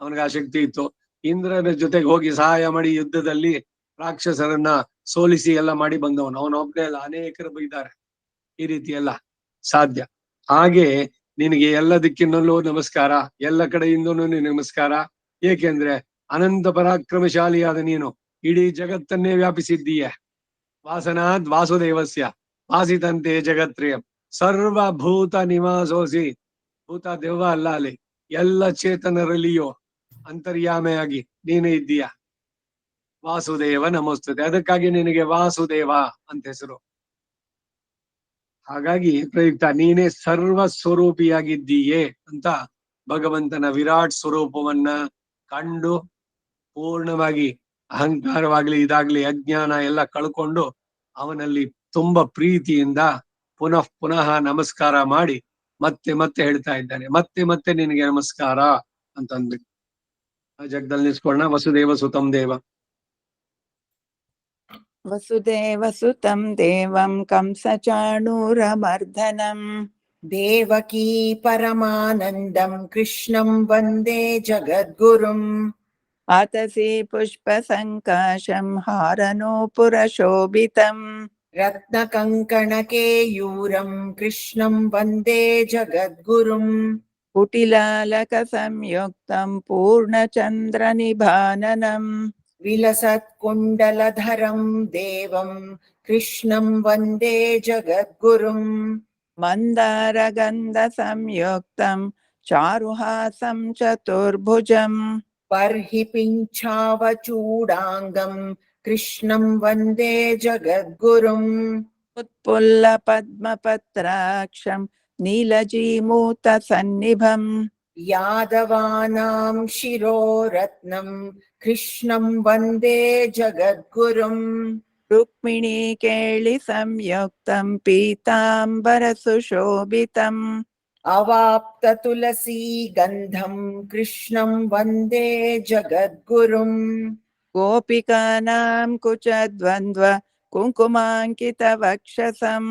ಅವನಿಗೆ ಆ ಶಕ್ತಿ ಇತ್ತು. ಇಂದ್ರನ ಜೊತೆಗೆ ಹೋಗಿ ಸಹಾಯ ಮಾಡಿ ಯುದ್ಧದಲ್ಲಿ ರಾಕ್ಷಸರನ್ನ ಸೋಲಿಸಿ ಎಲ್ಲ ಮಾಡಿ ಬಂದವನು. ಅವನೊಬ್ಬನೇ ಅಲ್ಲ, ಅನೇಕರು ಇದ್ದಾರೆ. ಈ ರೀತಿ ಎಲ್ಲ ಸಾಧ್ಯ. ಹಾಗೆ ನಿನಗೆ ಎಲ್ಲ ದಿಕ್ಕಿನಲ್ಲೂ ನಮಸ್ಕಾರ, ಎಲ್ಲ ಕಡೆಯಿಂದನೂ ನಮಸ್ಕಾರ. ಏಕೆಂದ್ರೆ ಅನಂತ ಪರಾಕ್ರಮಶಾಲಿಯಾದ ನೀನು ಇಡೀ ಜಗತ್ತನ್ನೇ ವ್ಯಾಪಿಸಿದ್ದೀಯ. ವಾಸನಾದ್ ವಾಸುದೇವಸ್ಯ ವಾಸಿತಂತೆ ಜಗತ್ರಿಯಂ ಸರ್ವಭೂತ ನಿವಾಸೋಸಿ. ಭೂತ ದೆವ್ವ ಅಲ್ಲ, ಅಲ್ಲಿ ಎಲ್ಲ ಚೇತನರಲ್ಲಿಯೋ ಅಂತರ್ಯಾಮೆಯಾಗಿ ನೀನು ಇದ್ದೀಯ. ವಾಸುದೇವ ನಮಸ್ತುತೆ. ಅದಕ್ಕಾಗಿ ನಿನಗೆ ವಾಸುದೇವ ಅಂತ ಹೆಸರು. ಹಾಗಾಗಿ ಪ್ರಯುಕ್ತ ನೀನೇ ಸರ್ವ ಸ್ವರೂಪಿಯಾಗಿದ್ದೀಯೇ ಅಂತ ಭಗವಂತನ ವಿರಾಟ್ ಸ್ವರೂಪವನ್ನ ಕಂಡು ಪೂರ್ಣವಾಗಿ ಅಹಂಕಾರವಾಗ್ಲಿ ಇದಾಗ್ಲಿ ಅಜ್ಞಾನ ಎಲ್ಲ ಕಳ್ಕೊಂಡು ಅವನಲ್ಲಿ ತುಂಬಾ ಪ್ರೀತಿಯಿಂದ ಪುನಃ ಪುನಃ ನಮಸ್ಕಾರ ಮಾಡಿ ಮತ್ತೆ ಮತ್ತೆ ಹೇಳ್ತಾ ಇದ್ದಾನೆ. ಮತ್ತೆ ಮತ್ತೆ ನಿನಗೆ ನಮಸ್ಕಾರ ಅಂತ ಅಂದ್ಬಿಟ್ಟು ಆ ಜಗದಲ್ಲಿ ನಿಲ್ಸ್ಕೊಳ್ಳೋಣ. ವಸುದೇವ ಸುತಂ ದೇವ. ವಸುದೇವಸುತಂ ದೇವಂ ಕಂಸಚಾಣೂರಮರ್ದನಂ ದೇವಕೀ ಪರಮಾನಂದಂ ಕೃಷ್ಣಂ ವಂದೇ ಜಗದ್ಗುರುಂ ಆತಸಿ ಪುಷ್ಪಸಂಕಾಶಂ ಹಾರನೂಪುರಶೋಭಿತಂ ರತ್ನಕಂಕಣಕೇಯೂರಂ ಕೃಷ್ಣಂ ವಂದೇ ಜಗದ್ಗುರುಂ ಕುಟಿಲಾಲಕಸಂಯುಕ್ತಂ ಪೂರ್ಣಚಂದ್ರನಿಭಾನನಂ ವಿಲಸತ್ಕುಂಡಲಧರಂ ದೇವಂ ಕೃಷ್ಣಂ ವಂದೇ ಜಗದ್ಗುರುಂ ಮಂದಾರಗಂಧಸಂಯುಕ್ತಂ ಚಾರುಹಾಸಂ ಚತುರ್ಭುಜಂ ಬರ್ಹಿ ಪಿಂಚಾವಚೂಡಾಂಗಂ ಕೃಷ್ಣಂ ವಂದೇ ಜಗದ್ಗುರುಂ ಉತ್ಪುಲ್ಲಪದ್ಮಪತ್ರಾಕ್ಷಂ ನೀಲಜೀಮೂತಸನ್ನಿಭಂ ಯಾದವಾನಾಂ ಶಿರೋರತ್ನಂ ಕೃಷ್ಣಂ ವಂದೇ ಜಗದ್ಗುರುಂ ರುಕ್ಮಿಣೀಕೇಳಿ ಸಂಯುಕ್ತಂ ಪೀತಾಂಬರಸುಶೋಭಿತಂ ಅವಾಪ್ತ ತುಳಸೀ ಗಂಧಂ ಕೃಷ್ಣಂ ವಂದೇ ಜಗದ್ಗುರುಂ ಗೋಪಿಕಾನಾಂ ಕುಚದ್ವಂದ್ವ ಕುಂಕುಮಾಂಕಿತವಕ್ಷಸಂ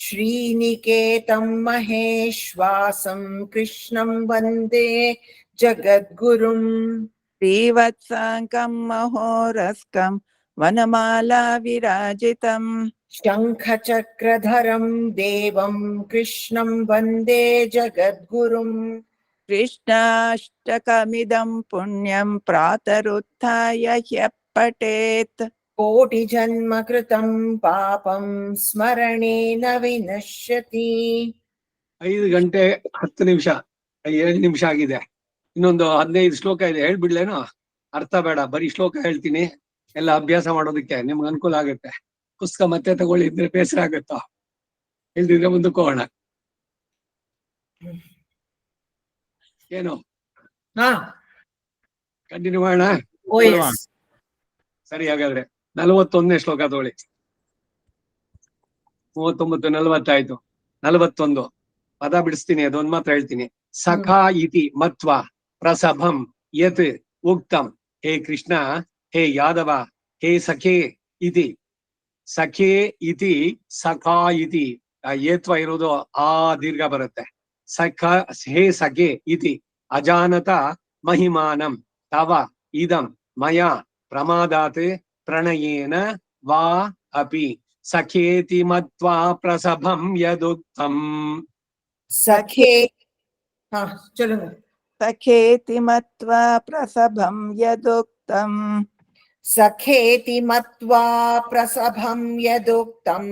ಶ್ರೀನಿಕೇತಂ ಮಹೇಶ್ವಾಸಂ ಕೃಷ್ಣಂ ವಂದೇ ಜಗದ್ಗುರುಂ ಶ್ರೀವತ್ಸಾಂಕಂ ಮಹೋರಸ್ಕಂ ವನಮಾಲಾ ವಿರಾಜಿತಂ ಶಂಖಚಕ್ರಧರಂ ದೇವಂ ಕೃಷ್ಣಂ ವಂದೇ ಜಗದ್ಗುರುಂ ಕೃಷ್ಣಾಷ್ಟಕಮಿದಂ ಪುಣ್ಯಂ ಪ್ರಾತರುತ್ಥಾಯ ಹ್ಯಪಠೇತ್ ಕೋಟಿ ಜನ್ಮ ಕೃತಂ ಪಾಪಂ ಸ್ಮರಣೇನ ವಿನಶ್ಯತಿ. 5 ಗಂಟೆ 10 ನಿಮಿಷ 7 ನಿಮಿಷ ಆಗಿದೆ. ಇನ್ನೊಂದು 15 ಶ್ಲೋಕ ಇದೆ, ಹೇಳ್ಬಿಡ್ಲೇನೋ? ಅರ್ಥ ಬೇಡ, ಬರೀ ಶ್ಲೋಕ ಹೇಳ್ತೀನಿ. ಎಲ್ಲ ಅಭ್ಯಾಸ ಮಾಡೋದಕ್ಕೆ ನಿಮ್ಗೆ ಅನುಕೂಲ ಆಗುತ್ತೆ. ಪುಸ್ತಕ ಮತ್ತೆ ತಗೊಳ್ಳಿದ್ರೆ ಬೇಸರ ಆಗುತ್ತೋ, ಇಲ್ದಿದ್ರೆ ಮುಂದಕ್ಕೆ ಹೋಗೋಣ. ಏನು ಕಂಟಿನ್ಯೂ ಮಾಡೋಣ? ಸರಿ, ಹಾಗಾದ್ರೆ 41ನೇ ಶ್ಲೋಕ ತಗೊಳ್ಳಿ. 39 40 ಆಯ್ತು. 41 ಪದ ಬಿಡಿಸ್ತೀನಿ, ಅದೊಂದ್ ಮಾತ್ರ ಹೇಳ್ತೀನಿ. ಸಖಾ ಇತಿ ಮತ್ವ ಪ್ರಸಭಂ ಯತ್ ಉಕ್ತಂ. ಹೇ ಕೃಷ್ಣ, ಹೇ ಯಾದವ, ಹೇ ಸಖೇ ಇತಿ. ಸಖೇ ಇತಿ ಸಖಾ ಇತಿ ಏತ್ವ ಇರೋದು ಆ ದೀರ್ಘ ಬರುತ್ತೆ. ಸಖ ಹೇ ಸಖೇ ಇತಿ ಅಜಾನತ ಮಹಿಮಾನಂ ತವ ಇದಂ ಮಯಾ ಪ್ರಮಾದಾತ್ ಪ್ರಣಯೇನ ವಾ ಅಪಿ ಸಖೇತಿ ಮತ್ವಾ ಪ್ರಸಭಂ ಯದುಕ್ತಂ. ಸಖೇ ಚಲೋ ಸಖೇತಿ ಮತ್ವಾ ಪ್ರಸಭಂ ಯದುಕ್ತಂ. ಸಖೇತಿ ಮತ್ವಾ ಪ್ರಸಭಂ ಯದುಕ್ತಂ.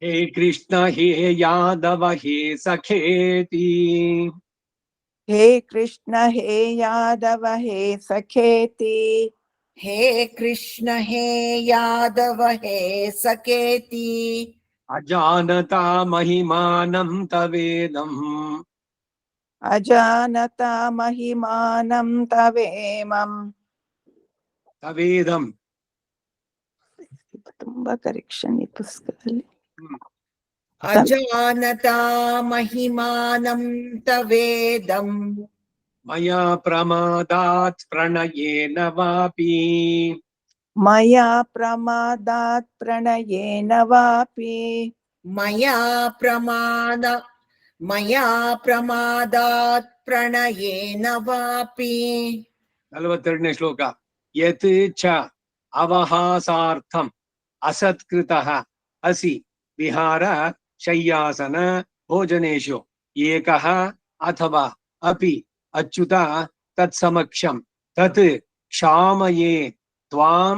ಹೇ ಕೃಷ್ಣ, ಹೇ ಯಾದವ, ಹೇ ಸಖೇತಿ. हे कृष्ण हे यादव हे सखेति हे कृष्ण हे यादव हे सखेति अजानता महिमानं तवेदम् अजानता महिमानं तवेमम् तवेदम् ತುಂಬಾ ಕರೆಕ್ಷನ್ ಈ ಪುಸ್ತಕದಲ್ಲಿ. अजानता महिमानं तवेदम् मया प्रमादात् प्रणयेन वापि मया प्रमादात् प्रणयेन वापि मया प्रमादात् प्रणयेन वापि 42ನೇ ಶ್ಲೋಕ ಯತ್ ಚ ಅವಹಾಸಾರ್ಥಂ ಅಸತ್ಕೃತಃ ಅಸಿ ವಿಹಾರ ಶಯ್ಯಾಸನ ಭೋಜನೇಶು ಏಕಃ ಅಥವಾ ಅಪಿ ಅಚ್ಯುತ ತತ್ಸಮಕ್ಷಂ ತತ್ ಕ್ಷಾಮಯೇ ತ್ವಾಂ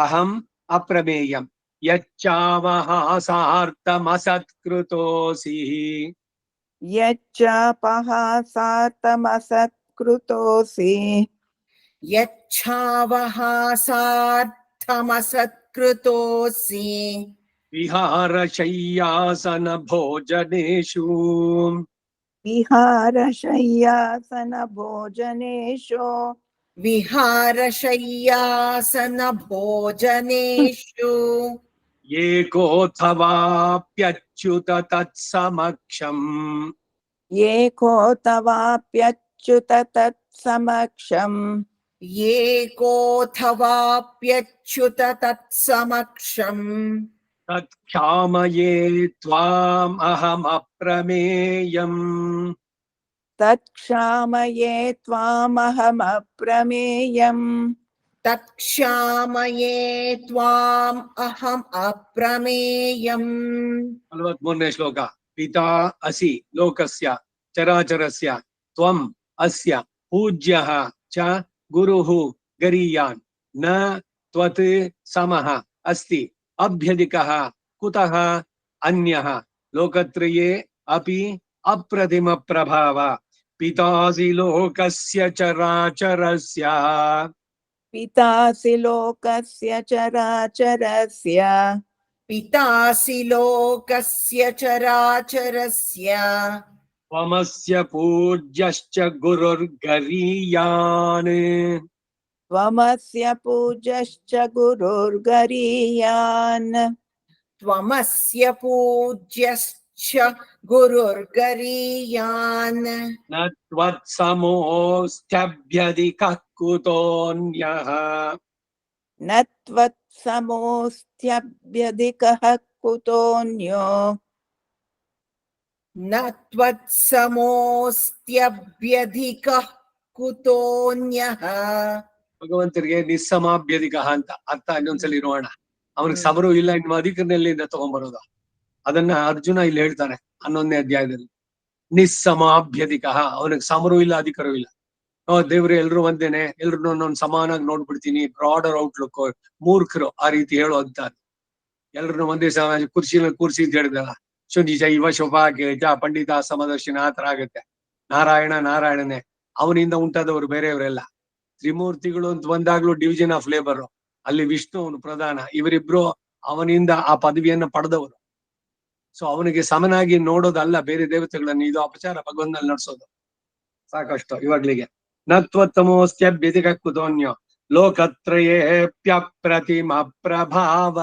ಅಹಂ ಅಪ್ರಮೇಯಂ ಯಚ್ಚಾವಹಾಸಾರ್ಥಮಸತ್ಕೃತೋಸಿ यच्चापहासार्थमसत्कृतोऽसि यच्छावहासार्थमसत्कृतोऽसि ವಿಹಾರಶಯ್ಯಾಸನ ಭೋಜನೇಶು विहारशय्यासनभोजनेषु विहारशय्यासनभोजनेषु ಏಕೋಥವಾಪ್ಯಚ್ಯುತ ತತ್ಸಮಕ್ಷಂ एकोऽथवाप्यच्युत तत्समक्षम् एकोऽथवाप्यच्युत तत्समक्षम् ತತ್ಕ್ಷಾಮಯೇ ತ್ವಾಂ ಅಹಂ ಅಪ್ರಮೇಯಂ तत्क्षामये त्वामहमप्रमेयम् तत्क्षामये त्वाम् अहम् अप्रमेयम् 43ನೇ ಶ್ಲೋಕ ಪಿತಾ ಅಸಿ ಲೋಕಸ್ಯ ಚರಾಚರಸ್ಯ ತ್ವಂ ಅಸ್ಯ ಪೂಜ್ಯಃ ಚ ಗುರುಃ ಗರೀಯಾನ್ ನ ತ್ವತ್ ಸಮಃ ಅಸ್ತಿ ಅಭ್ಯಧಿಕಃ ಕುತಃ ಅನ್ಯಃ ಲೋಕತ್ರಯೇ ಅಪಿ ಅಪ್ರತಿಮ ಪ್ರಭಾವ ಪಿತಾಸಿ ಲೋಕಸ್ಯ ಚರಾಚರಸ್ಯ पितासि लोकस्य चराचरस्य पितासि लोकस्य चराचरस्य त्वमस्य पूज्यश्च गुरुर्गरीयान् त्वमस्य पूज्यश्च गुरुर्गरीयान् त्वमस्य पूज्यश्च गुरुर्गरीयान् न त्वत्समोऽस्त्यभ्यधिकः कुतोऽन्यः न त्वत्समोऽस्त्यभ्यधिकः कुतोऽन्यो न त्वत्समोऽस्त्यभ्यधिकः कुतोऽन्यः ಭಗವಂತರಿಗೆ ನಿಸ್ಸಮಾಭ್ಯಧಿಕ ಅಂತ ಅರ್ಥ ಇನ್ನೊಂದ್ಸಲಿ ನೋಡೋಣ. ಅವನಿಗೆ ಸಮರು ಇಲ್ಲ, ಇನ್ನು ಅಧಿಕರಲ್ಲಿಂದ ತಗೊಂಡ್ಬರೋದು. ಅದನ್ನ ಅರ್ಜುನ ಇಲ್ಲಿ ಹೇಳ್ತಾನೆ 11ನೇ ಅಧ್ಯಾಯದಲ್ಲಿ. ನಿಸ್ಸಮಾಭ್ಯಧಿಕ, ಅವನಿಗೆ ಸಮರು ಇಲ್ಲ, ಅಧಿಕಾರವೂ ಇಲ್ಲ. ದೇವ್ರು ಎಲ್ರು ಒಂದೇನೆ, ಎಲ್ರು ನಾನು ಸಮಾನಾಗಿ ನೋಡ್ಬಿಡ್ತೀನಿ, ಬ್ರಾಡರ್ ಔಟ್ಲುಕ್. ಮೂರ್ಖರು ಆ ರೀತಿ ಹೇಳುವಂತ, ಎಲ್ರು ಒಂದೇ ಸಮಾಜ ಕುರ್ಸಿ ಮೇಲೆ ಕೂರ್ಸಿ ಅಂತ ಹೇಳಿದಲ್ಲ. ಶುಂಠಿಜ ಇವ ಶೋಭಾಗ್ಯ ಪಂಡಿತ ಸಮದರ್ಶಿನ ಆತರ ಆಗತ್ತೆ. ನಾರಾಯಣ ನಾರಾಯಣನೇ, ಅವನಿಂದ ಉಂಟಾದವರು ಬೇರೆಯವರೆಲ್ಲ. ತ್ರಿಮೂರ್ತಿಗಳು ಅಂತ ಬಂದಾಗ್ಲೂ ಡಿವಿಷನ್ ಆಫ್ ಲೇಬರ್, ಅಲ್ಲಿ ವಿಷ್ಣು ಅವನು ಪ್ರಧಾನ. ಇವರಿಬ್ರು ಅವನಿಂದ ಆ ಪದವಿಯನ್ನ ಪಡೆದವರು. ಸೊ ಅವನಿಗೆ ಸಮನಾಗಿ ನೋಡೋದಲ್ಲ ಬೇರೆ ದೇವತೆಗಳನ್ನ, ಇದು ಅಪಚಾರ ಭಗವಂತನಲ್ಲಿ ನಡೆಸೋದು. ಸಾಕಷ್ಟು ಇವಾಗ್ಲಿಗೆ. ನತ್ವತ್ತಮೋಸ್ತ್ಯಭ್ಯಧಿಕ ಕುತೋನ್ಯೋ ಲೋಕತ್ರಯೇಪ್ಯಪ್ರತಿಮ ಪ್ರಭಾವ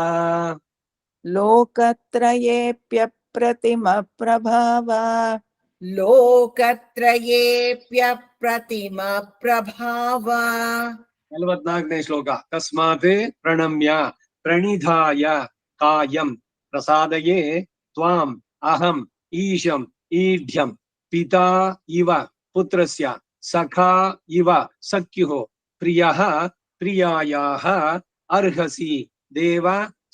लोकत्रयेऽप्यप्रतिम प्रभाव लोकत्रयेऽप्यप्रतिम प्रभाव 44ನೇ ಶ್ಲೋಕ ತಸ್ಮಾತ್ ಪ್ರಣಮ್ಯ ಪ್ರಣಿಧಾಯ ಕಾಯಂ ಪ್ರಸಾದಯೇ ತ್ವಾಂ ಅಹಂ ಈಶಂ ಈಢ್ಯಂ ಪಿತಾ ಇವ ಪುತ್ರಸ್ಯ ಸಖಾ ಇವ ಸಖ್ಯುಃ ಪ್ರಿಯಃ ಪ್ರಿಯಾಯಾಃ ಅರ್ಹಸಿ ದೇವ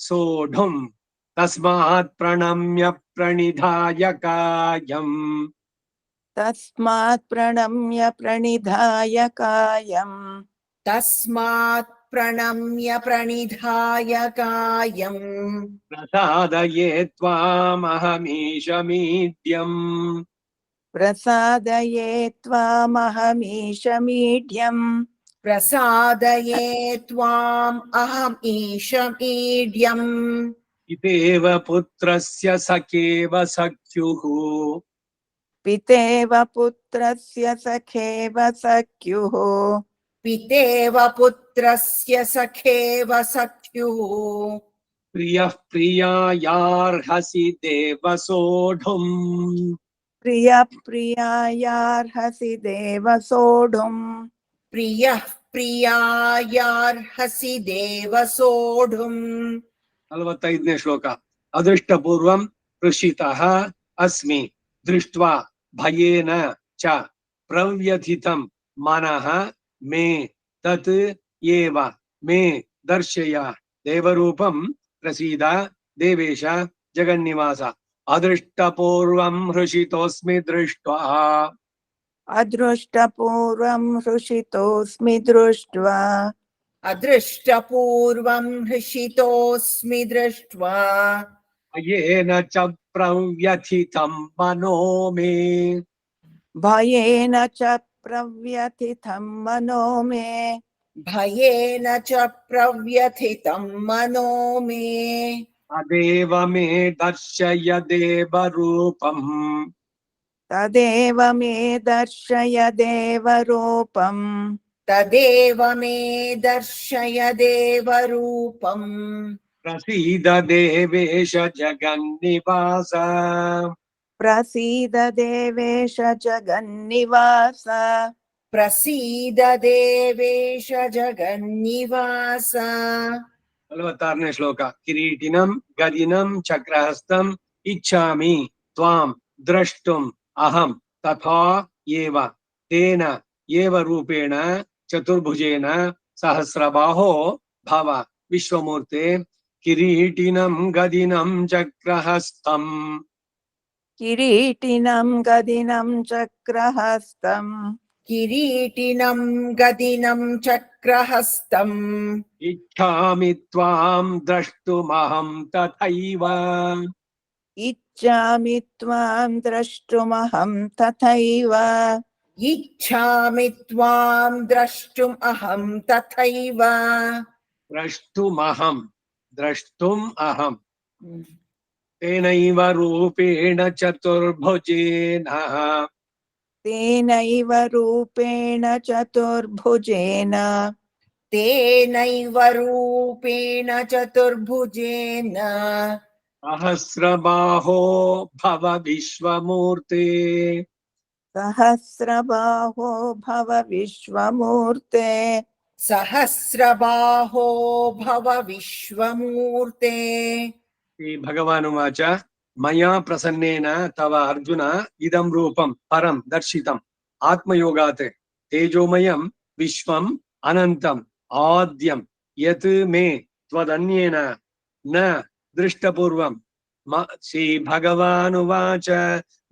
ಸೋಢುಂ ತಸ್ಮಾತ್ ಪ್ರಣಮ್ಯ ಪ್ರಣಿಧಾಯ ಕಾಯಂ तस्मात् प्रणम्य प्रणिधाय कायम् तस्मात् प्रणम्य प्रणिधाय कायम् प्रसादये त्वामहमीशमीड्यम् प्रसादये त्वामहमीशमीढ्यम् प्रसादये त्वाम् अहम् ईशमीड्यम् इतेव पुत्रस्य सखेव सख्युः पितेव पुत्रस्य सखेव सख्युः पितेव पुत्रस्य सखेव सख्युः प्रियः प्रियायार्हसि देव सोढुम् प्रियप्रियायार्हसि देव सोढुम् प्रियः प्रियायार्हसि देव सोढुम् 45ನೇ ಶ್ಲೋಕ ಅದೃಷ್ಟಪೂರ್ವಂ ಹೃಷಿತಃ ಅಸ್ಮಿ ದೃಷ್ಟ್ವಾ ಭಯೇನ ಚ ಪ್ರವ್ಯಥಿತಂ ಮನಃ ಮೇ ತತ್ ಏವ ಮೇ ದರ್ಶಯ ದೇವರೂಪಂ ಪ್ರಸೀದ ದೇವೇಶ ಜಗನ್ನಿವಾಸ ಅದೃಷ್ಟಪೂರ್ವಂ ಹೃಷಿತೋಸ್ಮಿ ದೃಷ್ಟ್ವಾ अदृष्टपूर्वं हृषितोऽस्मि दृष्ट्वा अदृष्टपूर्वं हृषितोऽस्मि दृष्ट्वा येन च प्रव्यथितं मनो मे भयेन च प्रव्यथितं मनो मे भयेन च प्रव्यथितं मनो मे तदेव मे दर्शय देवरूपम् तदेव मे दर्शय देवरूपम् तदेव मे दर्शय देवरूपम् प्रसीद देवेश जगन्निवास प्रसीद देवेश जगन्निवास प्रसीद देवेश जगन्निवास 46ನೇ ಶ್ಲೋಕ ಕಿರೀಟಿನಂ ಗದಿನಂ ಚಕ್ರಹಸ್ತಂ ಇಚ್ಛಾಮಿ ತ್ವಾಂ ದ್ರಷ್ಟುಂ ಅಹಂ ತಥಾ ಏವ ತೇನ ಏವ ರೂಪೇಣ ಚತುರ್ಭುಜೇನ ಸಹಸ್ರಬಾಹೋ ಭವ ವಿಶ್ವಮೂರ್ತೆ ಕಿರೀಟಿನಂ ಗದಿನಂ ಚಕ್ರಹಸ್ತಂ किरीटिनं गदिनं चक्रहस्तम् किरीटिनं गदिनं चक्रहस्तम् इच्छामि त्वां द्रष्टुमहं तथैव इच्छामि त्वां द्रष्टुमहं तथैव इच्छामि त्वां द्रष्टुम् अहं तथैव द्रष्टुम् अहं तेनैव रूपेण चतुर्भुजेन तेनैव रूपेण चतुर्भुजेन तेनैव रूपेण चतुर्भुजेन सहस्रबाहो भव विश्वमूर्ते सहस्रबाहो भव विश्वमूर्ते सहस्रबाहो भव विश्वमूर्ते श्रीभगवानुवाच मया प्रसन्नेन तव अर्जुन इदं रूपं परं दर्शितम् आत्मयोगात् तेजोमयं विश्वम् अनन्तम् आद्यं यत् मे त्वदन्येन न दृष्टपूर्वम् श्रीभगवानुवाच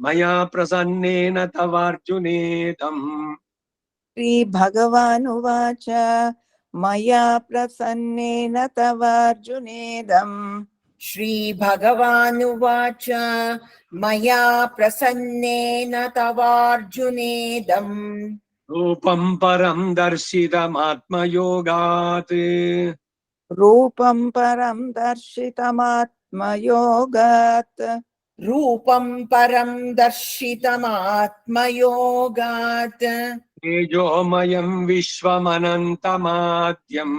मया प्रसन्नेन तव अर्जुनेदम् श्रीभगवानुवाच मया प्रसन्नेन तव अर्जुनेदम् श्रीभगवानुवाच मया प्रसन्नेन तवार्जुनेदम् रूपं परं दर्शितमात्मयोगात् रूपं परं दर्शितमात्मयोगात् रूपं परं दर्शितमात्मयोगात् तेजोमयं विश्वमनन्तमाद्यम्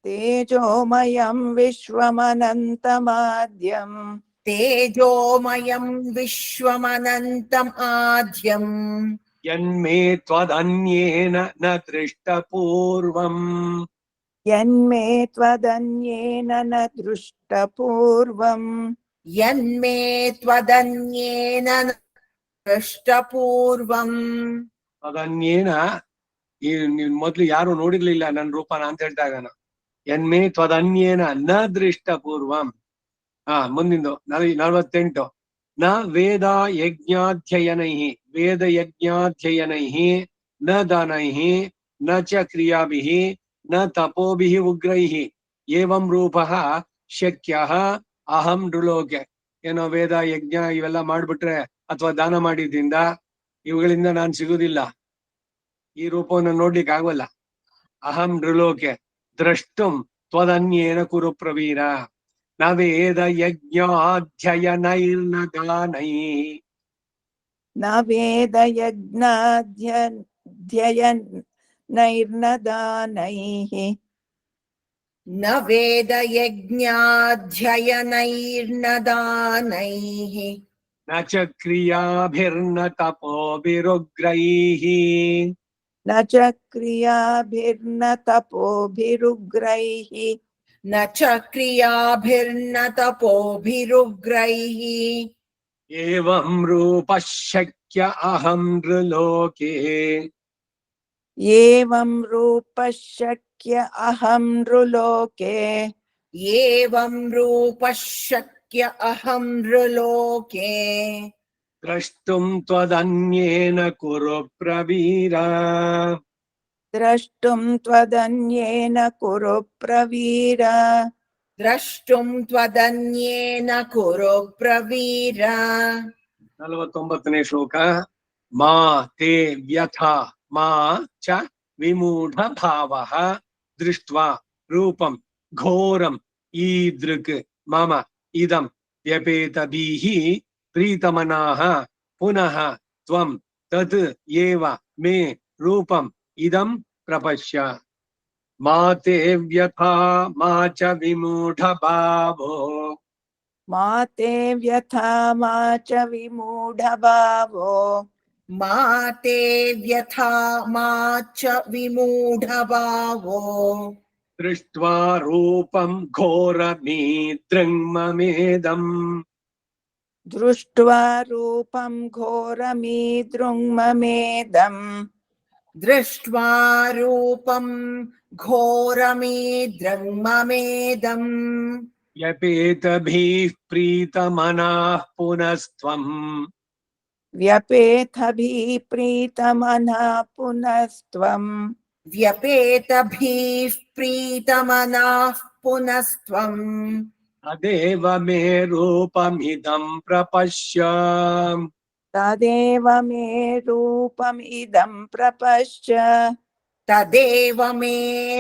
तेजोमयं विश्वमनन्तमाद्यम् तेजोमयं विश्वमनन्तम् आद्यम् यन्मे त्वदन्येन न दृष्टपूर्वम् यन्मे त्वदन्येन न दृष्टपूर्वम् यन्मे त्वदन्येन न दृष्टपूर्वम् ತದನ್ಯೇನ ಮೊದ್ಲು ಯಾರು ನೋಡಿರ್ಲಿಲ್ಲ ನನ್ನ ರೂಪನ ಅಂತ ಹೇಳ್ತಾ ಇದ್ದಾನ ಯನ್ಮೇ ತ್ವದನ್ಯೇನ ನ ದೃಷ್ಟಪೂರ್ವಂ ಮುಂದಿಂದು 48 ನ ವೇದ ಯಜ್ಞಾಧ್ಯಯನೈ ವೇದ ಯಜ್ಞಾಧ್ಯಯನೈ ನ ದಾನೈ ನ ಚ ಕ್ರಿಯಾಭಿಃ ನ ತಪೋಭಿಃ ಉಗ್ರೈಃ ಏವಂ ರೂಪಃ ಶಕ್ಯಃ ಅಹಂ ನೃಲೋಕೆ ಏನೋ ವೇದ ಯಜ್ಞ ಇವೆಲ್ಲ ಮಾಡ್ಬಿಟ್ರೆ ಅಥವಾ ದಾನ ಮಾಡಿದ್ರಿಂದ ಇವುಗಳಿಂದ ನಾನು ಸಿಗುವುದಿಲ್ಲ, ಈ ರೂಪವನ್ನು ನೋಡ್ಲಿಕ್ಕೆ ಆಗೋಲ್ಲ. ಅಹಂ ನೃಲೋಕೆ ದ್ರಷ್ಟುಂ ತ್ವದನ್ಯೇನ ಕುರು ಪ್ರವೀರ ನ ವೇದ ಯಜ್ಞಾಧ್ಯಯನೈರ್ನ ದಾನೈಃ ನ ವೇದ ಯಜ್ಞಾಧ್ಯಯನೈರ್ನ ದಾನೈಃ ನ ವೇದ ಯಜ್ಞಾಧ್ಯಯನೈರ್ನ ದಾನೈಃ ನ ಚ ಕ್ರಿಯಾಭಿರ್ನ ತಪೋಭಿರುಗ್ರೈಃ ನ ಚ ಕ್ರಿಯಾಭಿರ್ನ ತಪೋಭಿರುಗ್ರೈಃ ನ ಚ ಕ್ರಿಯಾಭಿರ್ನ ತಪೋಭಿರುಗ್ರೈಃ ಏವಂ ರೂಪಃ ಶಕ್ಯ ಅಹಂ ನೃಲೋಕೆ ಏವಂ ರೂಪಃ ಶಕ್ಯ ಅಹಂ ನೃಲೋಕೆ ಏವಂ ರೂಪಃ ಶಕ್ಯ ಅಹಂ ನೃಲೋಕೆ ದ್ರಷ್ಟುಂ ತ್ವದನ್ಯೇನ ಕುರು ಪ್ರವೀರ ದ್ರಷ್ಟುಂ ತ್ವದನ್ಯೇನ ಕುರು ಪ್ರವೀರ ದ್ರಷ್ಟುಂ ತ್ವದನ್ಯೇನ ಕುರು ಪ್ರವೀರ 49ನೇ ಶ್ಲೋಕ. ಮಾ ತೇ ವ್ಯಥಾ ಮಾ ಚ ವಿಮೂಢ ಭಾವಃ ದೃಷ್ಟ್ವಾ ರೂಪಂ ಘೋರಂ ಈದೃಕ್ ಮಮ ಇದಂ ವ್ಯಪೇತಭೀಃ ಪ್ರೀತಮನಾಃ ಪುನಃ ತ್ವಂ ತತ್ ಏವ ಮೇ ರೂಪಂ ಇದಂ ಪ್ರಪಶ್ಯ. ಮಾ ತೇ ವ್ಯಥಾ ಮಾ ಚ ವಿಮೂಢ ಭಾವೋ ಮಾ ತೇ ವ್ಯಥಾ ಮಾ ಚ ವಿಮೂಢ ಭಾವೋ ಮಾ ತೇ ವ್ಯಥಾ ಮಾ ಚ ವಿಮೂಢ ಭಾವೋ ದೃಷ್ಟ್ವಾ ರೂಪಂ ಘೋರಮೀದೃಂಗ್ಮಮೇದಂ ದೃಷ್ಟ್ವಾ ರೂಪಂ ಘೋರಮೀದೃಂಗ್ಮಮೇದಂ ದೃಷ್ಟ್ವಾ ರೂಪಂ ಘೋರಮೀದೃಂಗ್ಮಮೇದಂ ವ್ಯಪೇತಭೀಃ ಪ್ರೀತಮನಾಃ ಪುನಸ್ತ್ವಂ ವ್ಯಪೇತಭೀಃ ಪ್ರೀತಮನಃ ಪುನಸ್ತ್ವಂ ವ್ಯಪೇತಭೀಃ ಪ್ರೀತಮನಾಃ ಪುನಸ್ತ್ವಂ ತದೇವ ಮೇ ರೂಪಮಿದಂ ಪ್ರಪಶ್ಯ. ತದೇವ ಮೇ ರೂಪಮಿದಂ ಪ್ರಪಶ್ಯ ತದೇವ ಮೇ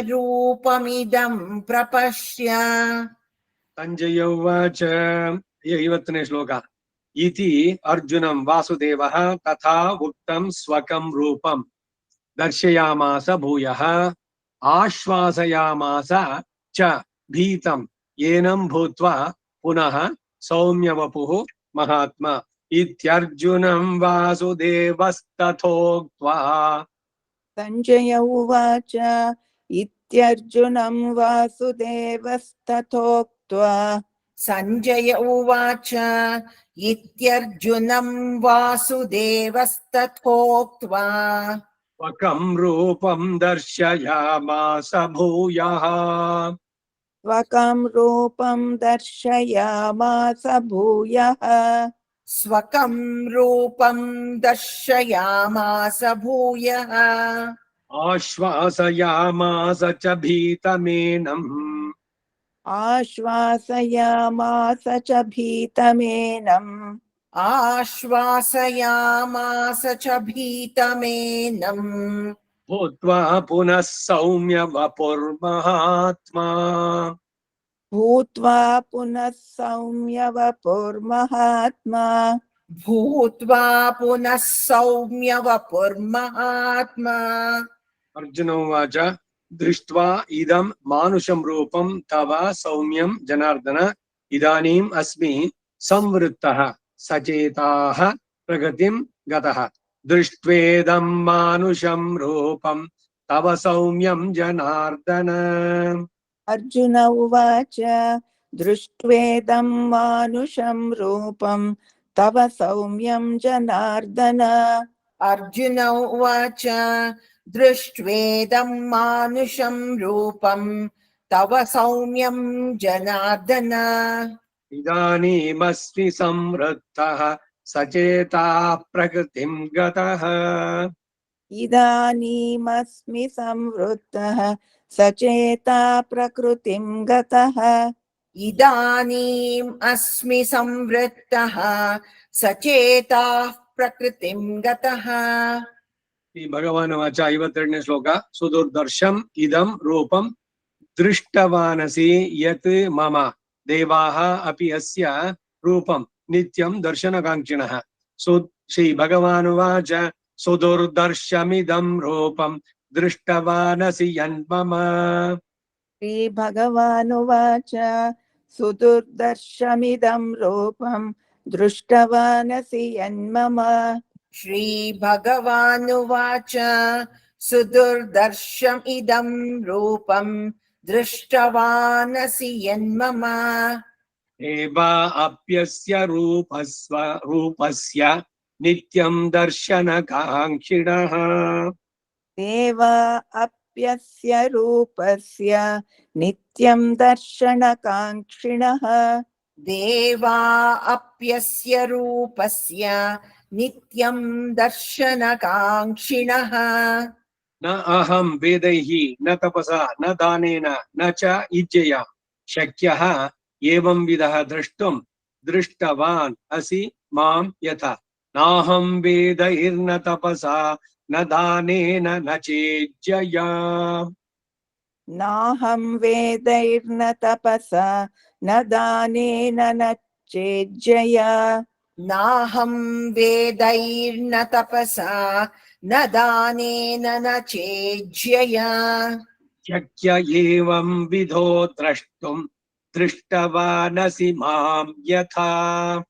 ರೂಪಮಿದಂ ಪ್ರಪಶ್ಯ. ಸಂಜಯ ಉವಾಚ 50ನೇ ಶ್ಲೋಕ. ಇತಿ ಅರ್ಜುನಂ ವಾಸುದೇವಃ ತಥಾ ಉಕ್ತಂ ಸ್ವಕಂ ರೂಪಂ ದರ್ಶಯಾಮಾಸ ಭೂಯಃ ಆಶ್ವಾಸಯಾಮಾಸ ಚ ಭೀತಂ ಏನಂ ಭೂತ್ವಾ ಪುನಃ ಸೌಮ್ಯವಪುಃ ಮಹಾತ್ಮ ಇತ್ಯರ್ಜುನಂ ವಾಸುದೇವಸ್ತಥೋಕ್ತ್ವಾ. ಸಂಜಯ ಉವಾಚ ಇತ್ಯರ್ಜುನಂ ವಾಸುದೇವಸ್ತಥೋಕ್ತ್ವಾ. ಸಂಜಯ ಉವಾಚ ಇತ್ಯರ್ಜುನಂ ವಾಸುದೇವಸ್ತಥೋಕ್ತ್ವಾ. ಸ್ವಕಂ ರೂಪಂ ದರ್ಶಯಾಮಾಸ ಭೂಯಃ ಸ್ವಕಂ ರೂಪಂ ದರ್ಶಯಾಮಾಸ ಭೂಯಃ ಸ್ವಕಂ ರೂಪಂ ದರ್ಶಯಾಮಾಸ ಭೂಯಃ ಆಶ್ವಾಸಯಾಮಾಸ ಚ ಭೀತಮೇನಂ ಆಶ್ವಾಸಯಾಮಾಸ ಚ ಭೀತಮೇನಂ ಆಶ್ವಾಸಯಾಮಾಸ ಚ ಭೀತಮೇನಂ ಭೂತ್ವಾ ಪುನಃ ಸೌಮ್ಯ ವಪುರ್ಮಹಾತ್ಮಾ. ಭೂತ್ವಾ ಪುನಃ ಸೌಮ್ಯ ವಪುರ್ಮಹಾತ್ಮಾ. ಭೂತ್ವಾ ಪುನಃ ಸೌಮ್ಯ ವಪುರ್ಮಹಾತ್ಮಾ. ಅರ್ಜುನ ಉವಾಚ ದೃಷ್ಟ್ವಾ ಇದಂ ಮಾನುಷಂ ರೂಪಂ ತವ ಸೌಮ್ಯಂ ಜನಾರ್ದನ ಇದಾನೀಂ ಅಸ್ಮಿ ಸಂವೃತ್ತಃ ಸಚೇತಾಃ ಪ್ರಗತಿಂ ಗತಃ ದೃಷ್ಟ್ವೇದಂ ಮಾನುಷಂ ರೂಪಂ ತವ ಸೌಮ್ಯಂ ಜನಾರ್ದನ. ಅರ್ಜುನ ಉವಾಚ ದೃಷ್ಟ್ವೇದಂ ಮಾನುಷಂ ರೂಪಂ ತವ ಸೌಮ್ಯಂ ಜನಾರ್ದನ. ಅರ್ಜುನ ಉವಾಚ ದೃಷ್ಟ್ವೇದಂ ಮಾನುಷಂ ರೂಪಂ ತವ ಸೌಮ್ಯಂ ಜನಾರ್ದನ. ಇದಾನೀಮಸ್ಮಿ ಸಂವೃತ್ತಃ ಸಚೇತಾಃ ಪ್ರಕೃತಿಂ ಗತಃ ಇದಾನೀಮಸ್ಮಿ ಸಂವೃತ್ತಃ ಸಚೇತಾ ಪ್ರಕೃತಿಂ ಗತಃ. ಇದಾನೀಂ ಅಸ್ಮಿ ಸಂವೃತ್ತಃ सचेताः प्रकृतिं गतः। ಈ ಭಗವಾನ್ ವಾಚ 52ನೇ ಶ್ಲೋಕ. ಸುದುರ್ದರ್ಶಂ ಇದಂ ರೂಪಂ ದೃಷ್ಟವಾನಸಿ ಯತ್ ಮಮ ದೇವಾಃ ಅಪಿ ಅಸ್ಯ ರೂಪಂ ನಿತ್ಯಂ ದರ್ಶನಕಾಂಕ್ಷಿಣಃ. ಶ್ರೀ ಭಗವಾನ್ ವಾಚ ಸುದುರ್ದರ್ಶಮಿದಂ ರೂಪಂ ದೃಷ್ಟವಾನಸಿ ಯನ್ಮಮ. ಶ್ರೀ ಭಗವಾನುವಾಚ ಸುದುರ್ದರ್ಶಮಿದಂ ರೂಪಂ ದೃಷ್ಟವಾನಸಿ ಯನ್ಮಮ. श्री भगवानुवाच सुदुर्दर्शम् इदं रूपं दृष्टवानसि यन्मम. देवा अप्यस्य रूपस्य नित्यं दर्शनकाङ्क्षिणः. देवा अप्यस्य रूपस्य नित्यं दर्शनकाङ्क्षिणः. देवा अप्यस्य रूपस्य नित्यं दर्शनकाङ्क्षिणः. न अहं वेदैः न तपसा न दानेन न च इज्जया शक्यः एवं विधः द्रष्टुं दृष्टवान् असि मां यथा. नाहं वेदैर्न तपसा न दानेन न चेज्जया. नाहं वेदैर्न तपसा न दानेन न चेज्जया. नाहं वेदैर्न तपसा न दानेन न चेज्जया. शक्य एवं विधो द्रष्टुं दृष्टवानसि मां यथा.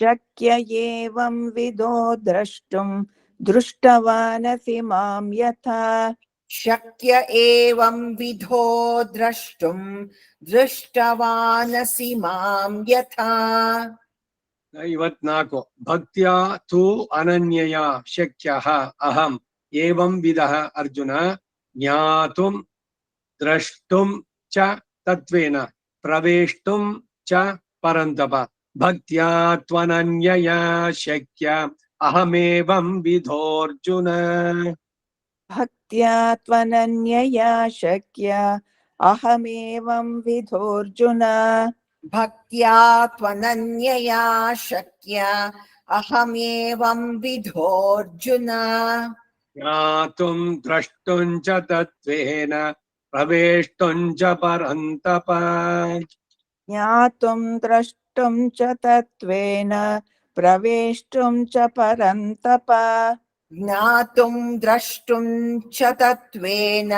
शक्य एवं विधो द्रष्टुं दृष्टवानसि मां यथा. शक्य एवं विधो द्रष्टुं दृष्टवानसि मां यथा. 54 ಭಕ್ತ್ಯಾ ತು ಅನನ್ಯಯಾ ಶಕ್ಯಃ ಅಹಂ ಏವಂ ವಿಧಃ ಅರ್ಜುನ ಜ್ಞಾತುಂ ದ್ರಷ್ಟುಂ ಚ ತತ್ವೇನ ಪ್ರವೇಷ್ಟುಂ ಚ ಪರಂತಪ. ಭಕ್ತ್ಯಾ ತ್ವನನ್ಯಯಾ ಶಕ್ಯ ಅಹಮೇವಂ ವಿಧೋರ್ಜುನ. भक्त्या त्वनन्यया शक्य अहमेवं विधोऽर्जुन. भक्त्या त्वनन्यया शक्य अहमेवं विधोऽर्जुन. ज्ञातुं द्रष्टुं च तत्त्वेन प्रवेष्टुं च परन्तप. ज्ञातुं द्रष्टुं च तत्त्वेन प्रवेष्टुं च परन्तप. ज्ञातुं द्रष्टुं च तत्त्वेन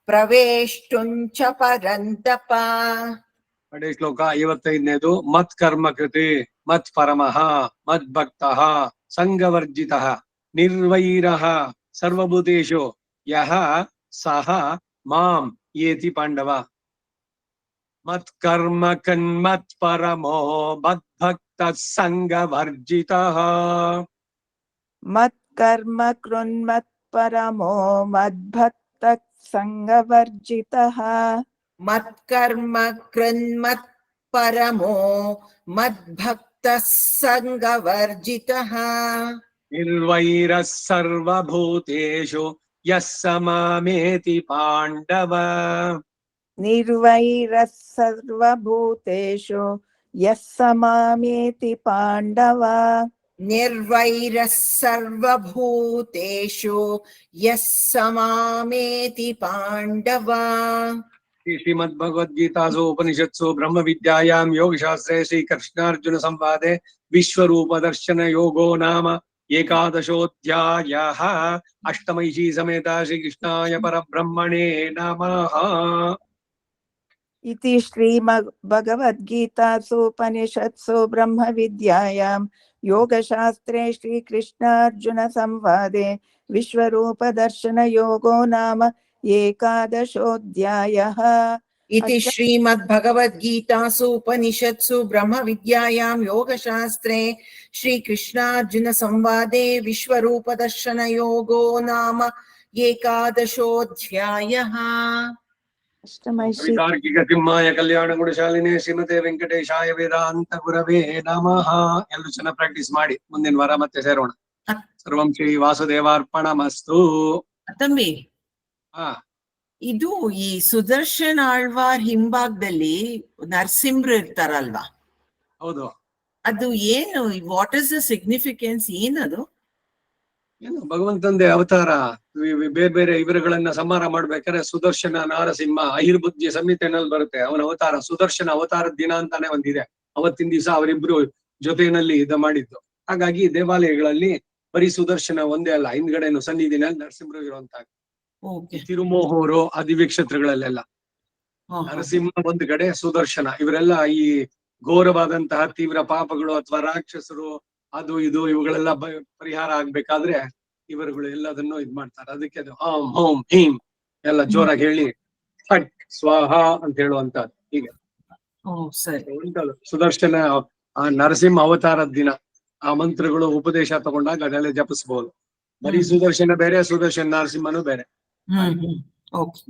प्रवेष्टुं च परन्तप. ಕಡೆ ಶ್ಲೋಕ 55ನೇದು. ಮತ್ ಕರ್ಮ ಕೃತೆ ಮತ್ ಪರಮಃ ಮತ್ ಭಕ್ತಃ ಸಂಗವರ್ಜಿತಃ ನಿರ್ವೈರಃ ಸರ್ವಭೂತೇಷು ಯಃ ಸಹ ಮಾಂ ಯೇತಿ ಪಾಂಡವ. ಮತ್ ಕರ್ಮ ಕನ್ಮತ್ ಪರಮೋ ಮತ್ ಭಕ್ತಃ ಸಂಗವರ್ಜಿತಃ. मत्कर्म कृन्मत्परमो मद्भक्तः संगवर्जितः. मत्कर्म कृन्मत्परमो मद्भक्तः संगवर्जितः. ನಿರ್ವೈರಃ ಸರ್ವಭೂತೇಷು ಯಃ ಸ ಮಾಮೇತಿ ಪಾಂಡವ. निर्वैरः सर्वभूतेषु यः स मामेति पाण्डव. निर्वैरः सर्वभूतेषु यः स मामेति पाण्डव. श्रीमद्भगवद्गीतासु उपनिषत्सु ब्रह्म विद्यायां योगशास्त्रे श्रीकृष्णार्जुन संवादे विश्वरूप दर्शन योगो नाम एकादशोऽध्यायः. अष्टमैषी समेत श्रीकृष्णाय परब्रह्मणे नमः. इति श्रीमद्भगवद्गीतासु उपनिषत्सु ब्रह्मविद्यायां योगशास्त्रे श्रीकृष्णार्जुन संवादे विश्वरूपदर्शनयोगो नाम एकादशोऽध्यायः. इति श्रीमद्भगवद्गीतासु उपनिषत्सु ब्रह्मविद्यायां योगशास्त्रे श्रीकृष्णार्जुन संवादे विश्वरूपदर्शनयोगो नाम एकादशोऽध्यायः. तार्किक सिंहाय कल्याण गुणशालिने श्रीमते ವೆಂಕಟೇಶಾಯ ವೇದಾಂತ ಗುರವೇ ನಮಃ. ಎಲ್ಲರೂ ಚೆನ್ನಾಗಿ ಪ್ರಾಕ್ಟೀಸ್ ಮಾಡಿ ಮುಂದಿನ ವಾರ ಮತ್ತೆ ಸೇರೋಣ. ಸರ್ವಂ ಶ್ರೀ ವಾಸುದೇವಾರ್ಪಣಮಸ್ತು. ತಮ್ಮಿ, ಹಾ, ಇದು ಈ ಸುದರ್ಶನ್ ಆಳ್ವಾರ್ ಹಿಂಭಾಗದಲ್ಲಿ ನರಸಿಂಹರು ಇರ್ತಾರಲ್ವಾ, ಹೌದು. ಅದು ಏನು, ವಾಟ್ ಇಸ್ ದ ಸಿಗ್ನಿಫಿಕೆನ್ಸ್, ಏನದು? ಏನು ಭಗವಂತಂದೆ ಅವತಾರ. ಬೇರೆ ಬೇರೆ ಇವರುಗಳನ್ನ ಸಂಹಾರ ಮಾಡ್ಬೇಕಾದ್ರೆ ಸುದರ್ಶನ ನಾರಸಿಂಹ ಐರ್ಬುದ್ಧಿ ಸಂಹಿತೆನಲ್ಲಿ ಬರುತ್ತೆ ಅವನ ಅವತಾರ. ಸುದರ್ಶನ ಅವತಾರದ ದಿನ ಅಂತಾನೆ ಒಂದಿದೆ, ಅವತ್ತಿನ ದಿವಸ ಅವರಿಬ್ರು ಜೊತೆಯಲ್ಲಿ ಮಾಡಿದ್ದು. ಹಾಗಾಗಿ ದೇವಾಲಯಗಳಲ್ಲಿ ಬರೀ ಸುದರ್ಶನ ಒಂದೇ ಅಲ್ಲ, ಹಿಂದ್ಗಡೆನು ಸನ್ನಿಧಿನಲ್ಲಿ ನರಸಿಂಹರು ಇರುವಂತ ಓಕೆ. ತಿರುಮೋಹೋರು ಆದಿವೀಕ್ಷತ್ರಗಳಲ್ಲೆಲ್ಲ ನರಸಿಂಹ ಒಂದ್ ಕಡೆ, ಸುದರ್ಶನ, ಇವರೆಲ್ಲ ಈ ಘೋರವಾದಂತಹ ತೀವ್ರ ಪಾಪಗಳು ಅಥವಾ ರಾಕ್ಷಸರು ಅದು ಇದು ಇವುಗಳೆಲ್ಲ ಪರಿಹಾರ ಆಗ್ಬೇಕಾದ್ರೆ ಇವರುಗಳು ಎಲ್ಲದನ್ನು ಇದ್ ಮಾಡ್ತಾರೆ. ಅದಕ್ಕೆ ಅದು ಓಂ ಹೋಂ ಹೀಂ ಎಲ್ಲ ಜೋರಾಗಿ ಹೇಳಿ ಫಟ್ ಸ್ವಾಹ ಅಂತ ಹೇಳುವಂತದ್ದು. ಹೀಗೆ ಸರಿ. ಉಂಟಲ್ಲ ಸುದರ್ಶನ ಆ ನರಸಿಂಹ ಅವತಾರದ ದಿನ ಆ ಮಂತ್ರಗಳು ಉಪದೇಶ ತಗೊಂಡಾಗ ಅದೆಲ್ಲ ಜಪಿಸಬಹುದು. ಬರೀ ಸುದರ್ಶನ ಬೇರೆ, ಸುದರ್ಶನ ನರಸಿಂಹನು ಬೇರೆ. ಓಕೆ.